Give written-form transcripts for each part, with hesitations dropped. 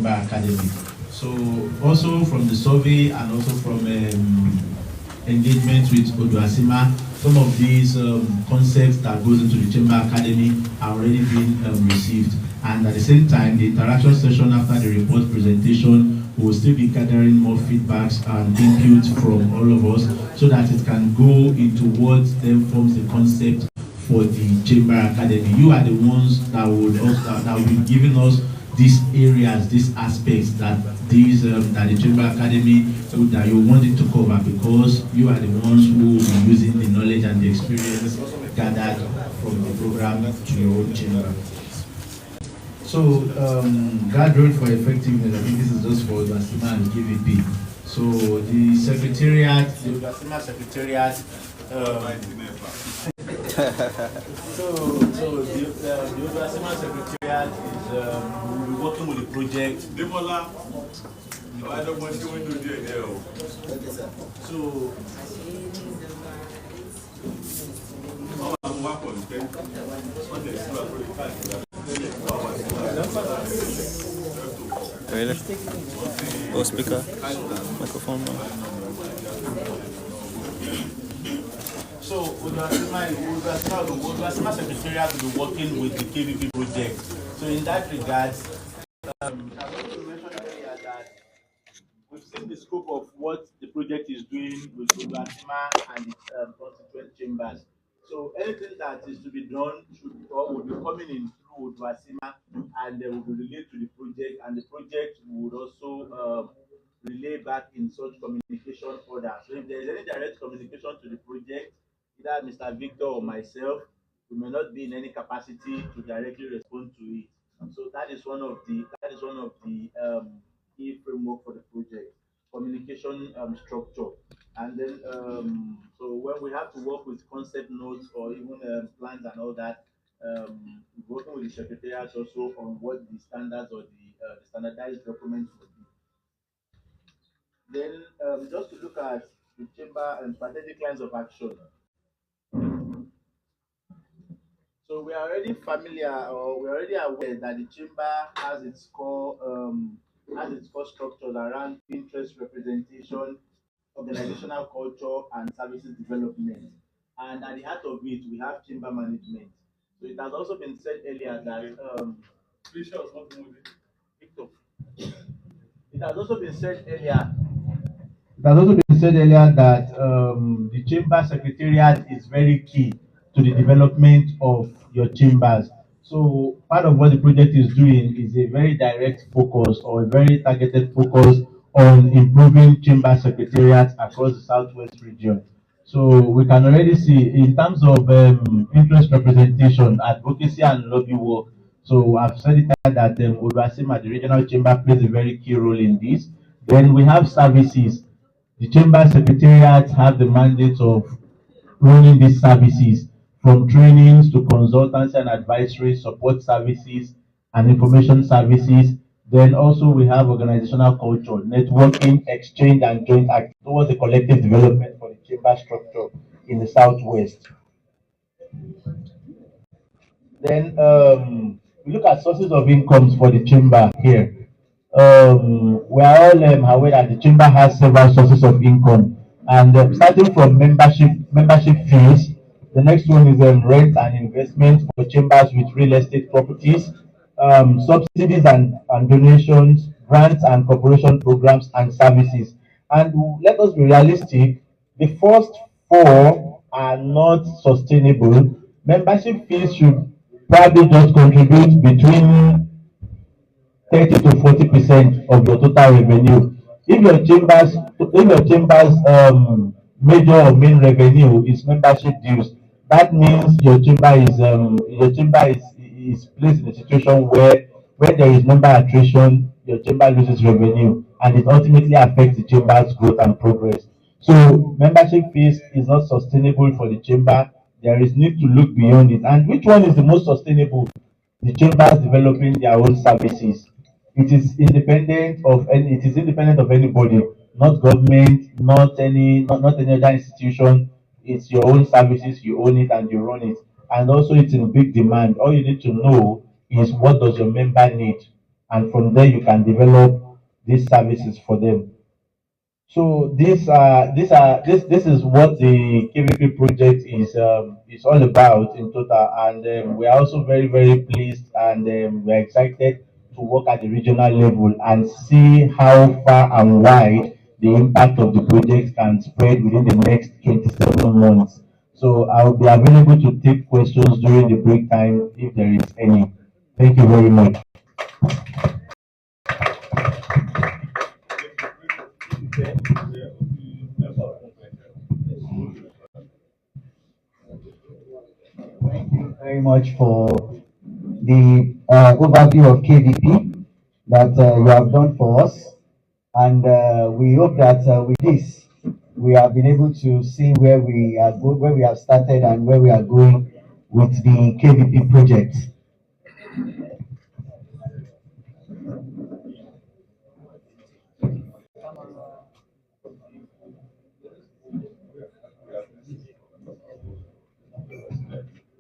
Chamber Academy. So also from the survey and also from engagement with ODUACCIMA, some of these concepts that goes into the Chamber Academy are already being received. And at the same time, the interaction session after the report presentation will still be gathering more feedbacks and input from all of us so that it can go into what then forms the concept for the Chamber Academy. You are the ones that would also that will be giving us these areas, these aspects that these that the Chamber Academy that you want it to cover, because you are the ones who will be using the knowledge and the experience gathered from the program to your own chamber. So guardrail for effectiveness, I think this is just for ODUACCIMA and KVP. So the Secretariat, the ODUACCIMA Secretariat. So the ODUACCIMA Secretariat is will be working with the project. I don't want you to do it there. So really? Go speaker, microphone. So ODUACCIMA Secretariat will be working with the KVP project. So in that regard, I want to mention earlier that we've seen the scope of what the project is doing with ODUACCIMA and its constituent chambers. So anything that is to be done should or will be coming in through ODUACCIMA, and they will be relayed to the project, and the project would also relay back in such communication order. So if there is any direct communication to the project, either Mr. Victor or myself, we may not be in any capacity to directly respond to it. So that is one of the key framework for the project, communication structure. And then so when we have to work with concept notes or even plans and all that, working with the secretariat also on what the standards or the standardized documents would be. Then just to look at the chamber and strategic lines of action. So we are already familiar, or we're already aware that the chamber has its core structures around interest representation, organizational culture, and services development. And at the heart of it, we have chamber management. So it has also been said earlier that Victor, it has also been said earlier. It has also been said earlier that the chamber secretariat is very key to the development of your chambers. So part of what the project is doing is a very direct focus or a very targeted focus on improving chamber secretariats across the Southwest region. So we can already see in terms of interest representation, advocacy and lobby work. So I've said it that ODUACCIMA, the regional chamber, plays a very key role in this. Then we have services. The chamber secretariats have the mandate of running these services, from trainings to consultancy and advisory support services and information services. Then also we have organizational culture, networking, exchange, and joint action towards the collective development for the chamber structure in the Southwest. Then we look at sources of incomes for the chamber here. We are all aware that the chamber has several sources of income, and starting from membership fees. The next one is rent and investment for chambers with real estate properties, subsidies and donations, grants and corporation programs and services. And let us be realistic, the first four are not sustainable. Membership fees should probably just contribute between 30 to 40% of your total revenue. If your chambers major or main revenue is membership dues, that means your chamber is placed in a situation where when there is member attrition, your chamber loses revenue, and it ultimately affects the chamber's growth and progress. So membership fees is not sustainable for the chamber. There is need to look beyond it. And which one is the most sustainable? The chambers developing their own services. It is independent of anybody, not government, not any other institution. It's your own services, you own it and you run it. And also it's in big demand. All you need to know is what does your member need. and from there you can develop these services for them. So this is what the KVP project is all about in total, and we are also very pleased, and we're excited to work at the regional level and see how far and wide the impact of the project can spread within the next 27 months. So I will be available to take questions during the break time if there is any. Thank you very much. Thank you very much for the overview of KVP that you have done for us. And we hope that with this, we have been able to see where where we have started and where we are going with the KVP project.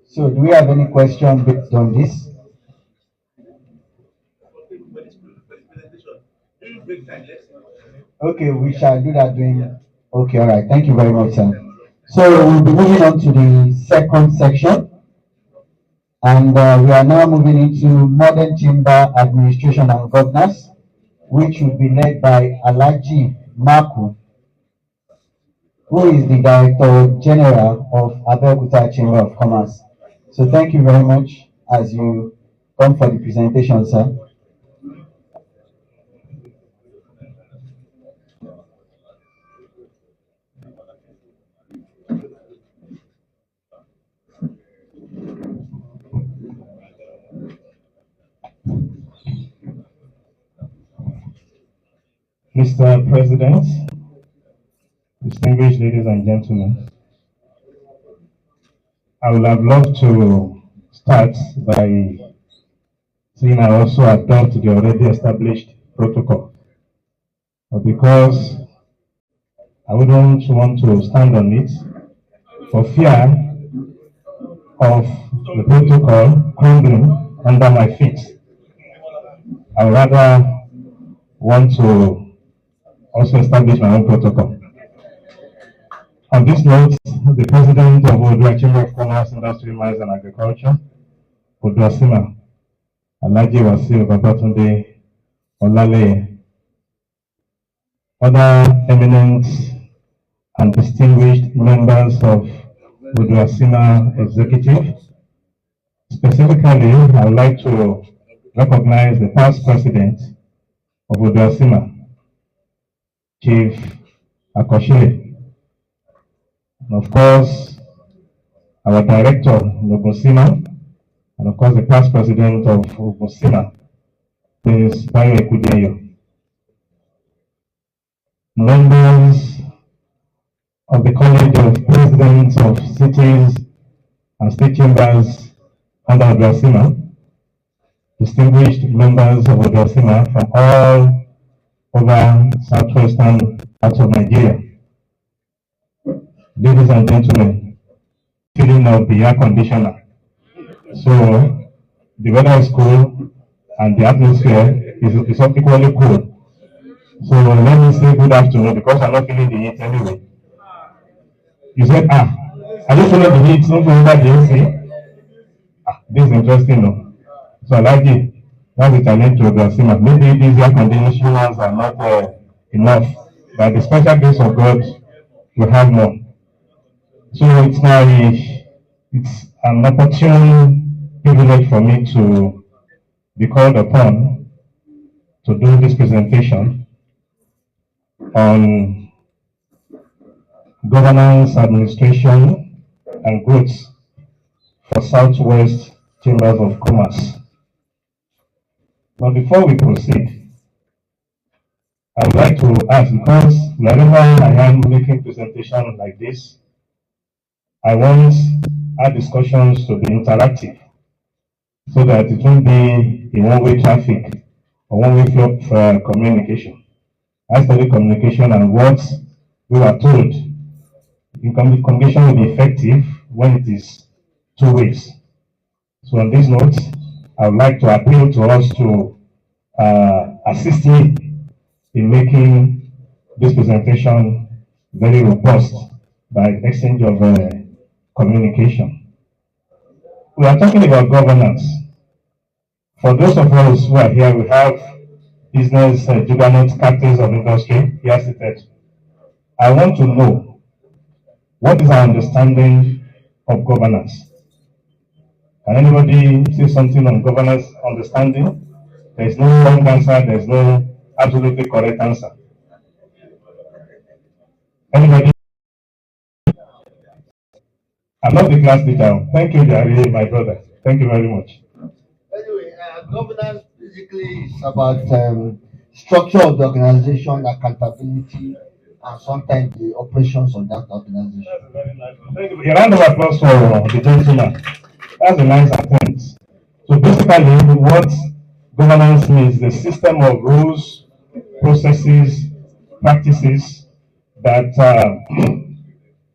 So, do we have any question based on this? Okay, we shall do that during. Okay, all right. Thank you very much, sir. So, we'll be moving on to the second section. And we are now moving into modern chamber administration and governance, which will be led by Alhaji Marku, who is the Director General of Abeokuta Chamber of Commerce. So thank you very much as you come for the presentation, sir. Mr. President, distinguished ladies and gentlemen, I would have loved to start by saying I also adopt the already established protocol. But because I wouldn't want to stand on it for fear of the protocol crumbling under my feet, I would rather want to also establish my own protocol. On this note, the President of ODUACCIMA of Commerce, Industry, Mines and Agriculture, ODUACCIMA, Alhaji Wasiu Olaleye, other eminent and distinguished members of ODUACCIMA Executive. Specifically, I would like to recognize the past President of ODUACCIMA, Chief Akoshile, and of course, our Director, Nogosima, and of course, the past President of Ogosima, Prince Bayo Ekudeyo. Members of the College of Presidents of Cities and State Chambers under ODUACCIMA, distinguished members of ODUACCIMA from all over southwestern parts of Nigeria. Ladies and gentlemen, feeling of the air conditioner. So the weather is cool and the atmosphere is equally cool. So let me say good afternoon because I'm not feeling the heat anyway. You said, are you feeling the heat? Not going back the AC? This is interesting, no? So Alhaji, that's the challenge to ODUACCIMA. Maybe these air conditioners are not enough. By the special grace of God, we have more. So it's an opportune privilege for me to be called upon to do this presentation on governance, administration, and growth for Southwest Chambers of Commerce. But before we proceed, I would like to ask, because whenever I am making presentations like this, I want our discussions to be interactive so that it won't be a one-way traffic or one-way flow for communication. I study communication, and what we were told, communication will be effective when it is two ways. So on this note, I would like to appeal to us to assist me in making this presentation very robust by exchange of communication. We are talking about governance. For those of us who are here, we have business juggernaut captains of industry here seated. I want to know, what is our understanding of governance? Can anybody say something on governance understanding? There is no wrong answer, there is no absolutely correct answer. Anybody? I'm not the class teacher. Thank you, Jari, my brother. Thank you very much. Anyway, governance basically is about structure of the organization, accountability, and sometimes the operations of that organization. That's very nice. Thank you. A round of applause for the gentleman. That's a nice attempt. So basically, what governance means, the system of rules, processes, practices that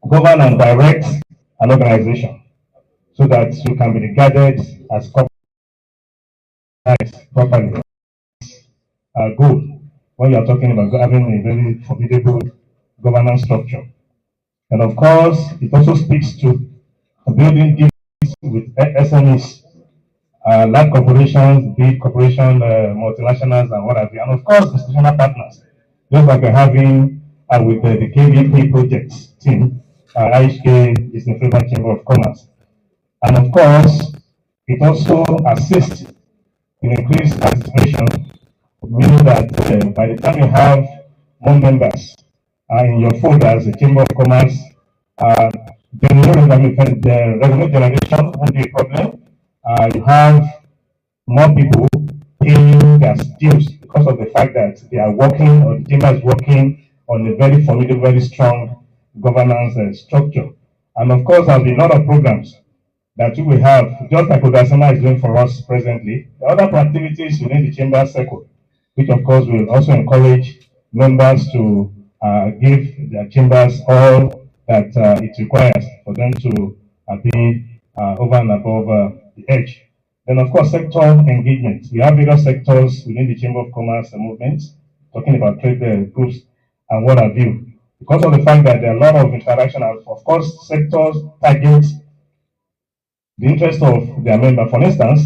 govern and direct an organization so that you can be regarded as properly. Good when you are talking about having a very formidable governance structure. And of course, it also speaks to building deals with SMEs, large corporations, big corporations, multinationals, and what have you. And of course, institutional partners, just like we're having with the KVP projects team, IHK, Giessen Friedberg Chamber of Commerce. And of course, it also assists in increased participation, meaning that by the time you have more members in your fold as a Chamber of Commerce, the revenue generation won't be a problem. You have more people paying their dues because of the fact that they are working, or the chamber is working on a very formidable, very strong governance structure. And of course, there'll be a lot of programs that we will have, just like ODUACCIMA is doing for us presently. The other activities within the chamber circle, which of course will also encourage members to give their chambers all that it requires for them to be over and above the edge. Then, of course, sector engagement. We have various sectors within the Chamber of Commerce and movements, talking about trade groups and what have you. Because of the fact that there are a lot of interaction, of course, sectors target the interest of their member. For instance,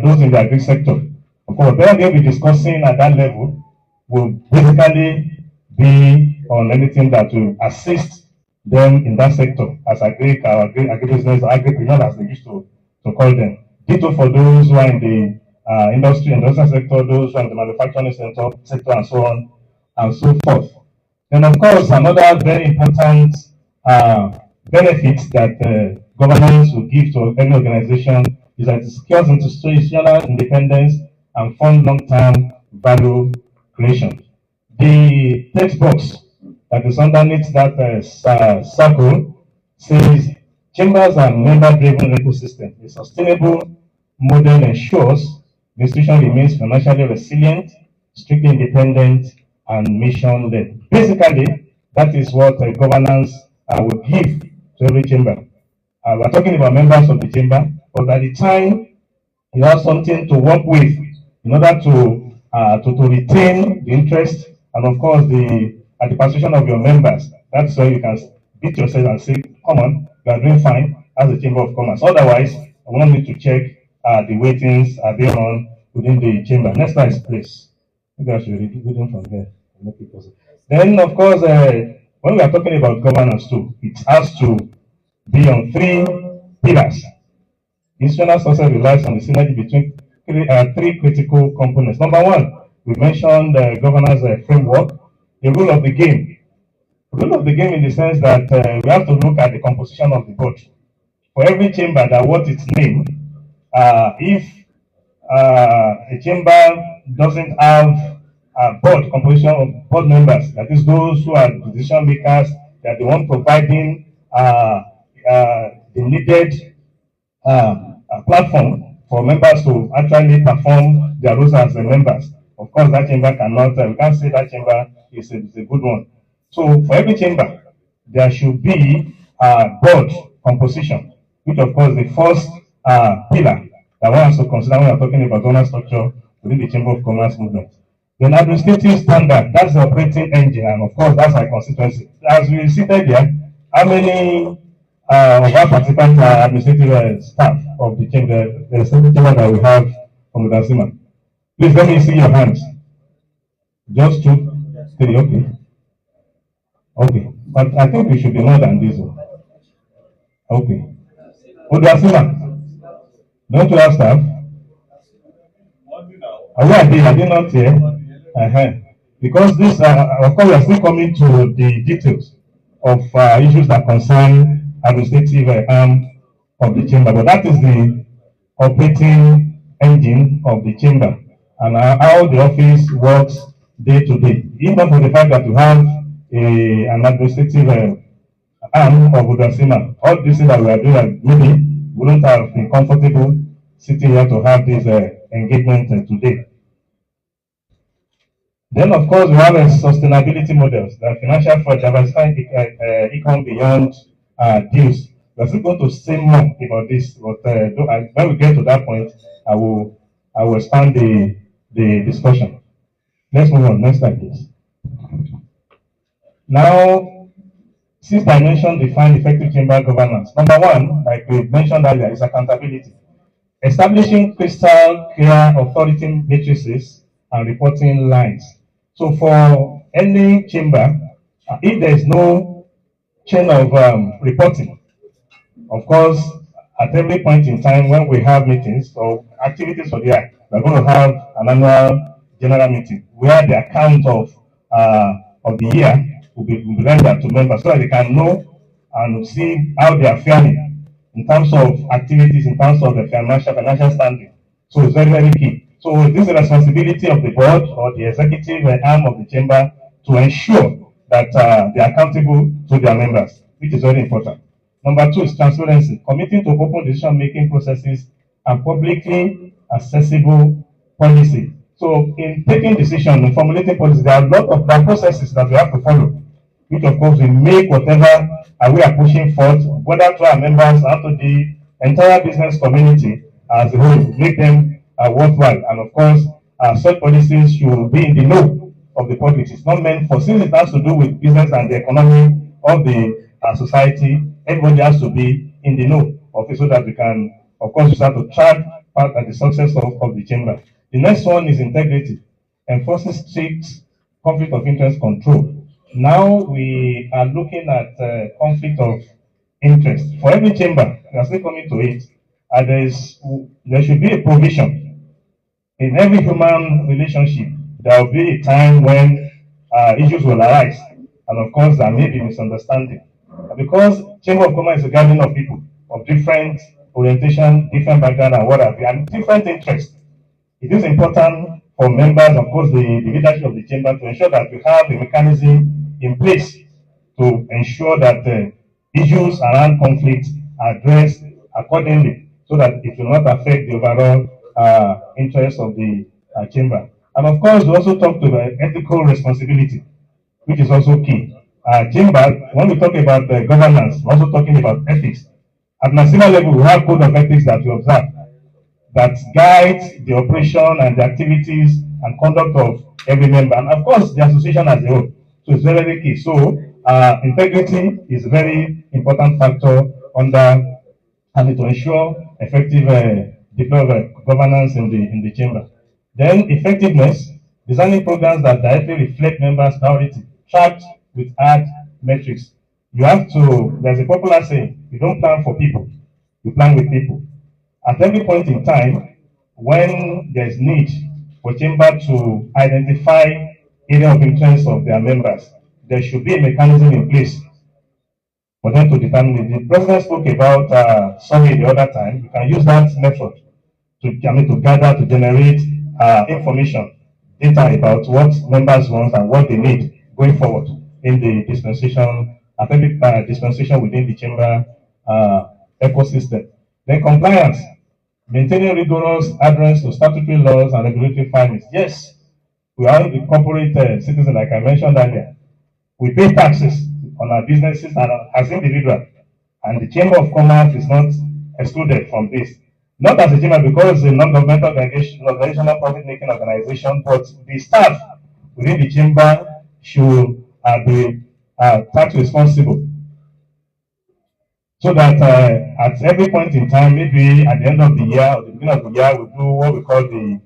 those in the agri sector. Of course, where they'll be discussing at that level will basically be on anything that will assist them in that sector as agribusiness, agripreneur, as they used to call them. Ditto for those who are in the industrial sector, those who are in the manufacturing sector, and so on and so forth. And of course, another very important benefit that governance will give to any organization is that it secures institutional independence and fund long-term value creation. The text box that is underneath that circle says, chambers and member-driven ecosystem. A sustainable model ensures the institution remains financially resilient, strictly independent, and mission-led. Basically, that is what governance will give to every chamber. We're talking about members of the chamber, but at the time, you have something to work with in order to retain the interest and, of course, the participation of your members. That's where you can beat yourself and say, come on, you are doing fine as a Chamber of Commerce. Otherwise, I want me to check the way things are being on within the chamber. Next slide, please. Maybe I should read it from here. Then, of course, when we are talking about governance too, it has to be on three pillars. Institutional success relies on the synergy between three critical components. Number one, we mentioned the governance framework, the rule of the game. The rule of the game in the sense that we have to look at the composition of the board. For every chamber that worth its name, if a chamber doesn't have a board composition of board members, that is those who are decision makers, that they want providing the needed platform for members to actually perform their roles as members. Of course, that chamber cannot, we can't say that chamber is a good one. So for every chamber, there should be a board composition, which of course the first pillar that one has to consider when we're talking about governance structure within the Chamber of Commerce movement. Then administrative standard, that's the operating engine, and of course, that's our constituency. As we seated here, how many of our participants are administrative staff of the chamber, the chamber that we have from ODUACCIMA? Please let me see your hands. Just 2, 3, okay. Okay, but I think we should be more than this one. Okay. ODUACCIMA, don't you have staff? Are they not here? Because this, of course, we are still coming to the details of issues that concern administrative arm of the chamber, but that is the operating engine of the chamber and how the office works day to day. Even for the fact that we have an administrative arm of ODUACCIMA, all this that we are doing, maybe we wouldn't have been comfortable sitting here to have this engagement today. Then, of course, we have sustainability models, the financial for diversifying income beyond deals. We're still going to say more about this, but when we get to that point, I will expand the discussion. Let's move on. Next slide, please. Now, 6 dimensions define effective chamber governance. Number 1, like we mentioned earlier, is accountability. Establishing crystal clear authority matrices and reporting lines. So for any chamber, if there is no chain of reporting, of course, at every point in time when we have meetings or activities for the year, we're going to have an annual general meeting where the account of the year will be rendered to members so that they can know and see how they are faring in terms of activities, in terms of the financial standing. So it's very, very key. So this is the responsibility of the board or the executive arm of the chamber to ensure that they are accountable to their members, which is very important. Number 2 is transparency, committing to open decision-making processes and publicly accessible policy. So in taking decisions and formulating policy, there are a lot of processes that we have to follow, which of course will make whatever we are pushing forth, whether to our members or to the entire business community as a whole, make them worthwhile. And of course, such policies should be in the know of the public. It's not meant for, since it has to do with business and the economy of the society, everybody has to be in the know of it so that we can, of course, start to track part of the success of the chamber. The next one is integrity, enforcing strict conflict of interest control. Now we are looking at conflict of interest. For every chamber, we are still coming to it, there should be a provision. In every human relationship, there will be a time when issues will arise. And of course, there may be misunderstanding. Because Chamber of Commerce is a gathering of people of different orientation, different background, and what have you, and different interests. It is important for members, of course, the leadership of the chamber, to ensure that we have a mechanism in place to ensure that issues around conflict are addressed accordingly so that it will not affect the overall interest of the chamber. And of course, we also talk to the ethical responsibility, which is also key. Chamber, when we talk about governance, we're also talking about ethics. At national level, we have code of ethics that we observe that guides the operation and the activities and conduct of every member, and of course, the association as a whole. So it's very, very key. So integrity is a very important factor under and to ensure effective governance in the chamber. Then effectiveness, designing programs that directly reflect members' priority, tracked with hard metrics. You have to, there's a popular saying, you don't plan for people, you plan with people. At every point in time, when there's need for chamber to identify area of interest of their members, there should be a mechanism in place for them to determine it. The president spoke about survey the other time. You can use that method to gather, to generate information, data about what members want and what they need going forward in the dispensation, authentic dispensation within the chamber ecosystem. Then compliance, maintaining rigorous adherence to statutory laws and regulatory findings. Yes, we are the corporate citizen, like I mentioned earlier. We pay taxes on our businesses and as individuals, and the Chamber of Commerce is not excluded from this. not as a chamber because it's a non-governmental organization, non-profit-making organization, but the staff within the chamber should be tax responsible. So that at every point in time, maybe at the end of the year or the beginning of the year, we do what we call the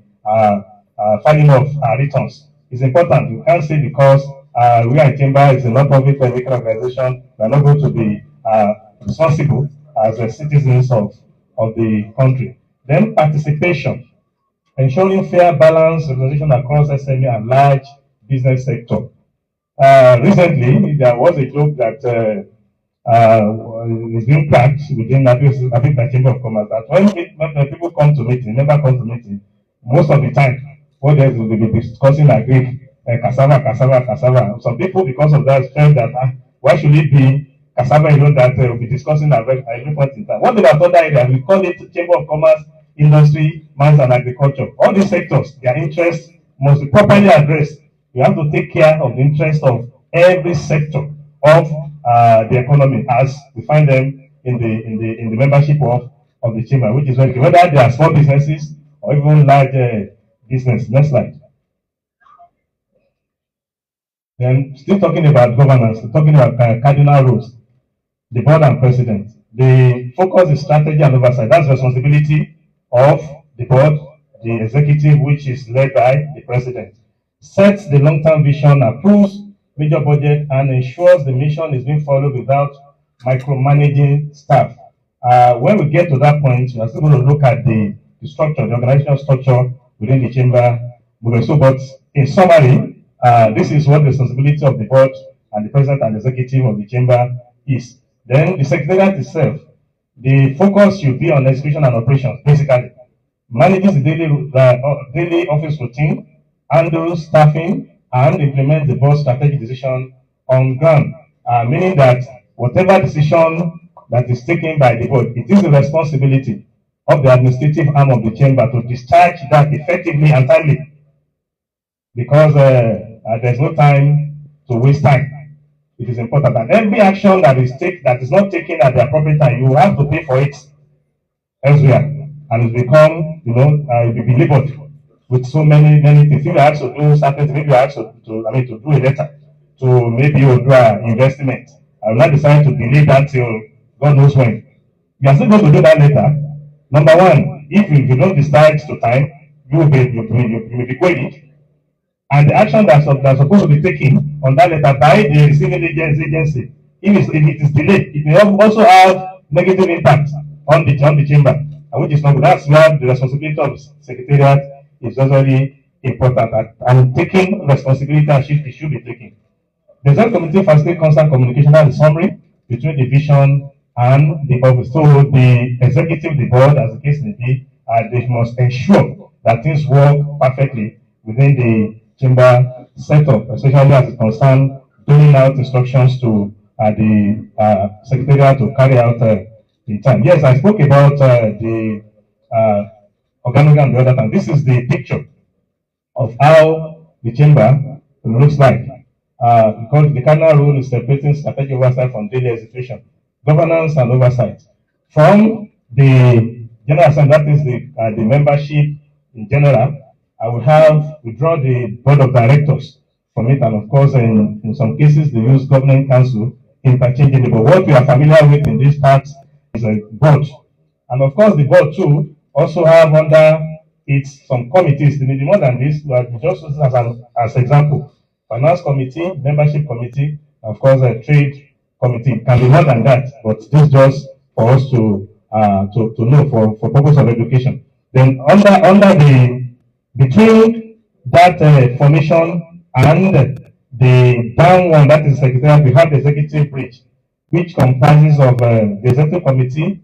filing of returns. It's important. You can't say because we are a chamber, it's a non-profit political organization, we are not going to be responsible as citizens of the country. Then participation, ensuring fair balance representation across SME and large business sector. Recently, there was a joke that is being cracked within the Chamber of Commerce that when people come to meeting, never come to meeting, most of the time, what they will be discussing agric, cassava. Some people, because of that, felt that why should it be cassava alone that will be discussing at every point in time? What they have done that area, we call it Chamber of Commerce, Industry, Mines and Agriculture. All these sectors, their interests must be properly addressed. You have to take care of the interest of every sector of the economy as we find them in the membership of the chamber, which is whether they are small businesses or even large business. Next slide. Then still talking about governance, talking about cardinal rules, the board and president. The focus is strategy and oversight. That's the responsibility of the board, the executive, which is led by the president. Sets the long-term vision, approves major budget, and ensures the mission is being followed without micromanaging staff. When we get to that point, we are still going to look at the structure, the organizational structure within the chamber. So, but in summary, this is what the responsibility of the board and the president and executive of the chamber is. Then the secretariat itself, the focus should be on execution and operations, basically. Manages the daily office routine, handles staffing, and implement the board's strategic decision on ground, meaning that whatever decision that is taken by the board, it is the responsibility of the administrative arm of the chamber to discharge that effectively and timely, because there's no time to waste time. It is important that every action that is not taken at the appropriate time, you have to pay for it elsewhere, and it's become, it will be labored with so many things. If you are asked to do something, maybe you are asked to do a letter, to maybe you do an investment. I will not decide to delay that till God knows when. You are still going to do that later. Number one, if you don't decide to time, you will be queried. And the action that's supposed to be taken on that letter by the receiving agency, if it is delayed, it may also have negative impact on the chamber, which is not good. That's where the responsibility of Secretariat is very important, and taking responsibility and it should be taken. The Executive Committee facilitates constant communication and summary between the vision and the office. So the executive, the board, as the case may be, they must ensure that things work perfectly within the chamber setup, especially as it concerns doling out instructions to the Secretariat to carry out in time. Yes, I spoke about the organogram the other time. This is the picture of how the chamber looks like. Because the cardinal rule is separating strategic oversight from daily execution, governance and oversight. From the general assembly, that is the membership in general, we draw the board of directors from it, and of course, in some cases, they use governing council interchangeably. But what we are familiar with in this part is a board. And of course, the board too also have under it some committees. They may be more than this, but just as an example, finance committee, membership committee, of course, a trade committee. Can be more than that, but this is just for us to know for purpose of education. Then between that formation and the down one, that is secretariat, we have the executive branch, which comprises of the executive committee,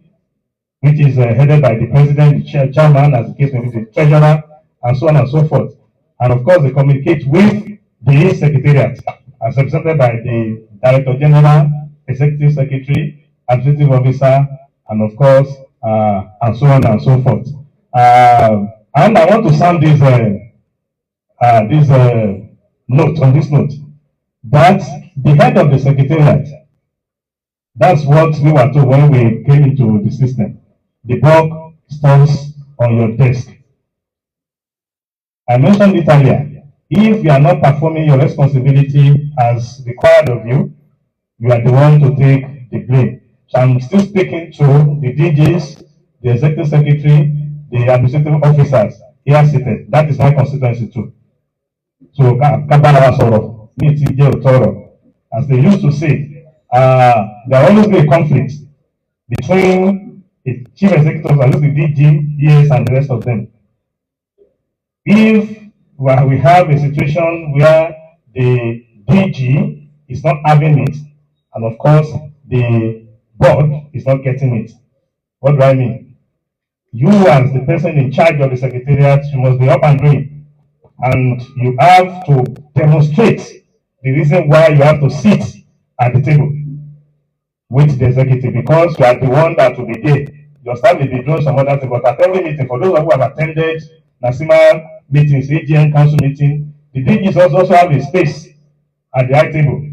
which is headed by the president, the chairman, as the case may be, the treasurer, and so on and so forth. And of course, they communicate with the secretariat, as represented by the director general, executive secretary, administrative officer, and of course, and so on and so forth. And I want to sound this note on this note that the head of the secretariat, that's what we were told when we came into the system. The bulk stores on your desk. I mentioned it earlier. If you are not performing your responsibility as required of you, you are the one to take the blame. So I'm still speaking to the DGs, the executive secretary, the administrative officers here seated. That is my constituency too. So Kabalawa Soro, as they used to say, there will always be a conflict between the chief executive, at least the DG, ES, and the rest of them. If we have a situation where the DG is not having it, and of course the board is not getting it, what do I mean? You, as the person in charge of the secretariat, you must be up and doing, and you have to demonstrate the reason why you have to sit at the table with the executive, because you are the one that will be there. Your staff will be doing some other thing, but at every meeting, for those who have attended NASIMA meetings, AGM council meeting, the DGs also have a space at the high table.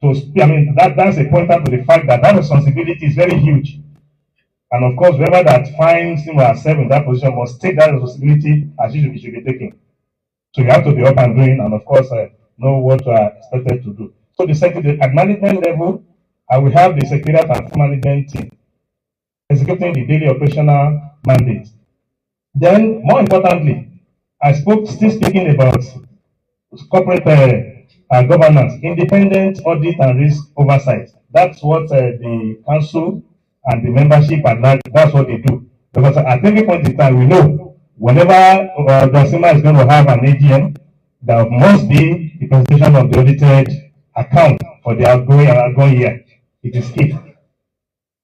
So, I mean, that's a pointer to the fact that that responsibility is very huge. And of course, whoever that finds him or herself in that position must take that responsibility as it should be taken. So you have to be up and doing, and of course, know what you are expected to do. So the secretary at management level, I will have the secretariat and management team executing the daily operational mandate. Then, more importantly, still speaking about corporate governance, independent audit and risk oversight. That's what the council and the membership at large, that's what they do. Because at every point in time, we know whenever ODUACCIMA is going to have an AGM, there must be the presentation of the audited account for the outgoing year. It is key.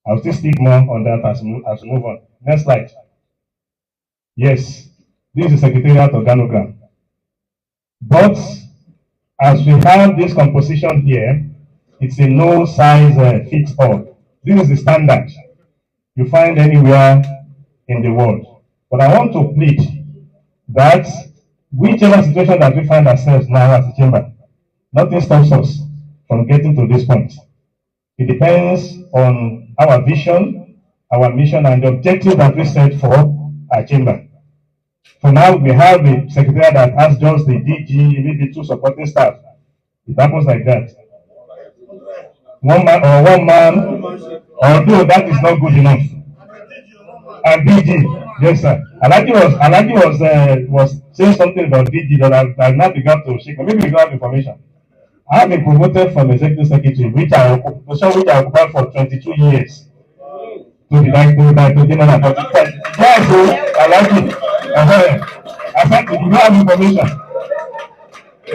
I'll still speak more on that as we move on. Next slide. Yes, this is the Secretariat organogram. But as we have this composition here, it's a no size fits all. This is the standard you find anywhere in the world. But I want to plead that whichever situation that we find ourselves now as a chamber, nothing stops us from getting to this point. It depends on our vision, our mission, and the objective that we set for our chamber. For now, we have a secretariat that has just the DG, maybe 2 supporting staff. It happens like that. One man, although that is not good enough. And DG, yes sir. Alhaji was saying something about DG that I now began to shake. Maybe we don't have information. I have been promoted from executive secretary, which I occupied for 22 years. To the general. Yes, Alhaji. I said, you don't have information.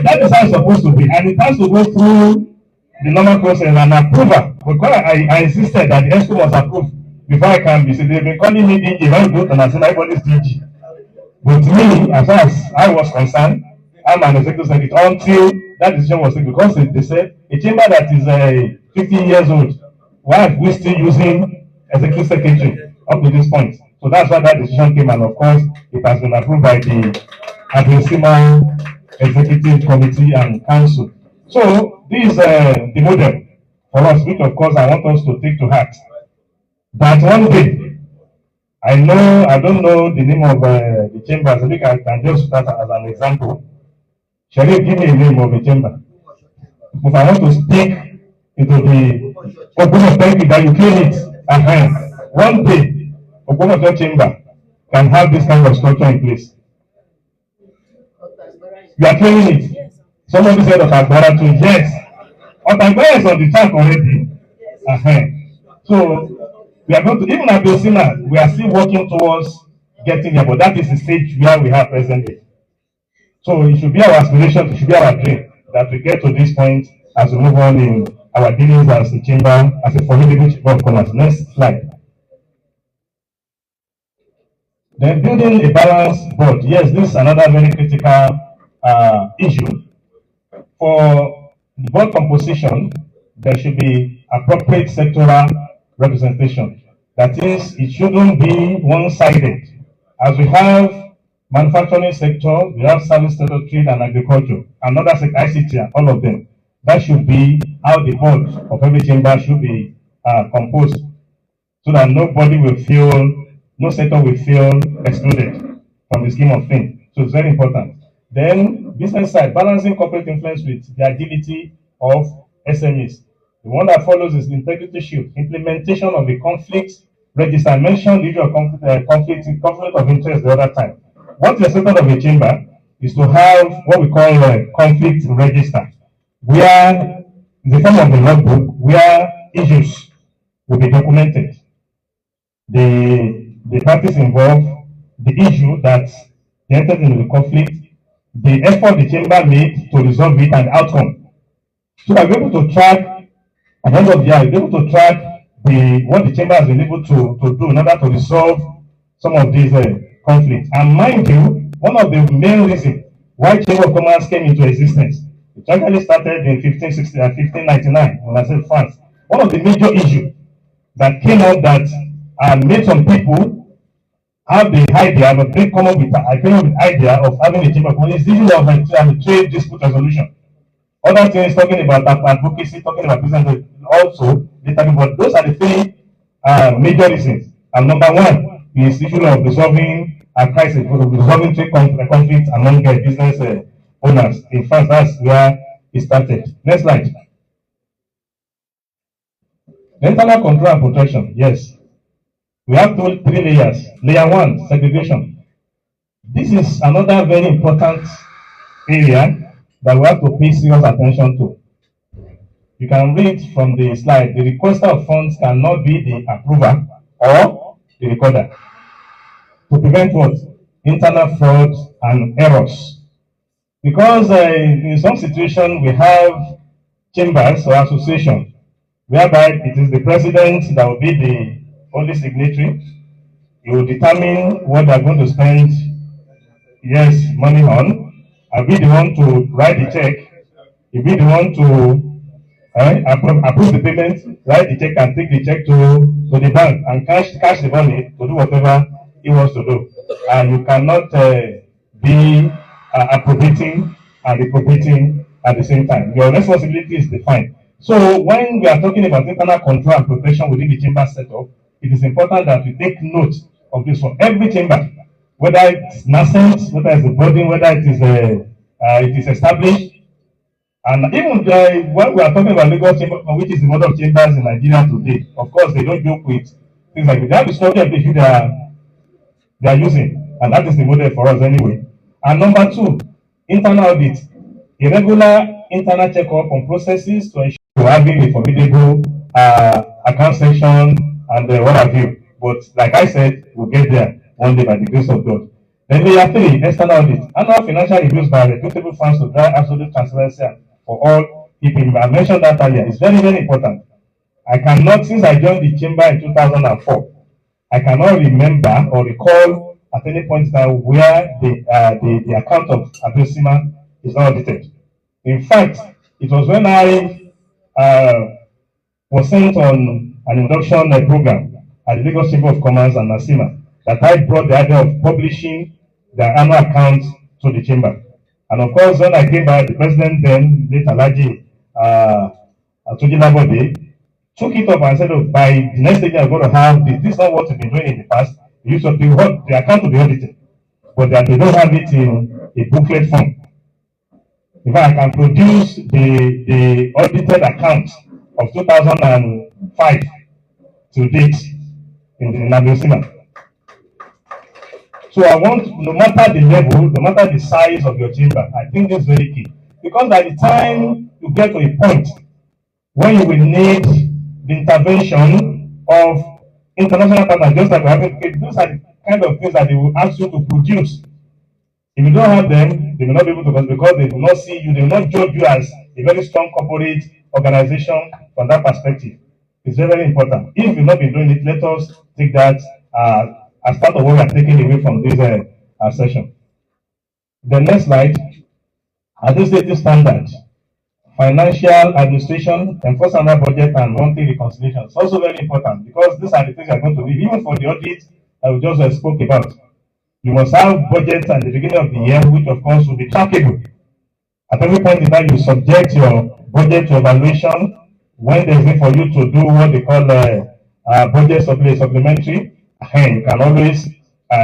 That is how it's supposed to be, and it has to go through the normal process and approval. Because I insisted that the ESCO was approved before I can be. So they've been calling me DG. When you go to National, everybody's DG. But me, as far as I was concerned, I'm an executive secretary until that decision was taken. Because they said a chamber that is 15 years old, why are we still using executive secretary up to this point? So that's why that decision came, and of course, it has been approved by the Handelskammer Executive Committee and Council. So this is the model for us, which of course I want us to take to heart. That one day, I don't know the name of the chambers. I think I can just start as an example. Shall you give me a name of the chamber? If I want to speak into the Open thank you that you claim it. One day, Open chamber can have this kind of structure in place. You are claiming it. Somebody said Otagbara too. Yes. Otagbara is on the track already. So we are going to, even at ODUACCIMA, we are still working towards getting there, but that is the stage where we are presently. So it should be our aspiration, it should be our dream that we get to this point as we move on in our dealings as a chamber, as a formidable chamber of commerce. Next slide. Then building a balanced board. Yes, this is another very critical issue. For the board composition, there should be appropriate sectoral representation. That is, it shouldn't be one-sided. As we have manufacturing sector, we have service sector, trade and agriculture, another sector, ICT, all of them. That should be how the board of every chamber should be composed. so that nobody will feel, no sector will feel excluded from the scheme of things. So it's very important. Then business side, balancing corporate influence with the agility of SMEs. The one that follows is the integrity shield, implementation of the conflict register. I mentioned the issue of conflict of interest the other time. What the sector of a chamber is to have what we call a conflict register, where the form of the logbook, where issues will be documented. The parties involved, the issue that entered into the conflict, the effort the chamber made to resolve it, and the outcome. So I'll be able to track, at the end of the year, I'll be able to track what the chamber has been able to do in order to resolve some of these conflicts. And mind you, one of the main reasons why Chamber of Commerce came into existence, it actually started in 1560 and 1599, when I said France. One of the major issues that came out that made some people have the idea, but they come up with the idea of having a chamber of commerce is the issue of trade dispute resolution. Other things talking about advocacy, talking about business, also they talking about those are the three major reasons. And number one is the issue of resolving a crisis, resolving trade conflicts among business owners. In fact, that's where it started. Next slide. The internal control and protection. Yes. We have three layers. Layer one, segregation. This is another very important area that we have to pay serious attention to. You can read from the slide, the requester of funds cannot be the approver or the recorder. To prevent what? Internal fraud and errors. Because in some situations we have chambers or associations whereby it is the president that will be the only signatory. He will determine what they are going to spend money on. I'll be the one to write the check. He'll be the one to approve the payment, write the check and take the check to the bank and cash the money to do whatever he wants to do. And you cannot be appropriating and repropriating at the same time. Your responsibility is defined. So when we are talking about internal control and protection within the chamber setup, it is important that we take note of this for every chamber, whether it's nascent, whether it's a body, whether it is established. And even when we are talking about Lagos Chamber, which is the mother of chambers in Nigeria today, of course they don't joke with things like that. They have the structure of the issue they are using, and that is the model for us anyway. And number two, internal audit, a regular internal checkup on processes to ensure we're having a formidable account section and what have you. But like I said, we'll get there one day by the grace of God. Then layer three, external audit. Annual financial reviews by reputable funds to drive absolute transparency for all people. I mentioned that earlier. It's very, very important. I cannot, since I joined the chamber in 2004, I cannot remember or recall at any point in time where the account of ODUACCIMA is not audited. In fact, it was when I was sent on an induction program at the Lagos Chamber of Commerce and NACIMA that I brought the idea of publishing the annual accounts to the chamber. And of course, when I came back, the president then, late Alhaji Wasiu took it up and said, oh, by the next stage, I'm going to have this. This is not what we've been doing in the past. The account to be audited, but they don't have it in a booklet form. In fact, I can produce the audited account of 2005 to date in ODUACCIMA. So I want, no matter the level, no matter the size of your chamber, I think this is very key. Because by the time you get to a point when you will need the intervention of international partners, just like we have, those are the kind of things that they will ask you to produce. If you don't have them, they will not be able to, because they will not see you, they will not judge you as a very strong corporate organization from that perspective. It's very, very important. If you've not been doing it, let us take that as part of what we are taking away from this session. The next slide, administrative standards, financial administration, enforcement budget, and monthly reconciliation. It's also very important because these are the things you are going to need, even for the audit that we just spoke about. You must have budgets at the beginning of the year, which of course will be trackable. At every point in time, you subject your budget to evaluation when there is need for you to do what they call budget supplementary, you can always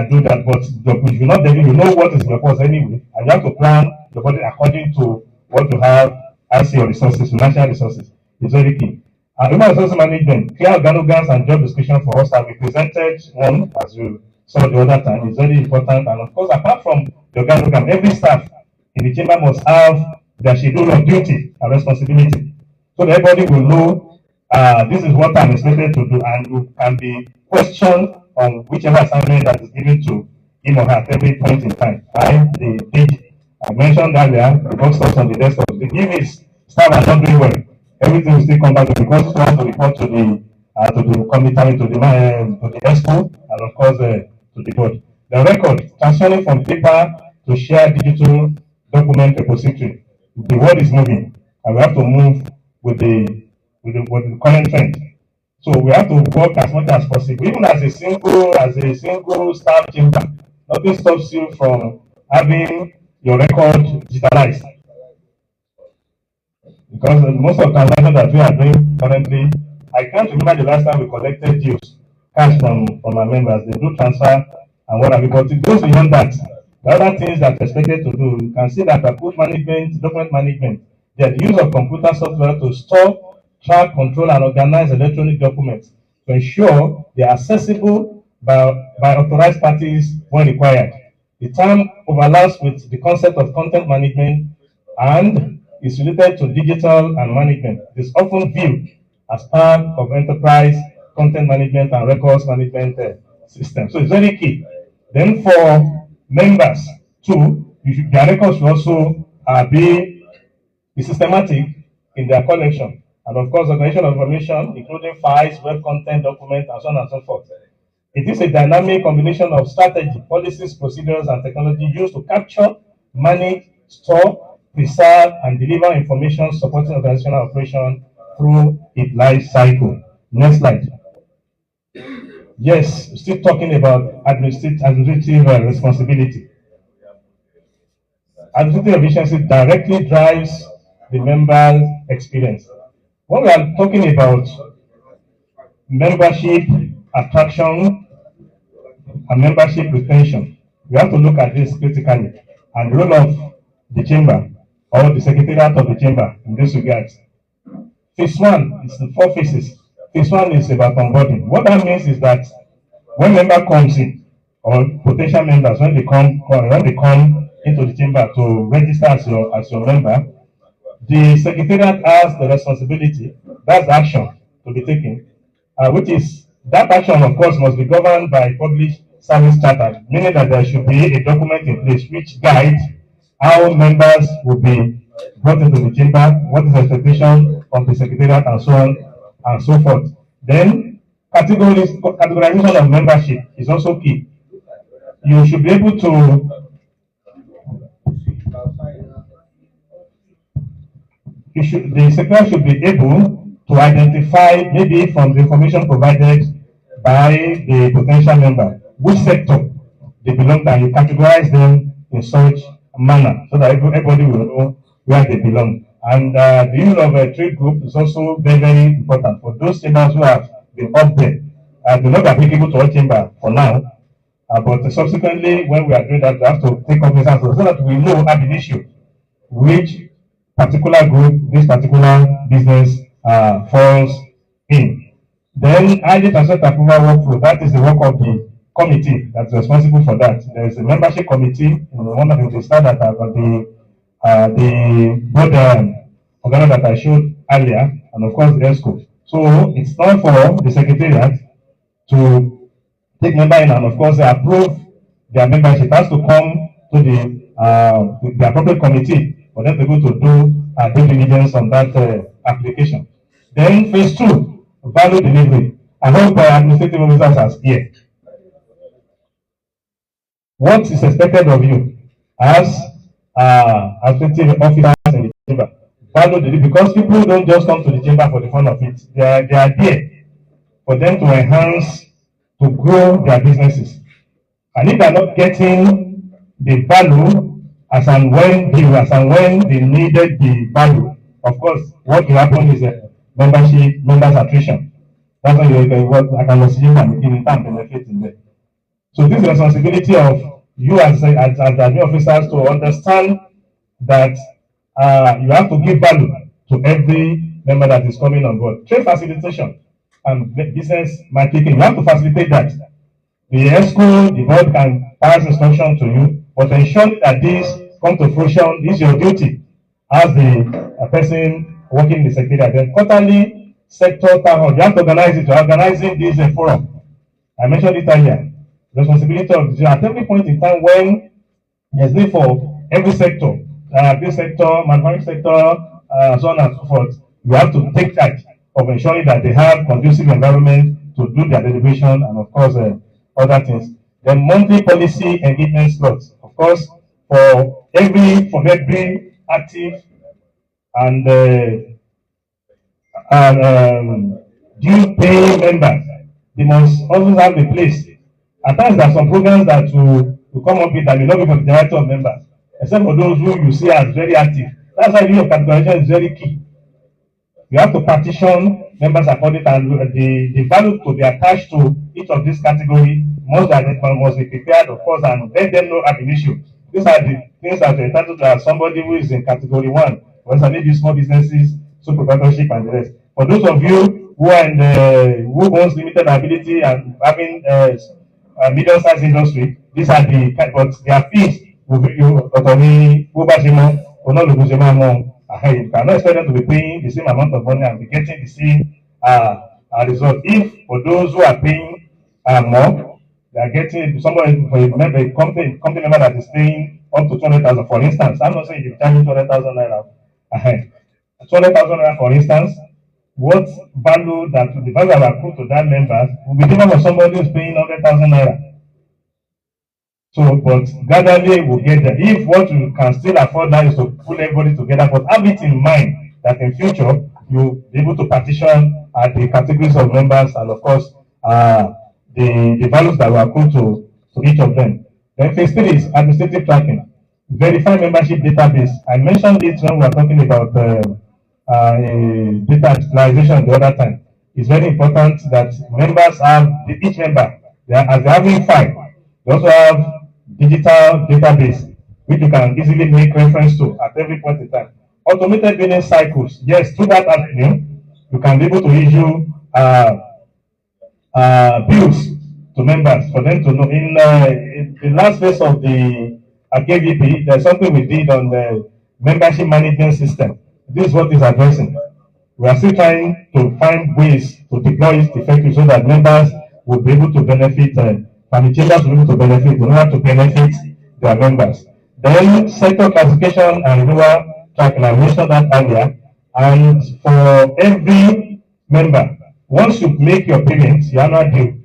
do that, but if you're not there, you know what is your cost anyway, and you have to plan your budget according to what you have as your resources, financial resources. It's very key. Human resource management, clear organograms and job description for us have been presented one, as you saw the other time, is very important. And of course, apart from the organogram, every staff in the chamber must have their schedule of duty and responsibility. So that everybody will know this is what I'm expected to do, and you can be questioned on whichever assignment that is given to him or her at every point in time. The DG, I mentioned earlier, the box stops on the desktop. The give his staff are not doing well, everything will still come back to the course to report to the committee, to the expo, and of course to the board. The record transferring from paper to share digital document repository. The world is moving, and we have to move with the current trend. So we have to work as much as possible, even as a single staff chamber. Nothing stops you from having your record digitalized. Because most of the transactions that we are doing currently, I can't remember the last time we collected dues, cash from our members. They do transfer and what have you. But it goes beyond that. The other things that we're expected to do, you can see that book management, document management, the use of computer software to store, track, control, and organize electronic documents to ensure they are accessible by authorized parties when required. The term overlaps with the concept of content management and is related to digital and management. It is often viewed as part of enterprise content management and records management system. So it's very key. Then for members too, their records should also be systematic in their collection. And of course, organization of information, including files, web content, documents, and so on and so forth. It is a dynamic combination of strategy, policies, procedures, and technology used to capture, manage, store, preserve, and deliver information supporting organizational operation through its life cycle. Next slide. Yes, still talking about administrative responsibility. Administrative efficiency directly drives the member's experience. When we are talking about membership attraction and membership retention, we have to look at this critically, and the role of the chamber or the secretariat of the chamber in this regard. Phase one is the 4 phases. Phase one is about onboarding. What that means is that when member comes in, or potential members, when they come into the chamber to register as your member, the secretariat has the responsibility, that's the action to be taken, which is that action, of course, must be governed by published service charter, meaning that there should be a document in place which guides how members will be brought into the chamber, what is the expectation of the secretariat, and so on and so forth. Then categorization of membership is also key. You should be able to the secretary should be able to identify, maybe from the information provided by the potential member, which sector they belong to, and you categorize them in such manner so that everybody will know where they belong. And the use of a trade group is also very, very important for those chambers who have been up there. They not applicable to all chamber for now, but subsequently, when we are doing that, we have to take cognizance so that we know at the issue which particular group this particular business falls in. Then ID transfer approval workflow, that is the work of the committee that's responsible for that. There is a membership committee, one of the staff that have got the board organ that I showed earlier, and of course the ESCO. So it's time for the secretariat to take member in and of course they approve their membership. It has to come to the appropriate committee for them to be able to do due diligence on that application. Then phase 2, value delivery. I hope administrative officers are here. What is expected of you as administrative officers in the chamber? Value delivery, because people don't just come to the chamber for the fun of it. They are there for them to enhance, to grow their businesses. And if they are not getting the value as and when they needed the value, of course, what will happen is members attrition. That's why I can see in time benefiting there. So this is the responsibility of you as admin officers to understand that you have to give value to every member that is coming on board. Trade facilitation and business marketing, you have to facilitate that. The ESCO, the board can pass instruction to you, but ensuring that this come to fruition is your duty as the person working in the secretariat. Then quarterly sector town hall, you have to organize it. You're organizing this forum. I mentioned it earlier. Responsibility of the at every point in time when there's need for every sector, this sector, manufacturing sector, so on and so forth, you have to take charge of ensuring that they have conducive environment to do their deliberation and of course other things. Then monthly policy engagement slots, of course, for every active and due paying members, they must always have a place. At times there are some programs that will come up with that may not be for the director of members, except for those who you see as very active. That's why your categorization is very key. You have to partition members according to the value to be attached to each of these categories must be prepared, of course, and let them know at an issue. These are the things that are entitled to as somebody who is in category 1, whether maybe small businesses, sole proprietorship, and the rest. For those of you who are in the who owns limited ability and having medium-sized industry, these are the but their fees will be you cannot expect them to be paying the same amount of money and be getting the same result. If for those who are paying more, they are getting somebody for a company member that is paying up to 200,000, for instance. I'm not saying you're charging 200,000 naira. 200,000 naira, for instance. What value that the value that are put to that member will be different from somebody who's paying 100,000 naira. So, but gradually we'll get there. If what you can still afford now is to pull everybody together, but have it in mind that in future you'll be able to partition the categories of members and of course the values that were put to each of them. Then phase 3 is administrative tracking. Verify membership database. I mentioned it when we were talking about data digitalization the other time. It's very important that members have, each member, as they're having 5, they also have digital database, which you can easily make reference to at every point in time. Automated billing cycles. Yes, through that avenue, you can be able to issue bills to members for them to know. In the last phase of the KVP, there's something we did on the membership management system. This is what is addressing. We are still trying to find ways to deploy it effectively so that members will be able to benefit, family chambers will be able to benefit, in order to benefit their members. Then sector classification and renewal tracking, I mentioned that earlier. And for every member, once you make your payments, your annual due,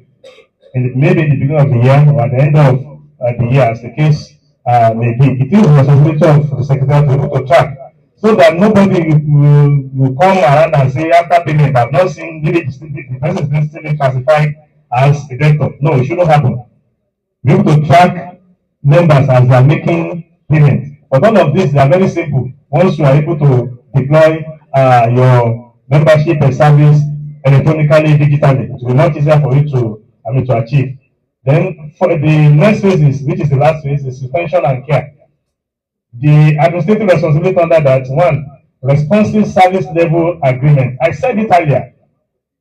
maybe in the beginning of the year or at the end of the year, as the case may be, it is the responsibility of the secretary to be able to track, so that nobody will come around and say, after payment, I've not seen the person is still classified as a debtor. No, it shouldn't happen. We have to track members as they are making payments. But all of this, they are very simple. Once you are able to deploy your membership and service electronically, digitally, it will be much easier for you to achieve. Then for the next phase, which is the last phase, is suspension and care. The administrative responsibility under that one, responsive service level agreement. I said it earlier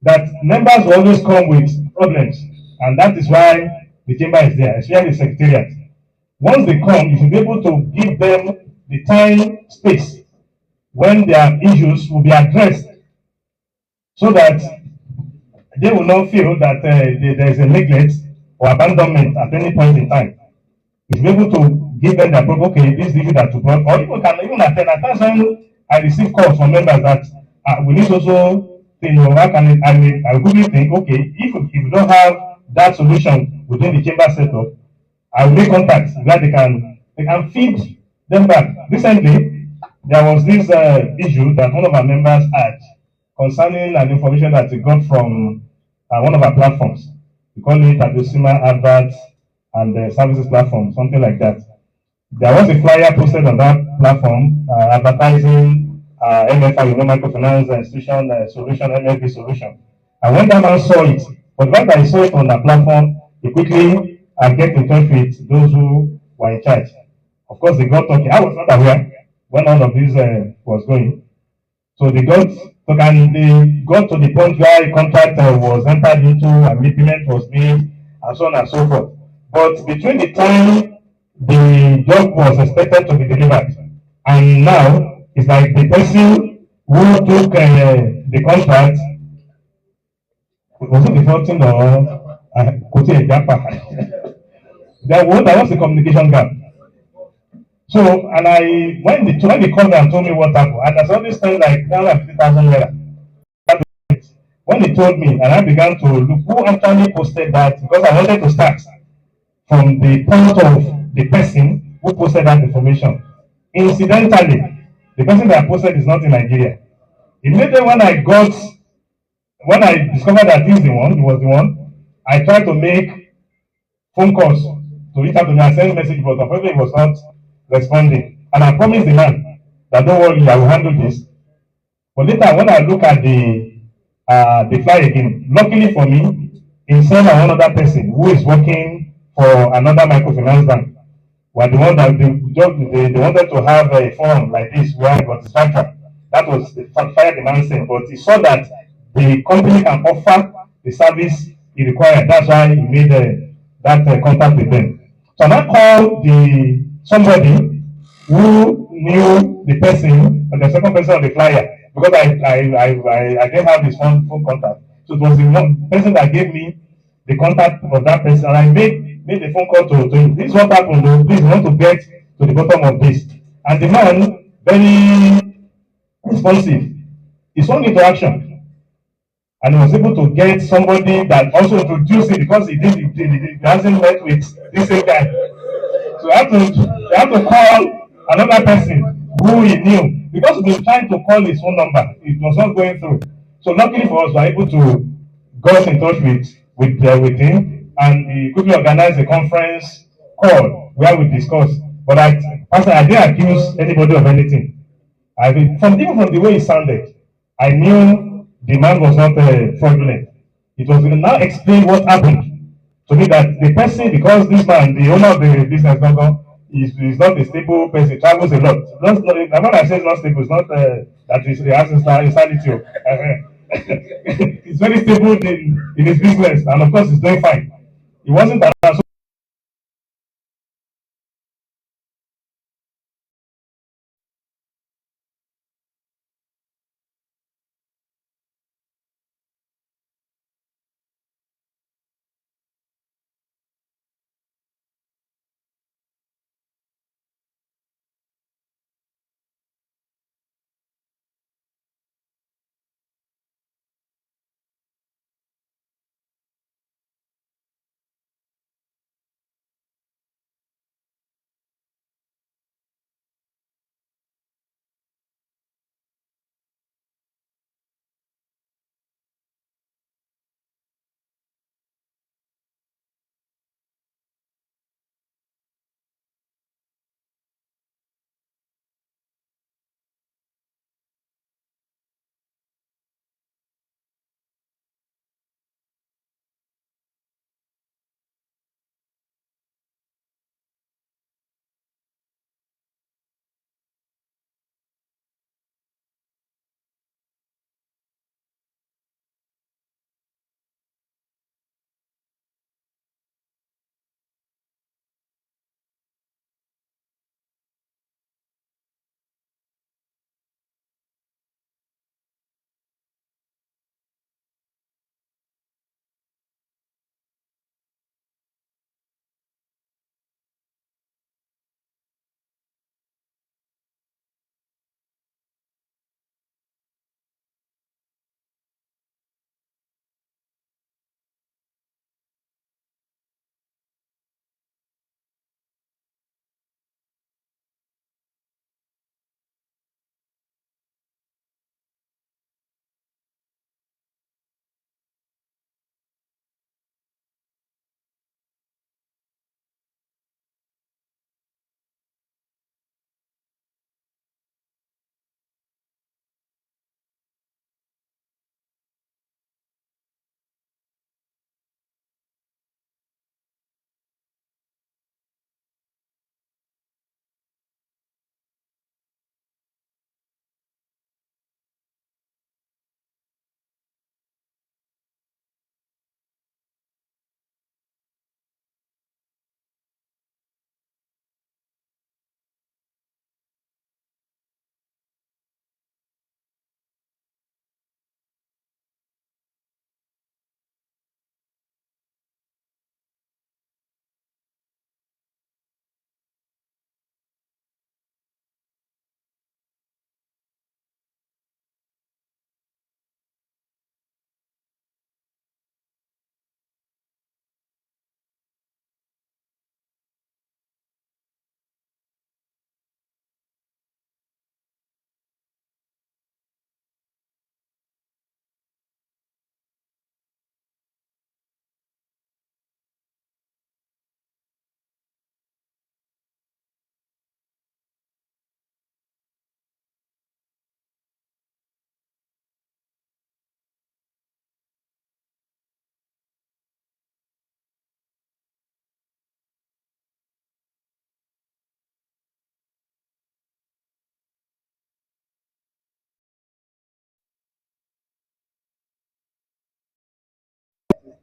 that members will always come with problems, and that is why the chamber is there, especially the secretariat. Once they come, you should be able to give them the time, space when their issues will be addressed, so that they will not feel that there is a neglect or abandonment at any point in time. You should be able to give them the approval, okay, this issue that you brought, or people can even attend. At times when I receive calls from members that we need also, I will quickly think, okay, if you don't have that solution within the chamber setup, I will make contacts where they can feed them back. Recently, there was this issue that one of our members had concerning an information that we got from one of our platforms. We call it ODUACCIMA adverts and services platform, something like that. There was a flyer posted on that platform advertising MFI, Microfinance Institution Solution, MFB Solution. And when that man saw it, but when I saw it on the platform, he quickly get in touch with those who were in charge. Of course, they got talking. I was not aware when all of this was going. So they got to the point where a contract was entered into, and payment was made, and so on and so forth. But between the time the job was expected to be delivered, and now it's like the person who took the contract was it the 14 or Kote Japa? There was a communication gap. So, and when they called me and told me what happened, and I always spent like 50,000 naira. When they told me, and I began to look who actually posted that, because I wanted to start from the point of the person who posted that information. Incidentally, the person that posted is not in Nigeria. Immediately when I discovered that he was the one, I tried to make phone calls to reach out to me and send message, but unfortunately he was not responding. And I promised the man that don't worry, I will handle this. But later, when I look at the fly again, luckily for me, himself and one other person who is working for another microfinance bank were the one that they wanted to have a forum like this where it was structured. That was the fire demand thing. But he saw that the company can offer the service he required. That's why he made that contact with them. So I called somebody who knew the person, the second person on the flyer, because I didn't have his phone contact. So it was the one person that gave me the contact of that person, and I made the phone call to him. This is what happened, though. Please, we want to get to the bottom of this. And the man, very responsive, his own interaction, and he was able to get somebody that also introduced him because he hasn't met with this same guy. So I have to call another person who he knew because we were trying to call his phone number. It was not going through. So luckily for us, we were able to got in touch with him, and he quickly organized a conference call where we discussed. But I didn't accuse anybody of anything. Even from the way it sounded, I knew the man was not fraudulent. It was now explain what happened to me that the person, because this man, the owner of the business, is not a stable person, he travels a lot. I'm not saying not stable, it's not that he has insanity. He's very stable in his business, and of course, he's doing fine. He wasn't around.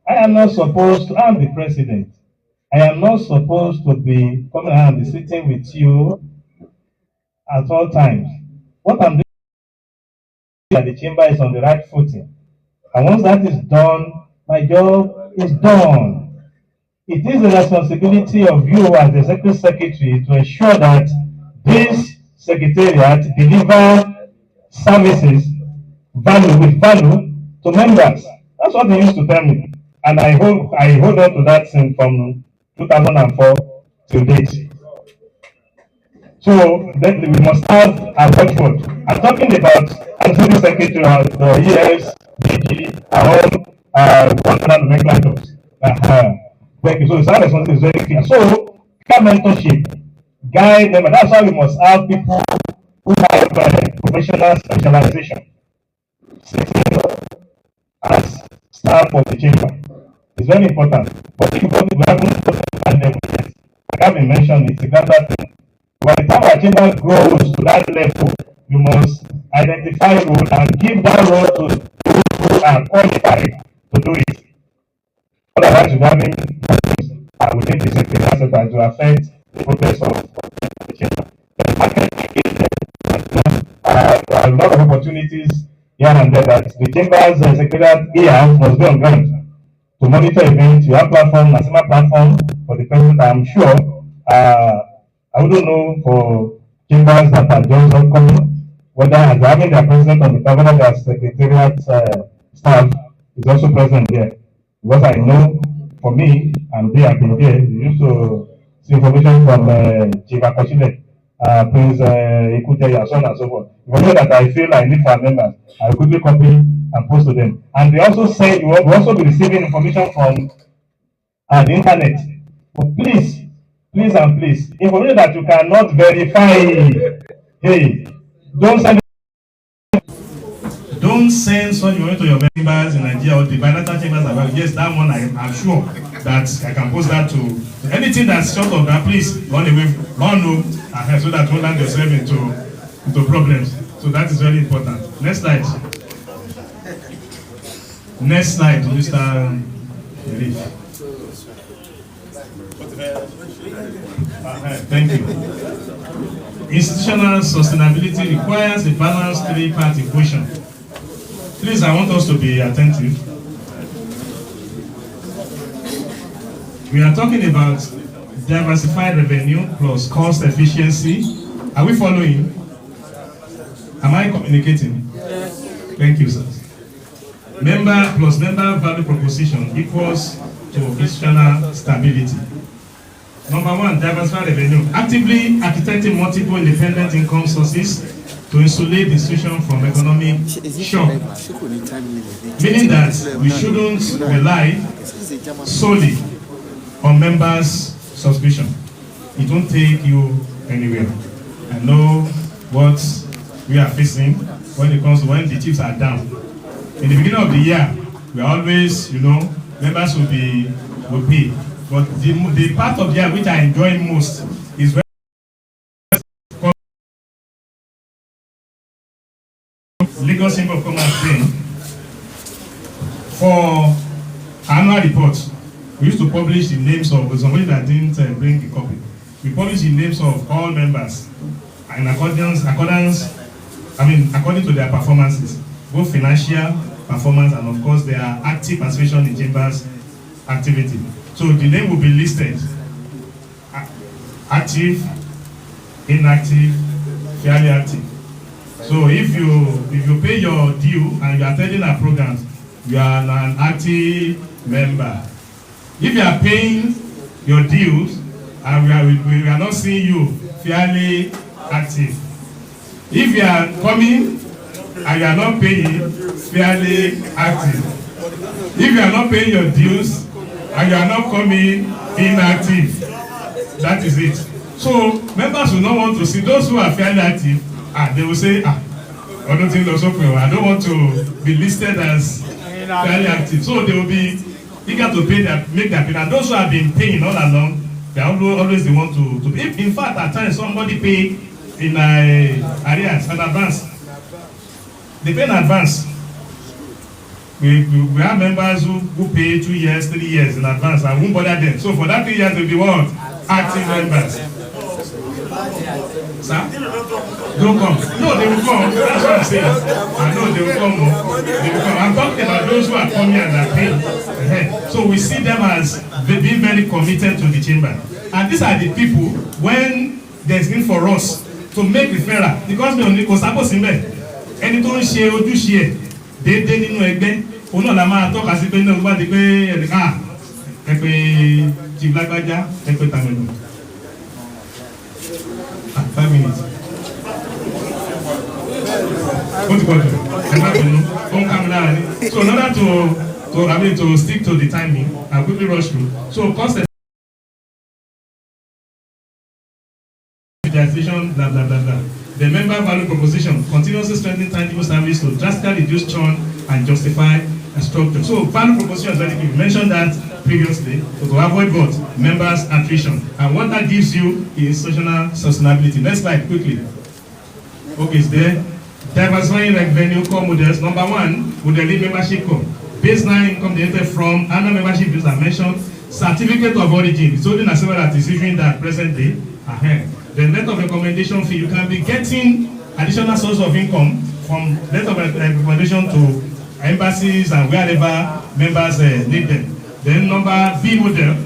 I am not supposed to, I'm the president. I am not supposed to be coming around and sitting with you at all times. What I'm doing is that the chamber is on the right footing. And once that is done, my job is done. It is the responsibility of you as the executive secretary to ensure that this secretariat deliver services value to members. That's what they used to tell me. And I hold on to that thing from 2004 till date. So then we must have a watchword. I'm talking about Associate Secretary, the ES, DG, all partner nomenclatures. Thank you. So the responsibility is very clear. So, mentorship, guide them, and that's why we must have people who have professional specialization as staff of the chamber. It's very important. But if we haven't done them yet, I haven't mentioned it's a gradual thing. By the time our chamber grows to that level, you must identify role and give that role to those who are qualified to do it. Otherwise, you having I will take the secretariat to affect the progress of the chamber. There are a lot of opportunities here and there that the chamber's secretariat here must be on ground to monitor events. You have platform, national platform for the president. I'm sure. I wouldn't know for chambers that are just upcoming whether as having their president on the cabinet as secretariat staff is also present there. Because I know for me, and they have been there, we used to see information from Chief Akoshile, Prince Ikuteya, so on and so forth. Information that I feel I need for members, I will quickly copy and post to them. And they also say you will also be receiving information from the internet. But please, information that you cannot verify. Hey, don't send such information to your members in Nigeria or the bilateral chambers about. Yes, that one I'm sure that I can post that to anything that's short of that. Please run away, so that you don't land yourself into problems. So that is very important. Next slide. Mr. Relief. Thank you. Institutional sustainability requires a balanced three-part equation. Please, I want us to be attentive. We are talking about diversified revenue plus cost efficiency. Are we following? Am I communicating? Yes. Thank you, sir. Member plus member value proposition equals to institutional stability. Number one, diversified revenue. Actively architecting multiple independent income sources to insulate the institution from economic shock. Meaning that we shouldn't rely solely on members' subscription. It won't take you anywhere. I know what we are facing when it comes to when the chips are down. In the beginning of the year, we are always, members will pay. But the part of the year which I enjoy most is when Lagos Chamber of Commerce thing for annual reports. We used to publish the names of somebody that didn't bring the copy. We publish the names of all members in according to their performances, both financial performance and of course their active participation in chambers activity. So the name will be listed: active, inactive, fairly active. So if you pay your due and you are attending our programs, you are an active member. If you are paying your dues and we are not seeing you fairly active. If you are coming and you are not paying fairly active. If you are not paying your dues and you are not coming inactive, that is it. So members will not want to see those who are fairly active. They will say, I don't want to be listed as fairly active. So they will be eager to make their payment. And those who have been paying all along, they are always the one to pay. In fact, at times somebody pay in arrears, in advance. They pay in advance. we have members who pay 2 years, 3 years in advance and won't bother them. So for that 3 years, they'll be what? Active members. Sir? Don't come. No, they will come. That's what I'm saying. I know they will come. They will come. I'm talking about those who are coming and are paying. So we see them as being very committed to the chamber. And these are the people, when there's need for us to make referral, because we only suppose in there. Any tó ń ṣe ojúṣe ẹ̀ déédéé nínú ẹgbẹ́, òun náà la máa tọ́ka sí pé náà wọ́n ti pé ẹ̀ka ẹ pé Chief Lágbájá ẹ pé Tàmẹ̀dù. 5 minutes. So in order to stick to the timing, I'll quickly rush through. So concept blah blah blah blah. The member value proposition continuously strengthen tangible service to drastically reduce churn and justify a structure. So value proposition is very key. We mentioned that previously to avoid what? Members attrition. And what that gives you is institutional sustainability. Next slide quickly. Okay, it's there. Diversifying revenue core models. Number one, with the lead membership core. Baseline income generated from annual membership dues I mentioned. Certificate of origin. It's only as well that is issuing that present day ahead. The letter of recommendation fee, you can be getting additional source of income from letter of recommendation to embassies and wherever members need them. Then number B model,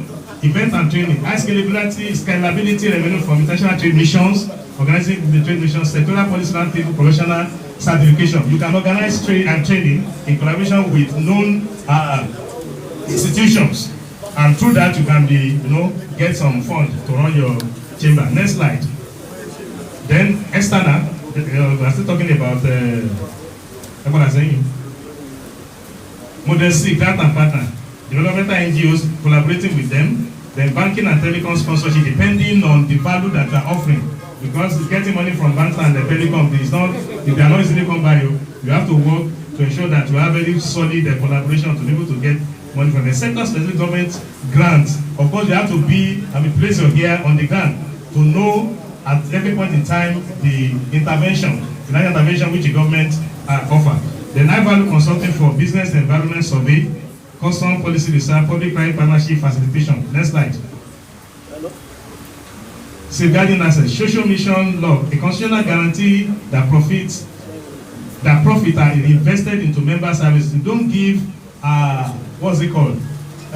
event and training, high scalability revenue from international trade missions, organizing the trade missions, sectorial policy and people professional certification. You can organize trade and training in collaboration with known institutions, and through that you can be, get some fund to run your chamber. Next slide. Then external, we are still talking about what I'm saying. Model C, grant and partner. Developmental NGOs collaborating with them. Then banking and telecom sponsorship, depending on the value that you are offering. Because getting money from banks and the telecom is not, if they are not easily come by you, you have to work to ensure that you have very solid collaboration to be able to get money from the sector-specific government grants. Of course, you have to be, place your ear on the ground to know at every point in time the intervention, financial intervention which the government offer. Then high value consulting for business environment survey, custom policy research, public-private partnership facilitation. Next slide. Safeguarding assets, social mission law, a constitutional guarantee that profit are invested into member services. You don't give what's it called?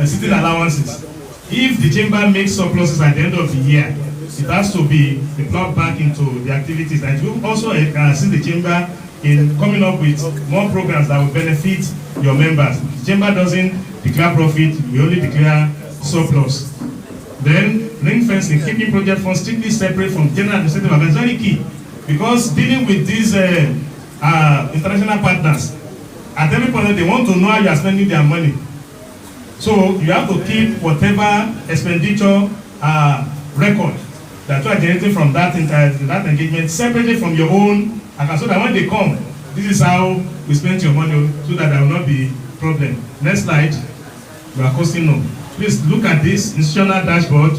Sitting allowances. If the chamber makes surpluses at the end of the year, it has to be deployed back into the activities. And you also assist the chamber in coming up with more programs that will benefit your members. The chamber doesn't declare profit, we only declare surplus. Then ring fencing, keeping project funds strictly separate from general administrative affairs, very key. Because dealing with these international partners, at every point they want to know how you are spending their money. So you have to keep whatever expenditure record that you are generating from that engagement separately from your own account, so that when they come, this is how we spend your money, so that there will not be problem. Next slide. We are costing no. Please look at this institutional dashboard.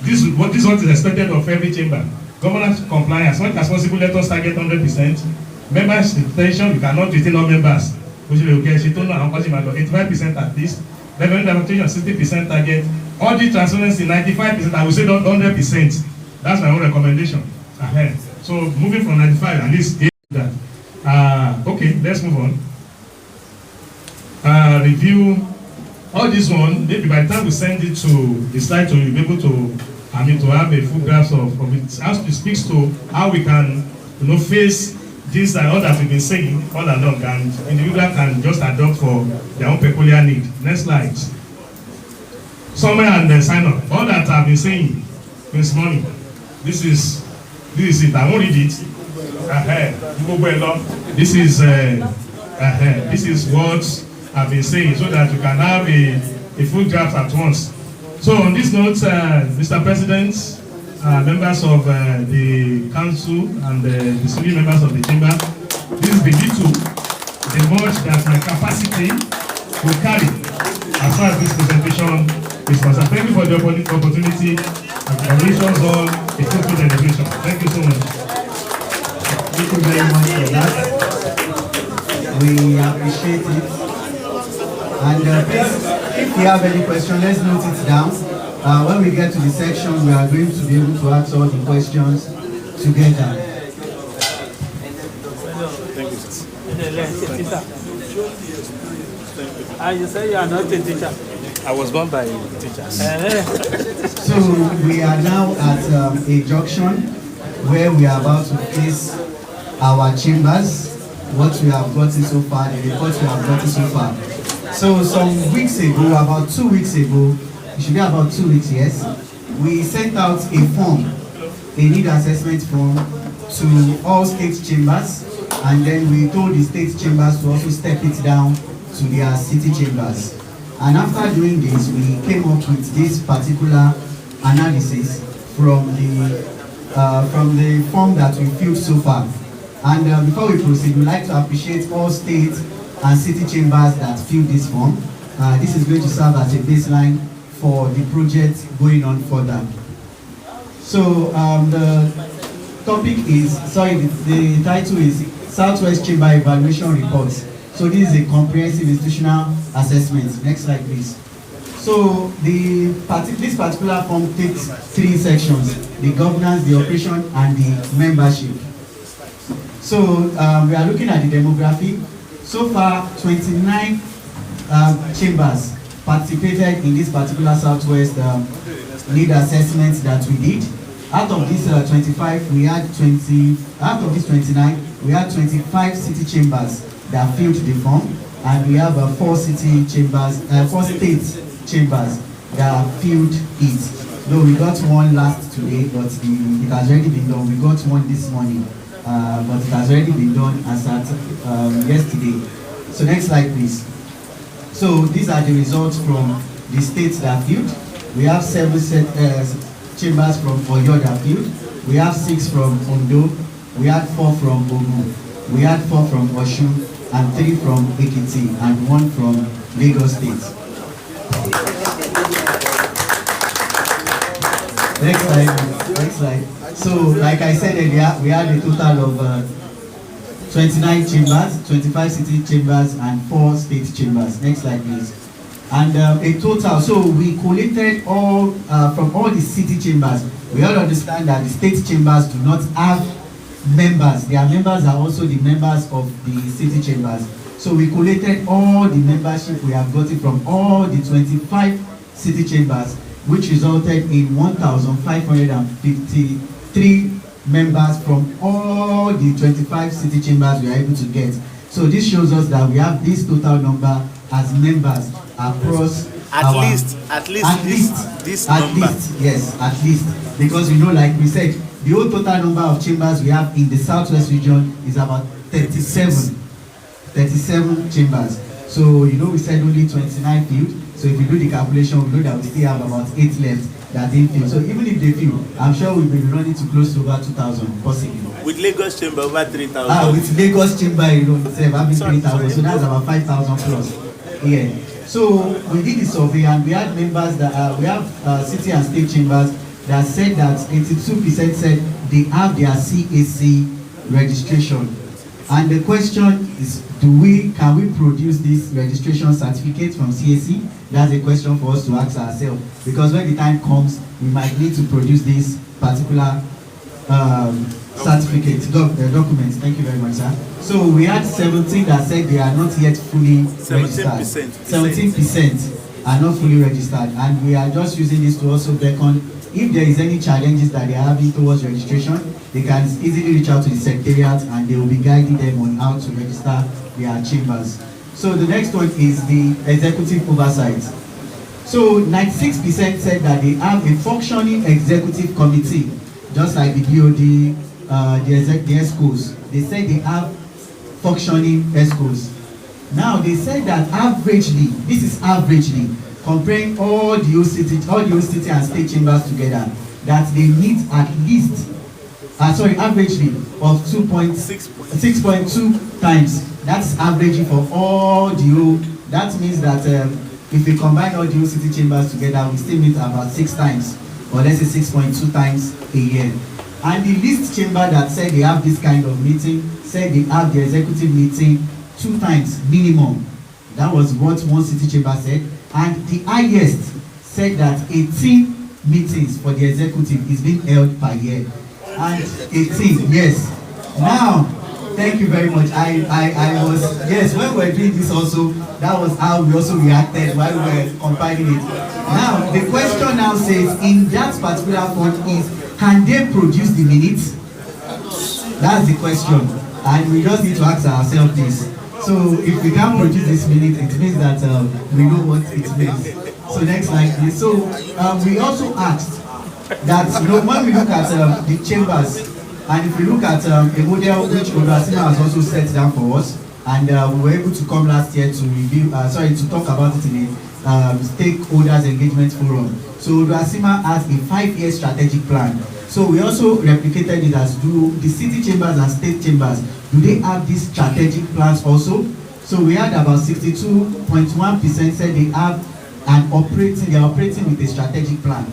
This is what is expected of every chamber. Governance compliance, as much as possible, let us target 100%. Members retention, we cannot retain all members. Which will get 85% at least. Revenue adaptation, 60% target. Audit transparency, 95%. I will say 100%. That's my own recommendation. Ahead. So moving from 95, at least that. Okay, let's move on. Review. All this one, maybe by the time we send it to the slide, to you'll be able to, to have a full grasp of it. It speaks to how we can, face this and all that we've been saying all along, and individuals can just adopt for their own peculiar need. Next slide. Summary and then sign up. All that I've been saying this morning. This is it. I won't read it. This is what I've been saying, so that you can have a full draft at once. So on this note, Mr. President, members of the council and the civil members of the chamber, this is the little, the much that my capacity will carry as far as this presentation is concerned. Thank you for the opportunity, and congratulations all a fruitful celebration. Thank you so much. Thank you very much for that. We appreciate it. And please, if you have any question, let's note it down. When we get to the section, we are going to be able to answer all the questions together. You say you are not a teacher. I was born by teachers. So we are now at a junction where we are about to face our chambers, what we have gotten so far, the reports we have gotten so far. So some weeks ago, about 2 weeks ago, it should be about 2 weeks, yes, we sent out a form, a need assessment form to all state chambers, and then we told the state chambers to also step it down to their city chambers. And after doing this, we came up with this particular analysis from the form that we filled so far. And before we proceed, we'd like to appreciate all state and city chambers that filled this form. This is going to serve as a baseline for the project going on further. So the topic is, the title is Southwest Chamber Evaluation Reports. So this is a comprehensive institutional assessment. Next slide, please. So this particular form takes 3 sections: the governance, the operation, and the membership. So we are looking at the demography. So far, 29 chambers participated in this particular Southwest need assessment that we did. Out of these 25, we had 20. Out of these 29, we had 25 city chambers that filled the form, and we have 4 city chambers, 4 state chambers that filled it. Though we got one last today, but it has already been done. We got one this morning, but it has already been done as at yesterday. So next slide, please. So these are the results from the states that filled. We have 7 chambers from Oyo that filled. We have 6 from Ondo. We had 4 from Ogun. We had 4 from Osun, and 3 from Ekiti, and 1 from Lagos State. Next slide. Next slide. So, like I said earlier, we had a total of 29 chambers, 25 city chambers, and 4 state chambers. Next slide, please. And a total, so we collated all from all the city chambers. We all understand that the state chambers do not have members. Their members are also the members of the city chambers. So we collated all the membership we have gotten from all the 25 city chambers, which resulted in 1,553 members from all the 25 city chambers we are able to get. So this shows us that we have this total number as members across at least this number. Yes, at least, because like we said, the whole total number of chambers we have in the Southwest region is about 37 chambers. So we said only 29 filled. So if you do the calculation, we know that we still have about 8 left that didn't fill. So even if they fill, I'm sure we will be running to close to over 2,000 possibly. With Lagos chamber over 3,000. With Lagos chamber itself having 3,000, so that's about 5,000 plus. Yeah. So we did the survey, and we had members that we have city and state chambers that said that 82% said they have their CAC registration. And the question is, can we produce this registration certificate from CAC? That's a question for us to ask ourselves, because when the time comes, we might need to produce this particular certificate, documents. Thank you very much, sir. So we had 17 that said they are not yet fully registered. 17% are not fully registered, and we are just using this to also beckon. If there is any challenges that they are having towards registration, they can easily reach out to the Secretariat, and they will be guiding them on how to register their chambers. So the next one is the executive oversight. So 96% said that they have a functioning executive committee, just like the BOD, the ESCOs. They said they have functioning ESCOs. Now they said that averagely, this is averagely, comparing all the OCT and state chambers together, that they meet at least, averagely of 6.2 times. That's averaging for all the that means that if we combine all the OCT chambers together, we still meet about 6 times, or let's say 6.2 times a year. And the least chamber that said they have this kind of meeting said they have the executive meeting 2 times minimum That was what one city chamber said. And the highest said that 18 meetings for the executive is being held per year. And 18, yes. Now, thank you very much. I was, yes, when we were doing this also, that was how we also reacted while we were compiling it. Now, the question now says, in that particular fund is, can they produce the minutes? That's the question. And we just need to ask ourselves this. So, if we can't produce this minute, it means that we know what it means. So, next slide, please. So, we also asked that, you know, when we look at the chambers, and if we look at a model which ODUACCIMA has also set down for us, and we were able to come last year to review, to talk about it in a stakeholders engagement forum. So ODUACCIMA has a 5-year strategic plan. So we also replicated it as do the city chambers and state chambers. Do they have these strategic plans also? So we had about 62.1% said they have they are operating with a strategic plan.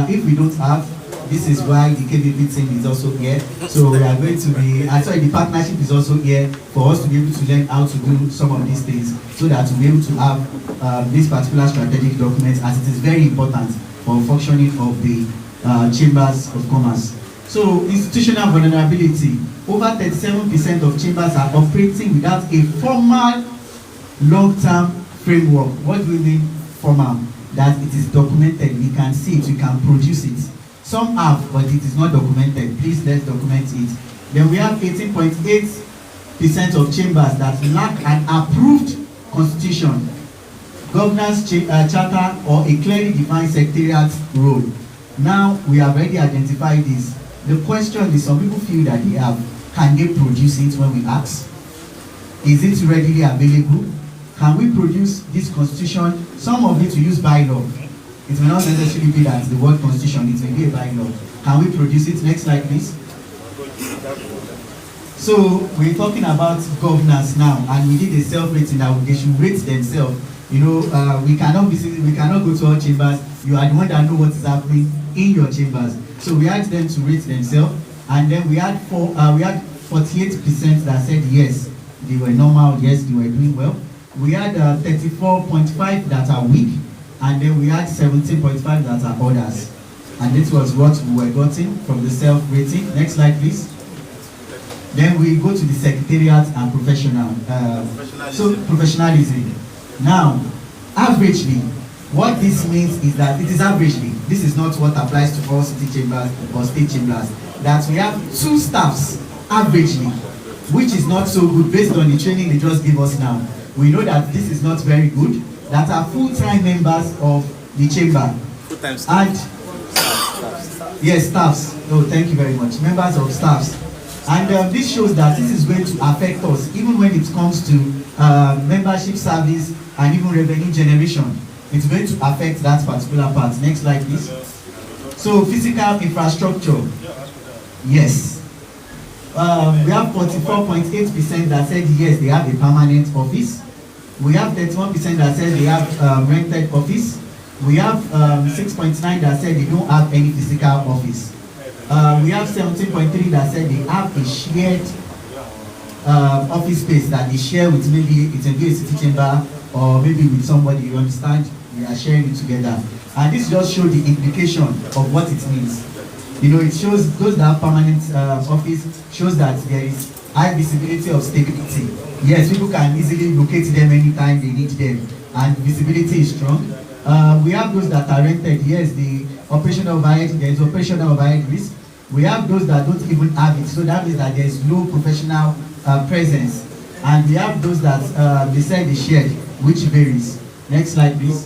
If we don't have, this is why the KVP team is also here. So we are going to be, the partnership is also here for us to be able to learn how to do some of these things so that we'll be able to have this particular strategic document, as it is very important for functioning of the chambers of commerce. So institutional vulnerability, over 37% of chambers are operating without a formal long-term framework. What do we mean formal? That it is documented, we can see it, we can produce it. Some have, but it is not documented. Please, let's document it. Then we have 18.8% of chambers that lack an approved constitution, governance charter, or a clearly defined secretariat role. Now, we have already identified this. The question is, some people feel that they have. Can they produce it when we ask? Is it readily available? Can we produce this constitution? Some of it to use bylaw. It may not necessarily be that the word constitution, it may be a bylaw. Can we produce it? Next slide, please. So we're talking about governance now, and we did a self-rating that they should rate themselves. You know, we cannot go to our chambers. You are the one that know what is happening in your chambers. So we asked them to rate themselves, and then we had 48% that said yes, they were normal, yes, they were doing well. We had 34.5 that are weak, and then we had 17.5 that are others. And this was what we were getting from the self-rating. Next slide, please. Then we go to the secretariat and professional. So professionalism. Now, averagely, what this means is that it is averagely. This is not what applies to all city chambers or state chambers. That we have 2 staffs averagely, which is not so good based on the training they just gave us now. We know that this is not very good. That are full-time members of the chamber. Full-time staff. And yes, staffs. Oh, thank you very much. Members of staffs. And this shows that this is going to affect us even when it comes to membership service and even revenue generation. It's going to affect that particular part. Next slide, please. So physical infrastructure. Yes. We have 44.8% that said yes, they have a permanent office. We have 31% that said they have rented office. We have 6.9 that said they don't have any physical office. We have 17.3 that said they have a shared office space that they share with maybe it's a city chamber or maybe with somebody, you understand, we are sharing it together. And this just shows the implication of what it means. You know, it shows those that have permanent office, shows that there is high visibility of stability. Yes, people can easily locate them anytime they need them, and visibility is strong. We have those that are rented. Yes, the operational overhead, there is operational overhead risk. We have those that don't even have it, so that means that there is low professional presence. And we have those that they said they shared, which varies. Next slide, please.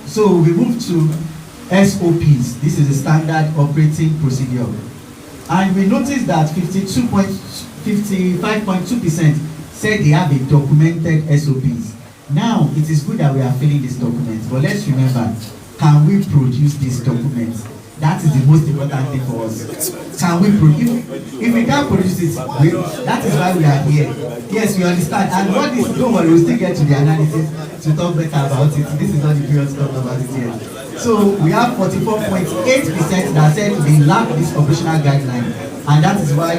So we move to SOPs. This is a standard operating procedure. And we noticed that 55.2% said they have a documented SOPs. Now, it is good that we are filling this document, but let's remember, can we produce this document? That is the most important thing for us. Can we produce? If we can't produce it, that is why we are here. Yes, we understand. And what is, don't worry, we'll still get to the analysis to talk better about it. This is not the period to talk about it here. So we have 44.8% that said they lack this operational guideline. And that is why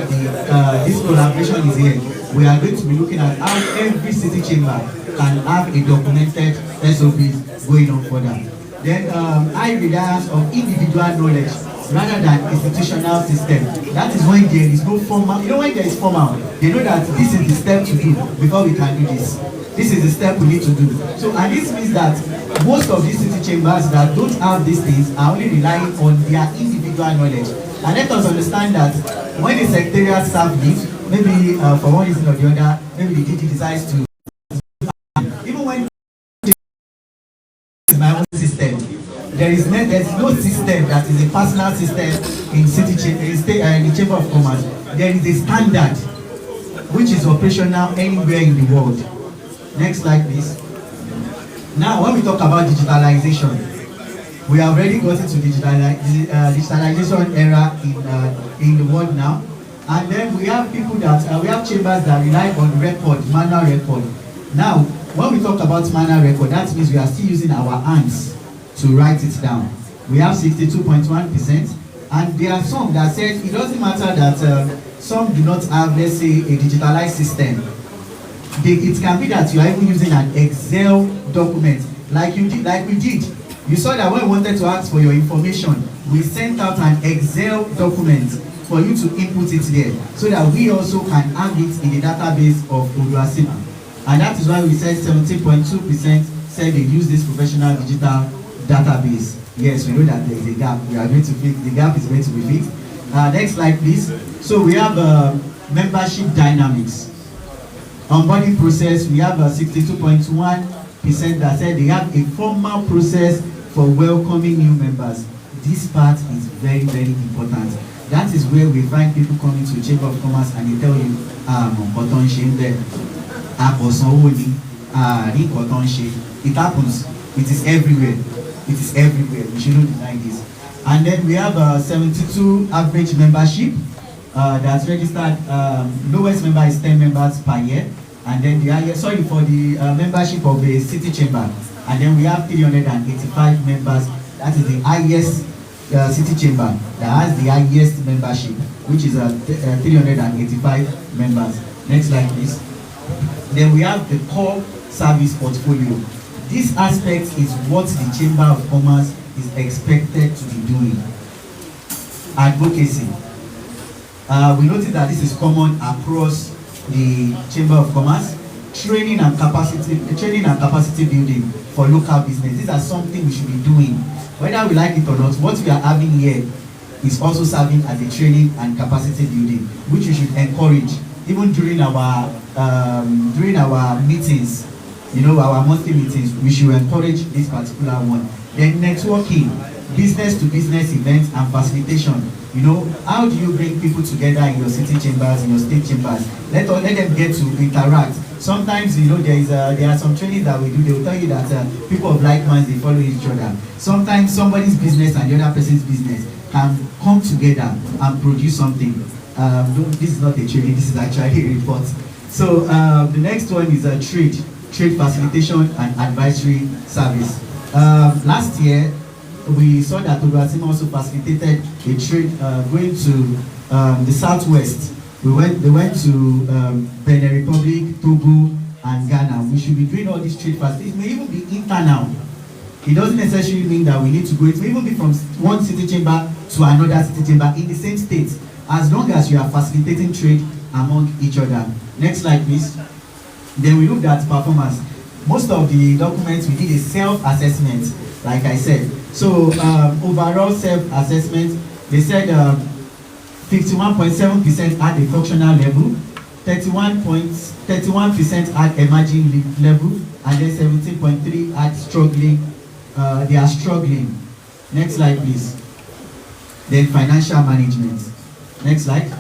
this collaboration is here. We are going to be looking at how every city chamber can have a documented SOPs going on further. Then high reliance on individual knowledge rather than institutional system. That is when there is no formal, you know, when there is formal, they know that this is the step to do before we can do this. This is the step we need to do. So, and this means that most of these city chambers that don't have these things are only relying on their individual knowledge. And let us understand that when the secretariat staff leaves, maybe for one reason or the other, maybe the DG decides to, even when my own system, there's no system that is a personal system in the Chamber of Commerce. There is a standard which is operational anywhere in the world. Next slide, please. Now, when we talk about digitalization, we have already got into digitalization era in the world now. And then we have people that, we have chambers that rely on record, manual record. Now, when we talk about manual record, that means we are still using our hands to write it down. We have 62.1%, and there are some that said it doesn't matter that some do not have, let's say, a digitalized system. It can be that you are even using an Excel document, like we did. You saw that when we wanted to ask for your information, we sent out an Excel document for you to input it there, so that we also can have it in the database of ODUACCIMA. And that is why we said 17.2% said they use this professional digital database. Yes, we know that there is a gap. We are going to fix the gap. Is going to be fixed. Next slide, please. So we have membership dynamics. Onboarding process, we have 62.1% that said they have a formal process for welcoming new members. This part is very, very important. That is where we find people coming to Chamber of Commerce and they tell you, it happens. It is everywhere. It is everywhere. We shouldn't deny this. And then we have 72 average membership that's registered. Lowest member is 10 members per year. And then the highest, sorry, for the membership of the city chamber. And then we have 385 members. That is the highest city chamber that has the highest membership, which is 385 members. Next slide, please. Then we have the core service portfolio. This aspect is what the Chamber of Commerce is expected to be doing. Advocacy. We notice that this is common across the Chamber of Commerce. Training and capacity building for local business. These are something we should be doing. Whether we like it or not, what we are having here is also serving as a training and capacity building, which we should encourage even during our meetings. You know, our monthly meetings, we should encourage this particular one. Then networking, business to business events and facilitation. You know, how do you bring people together in your city chambers, in your state chambers? Let them get to interact. Sometimes, you know, there are some trainings that we do. They will tell you that people of like minds, they follow each other. Sometimes somebody's business and the other person's business can come together and produce something. This is not a training, this is actually a report. So the next one is a trade facilitation and advisory service. Last year, we saw that ODUACCIMA also facilitated a trade going to the southwest. They went to Benin Republic, Togo, and Ghana. We should be doing all these trade facilities. It may even be internal. It doesn't necessarily mean that we need to go. It may even be from one city chamber to another city chamber in the same state, as long as you are facilitating trade among each other. Next slide, please. Then we looked at performance. Most of the documents, we did a self-assessment, like I said. So overall self-assessment, they said 51.7% at the functional level, 31% at emerging level, and then 17.3% at struggling. They are struggling. Next slide, please. Then financial management. Next slide.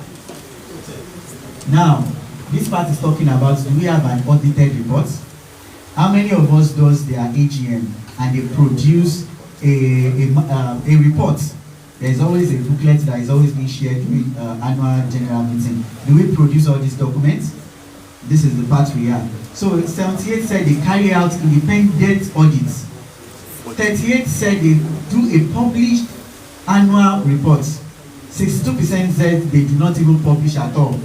Now, this part is talking about, do we have an audited report? How many of us does their AGM and they produce a report? There's always a booklet that is always being shared during annual general meeting. Do we produce all these documents? This is the part we have. So 78 said they carry out independent audits. 38 said they do a published annual report. 62% said they do not even publish at all.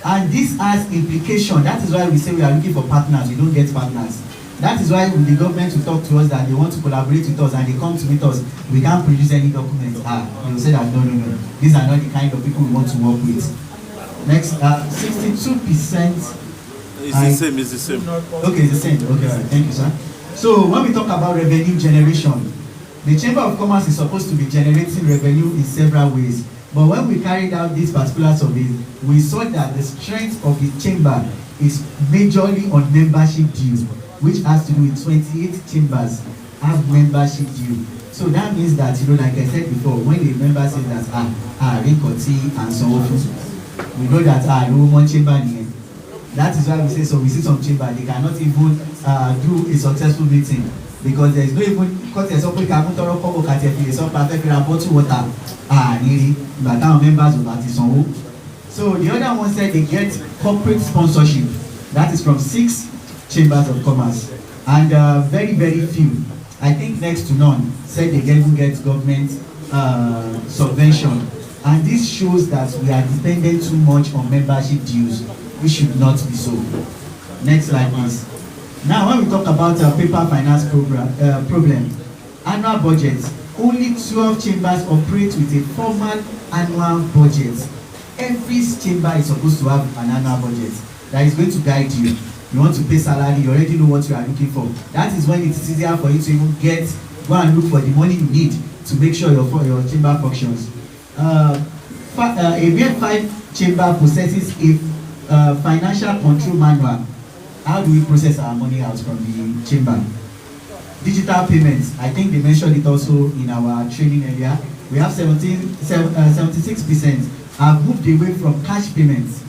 And this has implication. That is why we say we are looking for partners. We don't get partners. That is why the government will talk to us that they want to collaborate with us, and they come to meet us. We can't produce any documents. They will say that no. These are not the kind of people we want to work with. Next, 62%. It's the same. Okay, it's the same. Okay, right. Thank you, sir. So when we talk about revenue generation, the Chamber of Commerce is supposed to be generating revenue in several ways. But when we carried out this particular survey, we saw that the strength of the chamber is majorly on membership dues, which has to do with 28 chambers have membership due. So that means that, like I said before, when the member says that Rinkoti and so on, we know that no one chamber here. That is why we say so. We see some chamber, they cannot even do a successful meeting because there is no even because there's something can toro kobo katefi some perfect bottle water nearly but our members of that is on. So the other one said they get corporate sponsorship. That is from 6 chambers of commerce, and very few, I think next to none, said they even get government subvention. And this shows that we are dependent too much on membership dues. We should not be so. Next slide, please. Now, when we talk about paper finance problem, annual budgets, only 12 chambers operate with a formal annual budget. Every chamber is supposed to have an annual budget that is going to guide you. You want to pay salary, you already know what you are looking for. That is when it is easier for you to even go and look for the money you need to make sure your chamber functions. A mere 5 chamber possesses a financial control manual. How do we process our money out from the chamber? Digital payments, I think they mentioned it also in our training area. We have 76% have moved away from cash payments.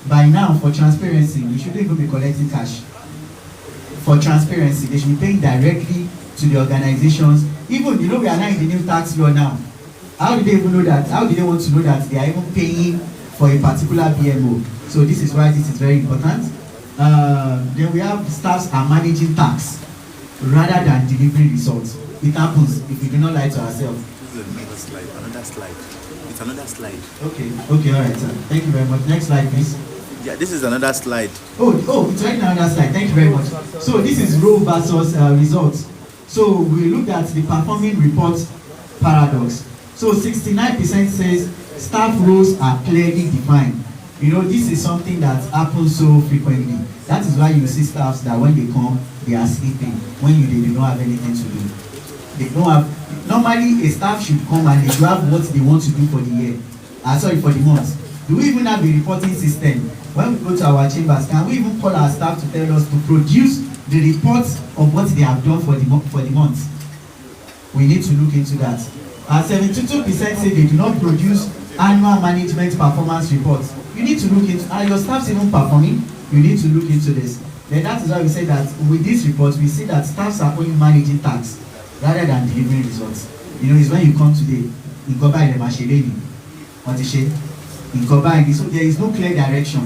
By now, for transparency, we shouldn't even be collecting cash. For transparency, they should be paying directly to the organizations. Even, we are now in the new tax law now. How do they even know that? How do they want to know that they are even paying for a particular BMO? So this is why this is very important. Then we have staffs are managing tax rather than delivering results. It happens if we do not lie to ourselves. This is another slide. It's another slide. Okay, all right, sir. Thank you very much. Next slide, please. Yeah, this is another slide. Oh, it's right now another slide. Thank you very much. So this is role versus results. So we looked at the performing report paradox. So 69% says staff roles are clearly defined. This is something that happens so frequently. That is why you see staffs that when they come, they are sleeping. When they do not have anything to do. They don't have. Normally, a staff should come and they do have what they want to do for the year. For the month. Do we even have a reporting system? When we go to our chambers, can we even call our staff to tell us to produce the reports of what they have done for the month? We need to look into that. 72% say they do not produce annual management performance reports. You need to look into, are your staffs even performing? You need to look into this. Then that is why we say that with this report, we see that staffs are only managing tasks rather than delivering results. It's when you come today, you go by the machine, what is it? You go by this, so there is no clear direction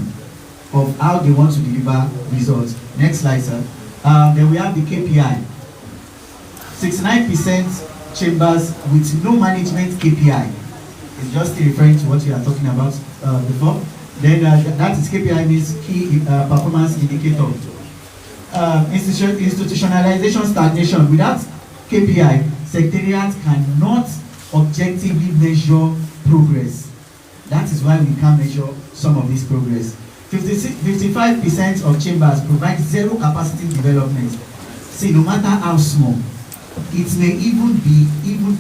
of how they want to deliver results. Next slide, sir. Then we have the KPI. 69% chambers with no management KPI. It's just referring to what we are talking about before. Then that is KPI means key performance indicator. Institutionalization stagnation. Without KPI, Secretariat cannot objectively measure progress. That is why we can't measure some of this progress. 55% of chambers provide zero capacity development. See, no matter how small, it may even be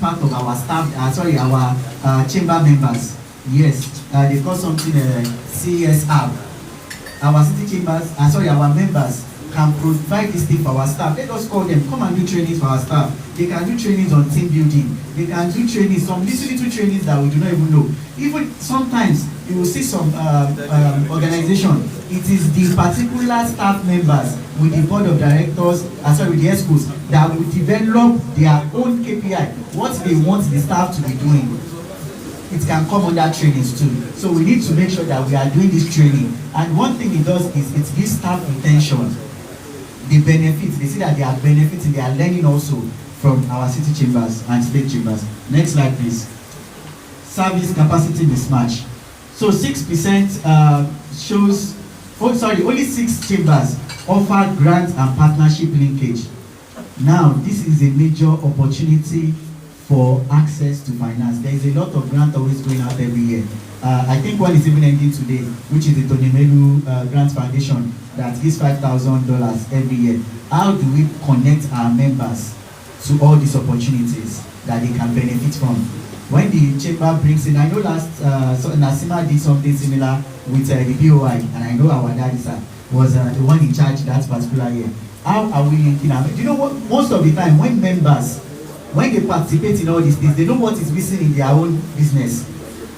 part of our staff, our chamber members. Yes, they call something CSR. Our city chambers, our members can provide this thing for our staff. Let us call them, come and do trainings for our staff. They can do trainings on team building. They can do trainings, some little trainings that we do not even know. Even sometimes you will see some organization, it is the particular staff members with the board of directors, with the ESCOs, that will develop their own KPI, what they want the staff to be doing. It can come under trainings too. So we need to make sure that we are doing this training. And one thing it does is it gives staff retention. The benefits, they see that they are benefiting, they are learning also from our city chambers and state chambers. Next slide, please. Service capacity mismatch. So 6% shows, oh sorry, only 6 chambers offer grant and partnership linkage. Now, this is a major opportunity for access to finance. There is a lot of grant always going out every year. I think one is even ending today, which is the Tony Melu Grant Foundation that gives $5,000 every year. How do we connect our members to all these opportunities that they can benefit from? When the chamber brings in, I know last so Nasima did something similar with the BOI, and I know our daddy sir was the one in charge that particular year. How are we linking up? Do you know what? Most of the time, when members, when they participate in all these things, they know what is missing in their own business.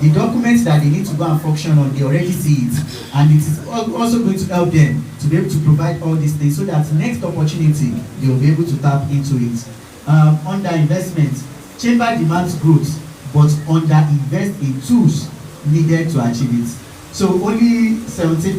The documents that they need to go and function on, they already see it, and it is also going to help them to be able to provide all these things so that next opportunity they will be able to tap into it. Under investment, chamber demands growth, but under invest in tools needed to achieve it. So only 17%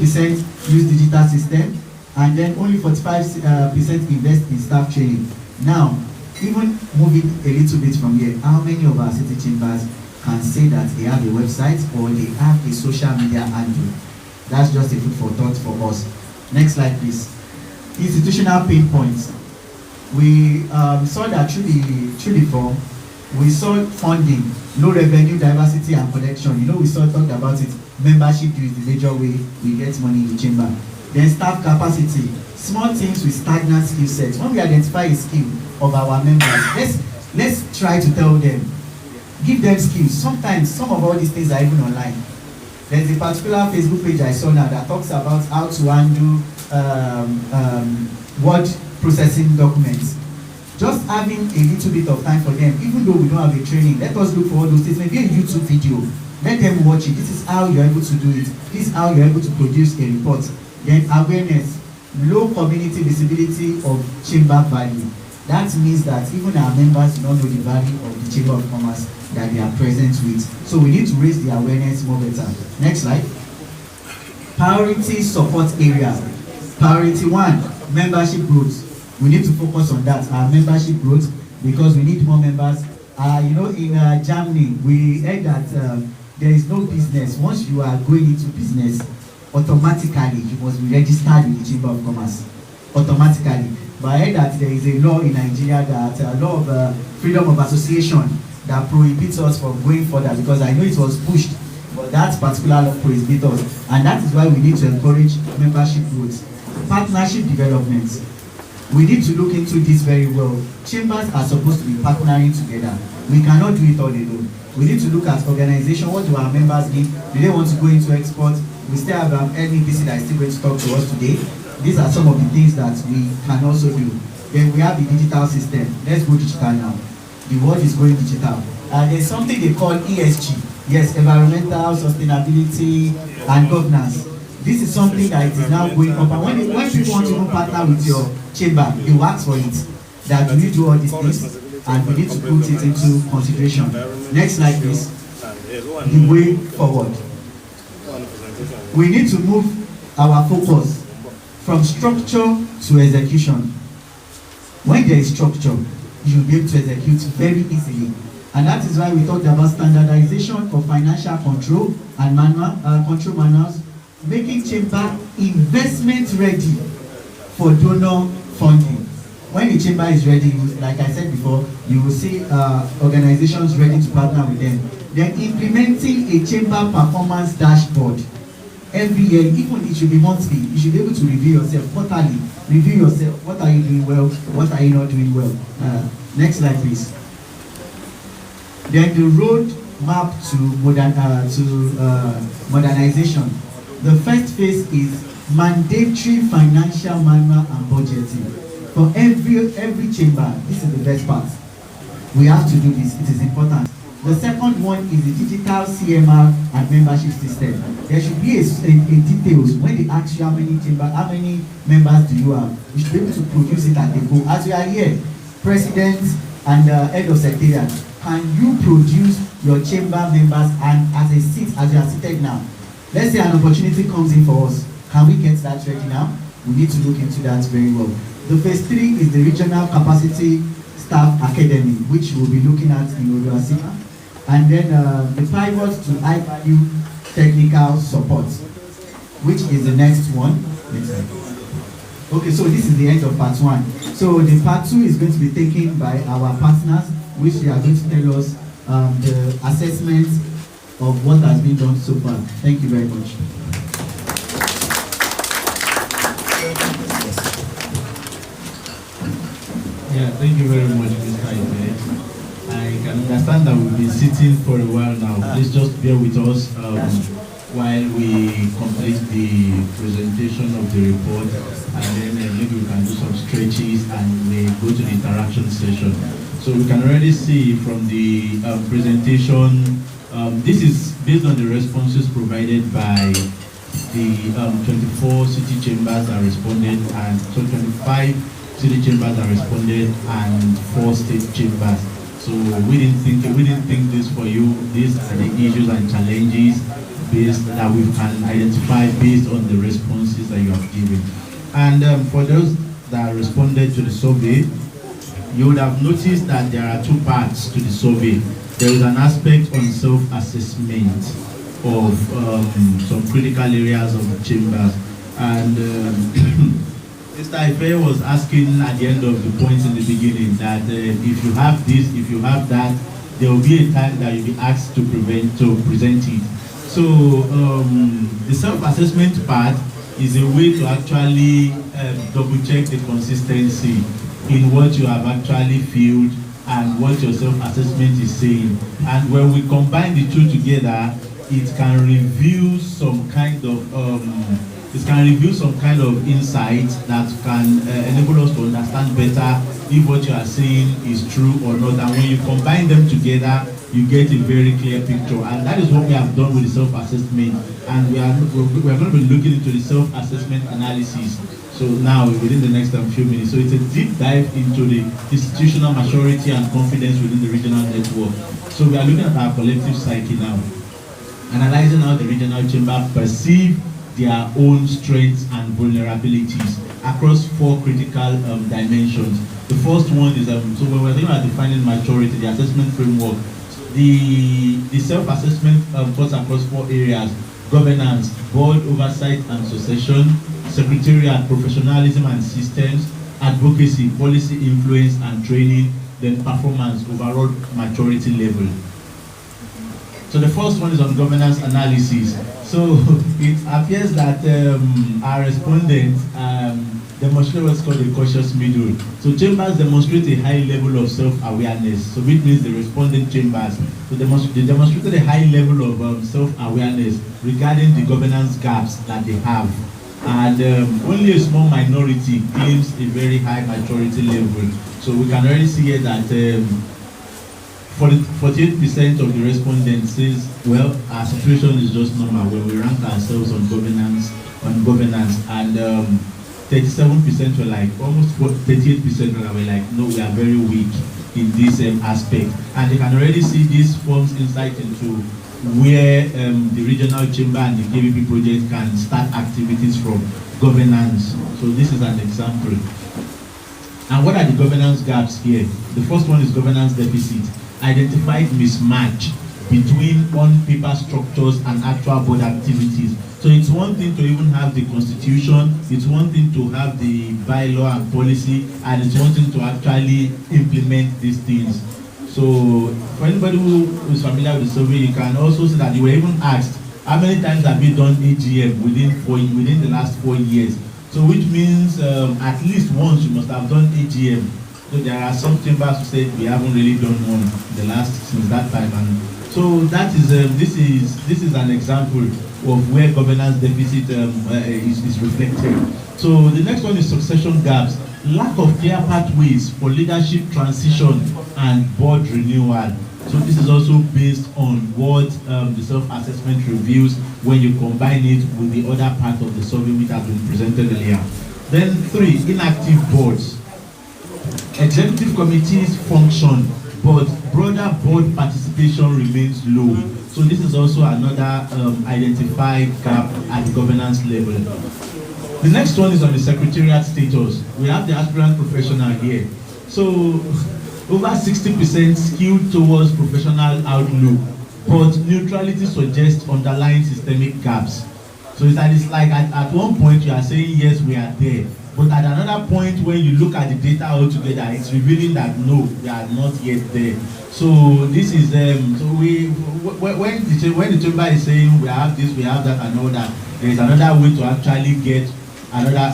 use digital system, and then only 45% invest in staff training. Now, even moving a little bit from here, how many of our city chambers can say that they have a website or they have a social media handle? That's just a food for thought for us. Next slide, please. Institutional pain points. We saw that through the form, we saw funding, low revenue, diversity and connection. You know, we talked about it. Membership is the major way we get money in the chamber. Then staff capacity, small teams with stagnant skill sets. When we identify a skill of our members, let's try to tell them, give them skills. Sometimes some of all these things are even online. There's a particular Facebook page I saw now that talks about how to handle word processing documents. Just having a little bit of time for them, even though we don't have a training, let us look for all those things. Maybe a YouTube video, let them watch it. This is how you're able to do it. This is how you're able to produce a report. Then awareness, low community visibility of chamber value. That means that even our members do not know the value of the Chamber of Commerce that they are present with. So we need to raise the awareness more better. Next slide. Priority support areas. Priority 1, membership growth. We need to focus on that, our membership growth, because we need more members. You know, in Germany, we heard that there is no business. Once you are going into business, automatically you must be registered in the Chamber of Commerce. Automatically. But I heard that there is a law in Nigeria, that a law of freedom of association, that prohibits us from going further, because I know it was pushed, but that particular law prohibits us. And that is why we need to encourage membership growth. Partnership development. We need to look into this very well. Chambers are supposed to be partnering together. We cannot do it all alone. We need to look at organization. What do our members need? Do they want to go into export? We still have NEPC that is still going to talk to us today. These are some of the things that we can also do. Then we have the digital system. Let's go digital now. The world is going digital. There's something they call ESG. Yes, environmental, sustainability, and governance. This is something that is now going up. And when people want to even partner with your chamber, they will ask for it. That we need to do all these things, and we need to put it into consideration. Next slide, please. The way forward. We need to move our focus from structure to execution. When there is structure, you will be able to execute very easily. And that is why we talked about standardization of financial control and control manuals, making chamber investment ready for donor funding. When the chamber is ready, like I said before, you will see organizations ready to partner with them. Then implementing a chamber performance dashboard. Every year, even it should be monthly, you should be able to review yourself quarterly. Review yourself. What are you doing well? What are you not doing well? Next slide, please. Then the road map to modernization. The first phase is mandatory financial manual and budgeting for every chamber. This is the best part. We have to do this. It is important. The second one is the digital CMR and membership system. There should be a details when they ask you how many members do you have. You should be able to produce it at the go. As you are here, President and Head of Secretariat, can you produce your chamber members and as you are seated now? Let's say an opportunity comes in for us. Can we get that ready now? We need to look into that very well. The phase 3 is the regional capacity staff academy, which we'll be looking at in ODUACCIMA. And then the pivot to high value technical support, which is the next one. Next slide. Okay, so this is the end of part 1. So the part 2 is going to be taken by our partners, which they are going to tell us the assessment of what has been done so far. Thank you very much. Yeah, thank you very much, Mr. Ibe. I can understand that we've been sitting for a while now. Please just bear with us while we complete the presentation of the report, and then maybe we can do some stretches and we go to the interaction session. So we can already see from the presentation, this is based on the responses provided by the 24 city chambers that responded, and so 25 city chambers that responded and 4 state chambers. So we didn't think this for you. These are the issues and challenges that we can identify based on the responses that you have given. And for those that responded to the survey, you would have noticed that there are 2 parts to the survey. There is an aspect on self-assessment of some critical areas of the chambers. And Mr. Ife was asking at the end of the point in the beginning that if you have this, if you have that, there will be a time that you'll be asked to present it. So the self-assessment part is a way to actually double-check the consistency in what you have actually filled and what your self-assessment is saying. And when we combine the 2 together, it can reveal some kind of insight that can enable us to understand better if what you are saying is true or not. And when you combine them together, you get a very clear picture. And that is what we have done with the self-assessment. And we are going to be looking into the self-assessment analysis. So now, within the next few minutes. So it's a deep dive into the institutional maturity and confidence within the regional network. So we are looking at our collective psyche now, analyzing how the regional chamber perceive their own strengths and vulnerabilities across 4 critical dimensions. The first one is, so when we're talking about defining maturity, the assessment framework, the self-assessment cuts across 4 areas: governance, board oversight and succession, secretariat, professionalism and systems, advocacy, policy influence and training, then performance, overall maturity level. So the first one is on governance analysis. So it appears that our respondents demonstrate what's called a cautious middle. So chambers demonstrate a high level of self-awareness. So which means the respondent chambers, so they demonstrated a high level of self-awareness regarding the governance gaps that they have. And only a small minority claims a very high maturity level. So we can already see here that 48% of the respondents says, well, our situation is just normal when we rank ourselves on governance, and 37% were like, almost 38% were like, no, we are very weak in this aspect. And you can already see this forms insight into where the regional chamber and the KVP project can start activities from governance. So this is an example. And what are the governance gaps here? The first one is governance deficit. Identified mismatch between on-paper structures and actual board activities. So it's one thing to even have the constitution, it's one thing to have the bylaw and policy, and it's one thing to actually implement these things. So for anybody who is familiar with the survey, you can also see that you were even asked, how many times have you done AGM within the last 4 years? So which means at least once you must have done AGM. So there are some chambers who said we haven't really done one since that time, and so that is this is an example of where governance deficit is reflected. So the next one is succession gaps, lack of clear pathways for leadership transition and board renewal. So this is also based on what the self-assessment reveals when you combine it with the other part of the survey which has been presented earlier. Then 3, inactive boards. Executive committees function, but broader board participation remains low. So this is also another identified gap at the governance level. The next one is on the secretariat status. We have the aspirant professional here. So over 60% skewed towards professional outlook, but neutrality suggests underlying systemic gaps. So it's like at one point you are saying yes, we are there, but at another point when you look at the data altogether, it's revealing that no, we are not yet there. So this is so when the chamber is saying we have this, we have that, and all that, there is another way to actually get another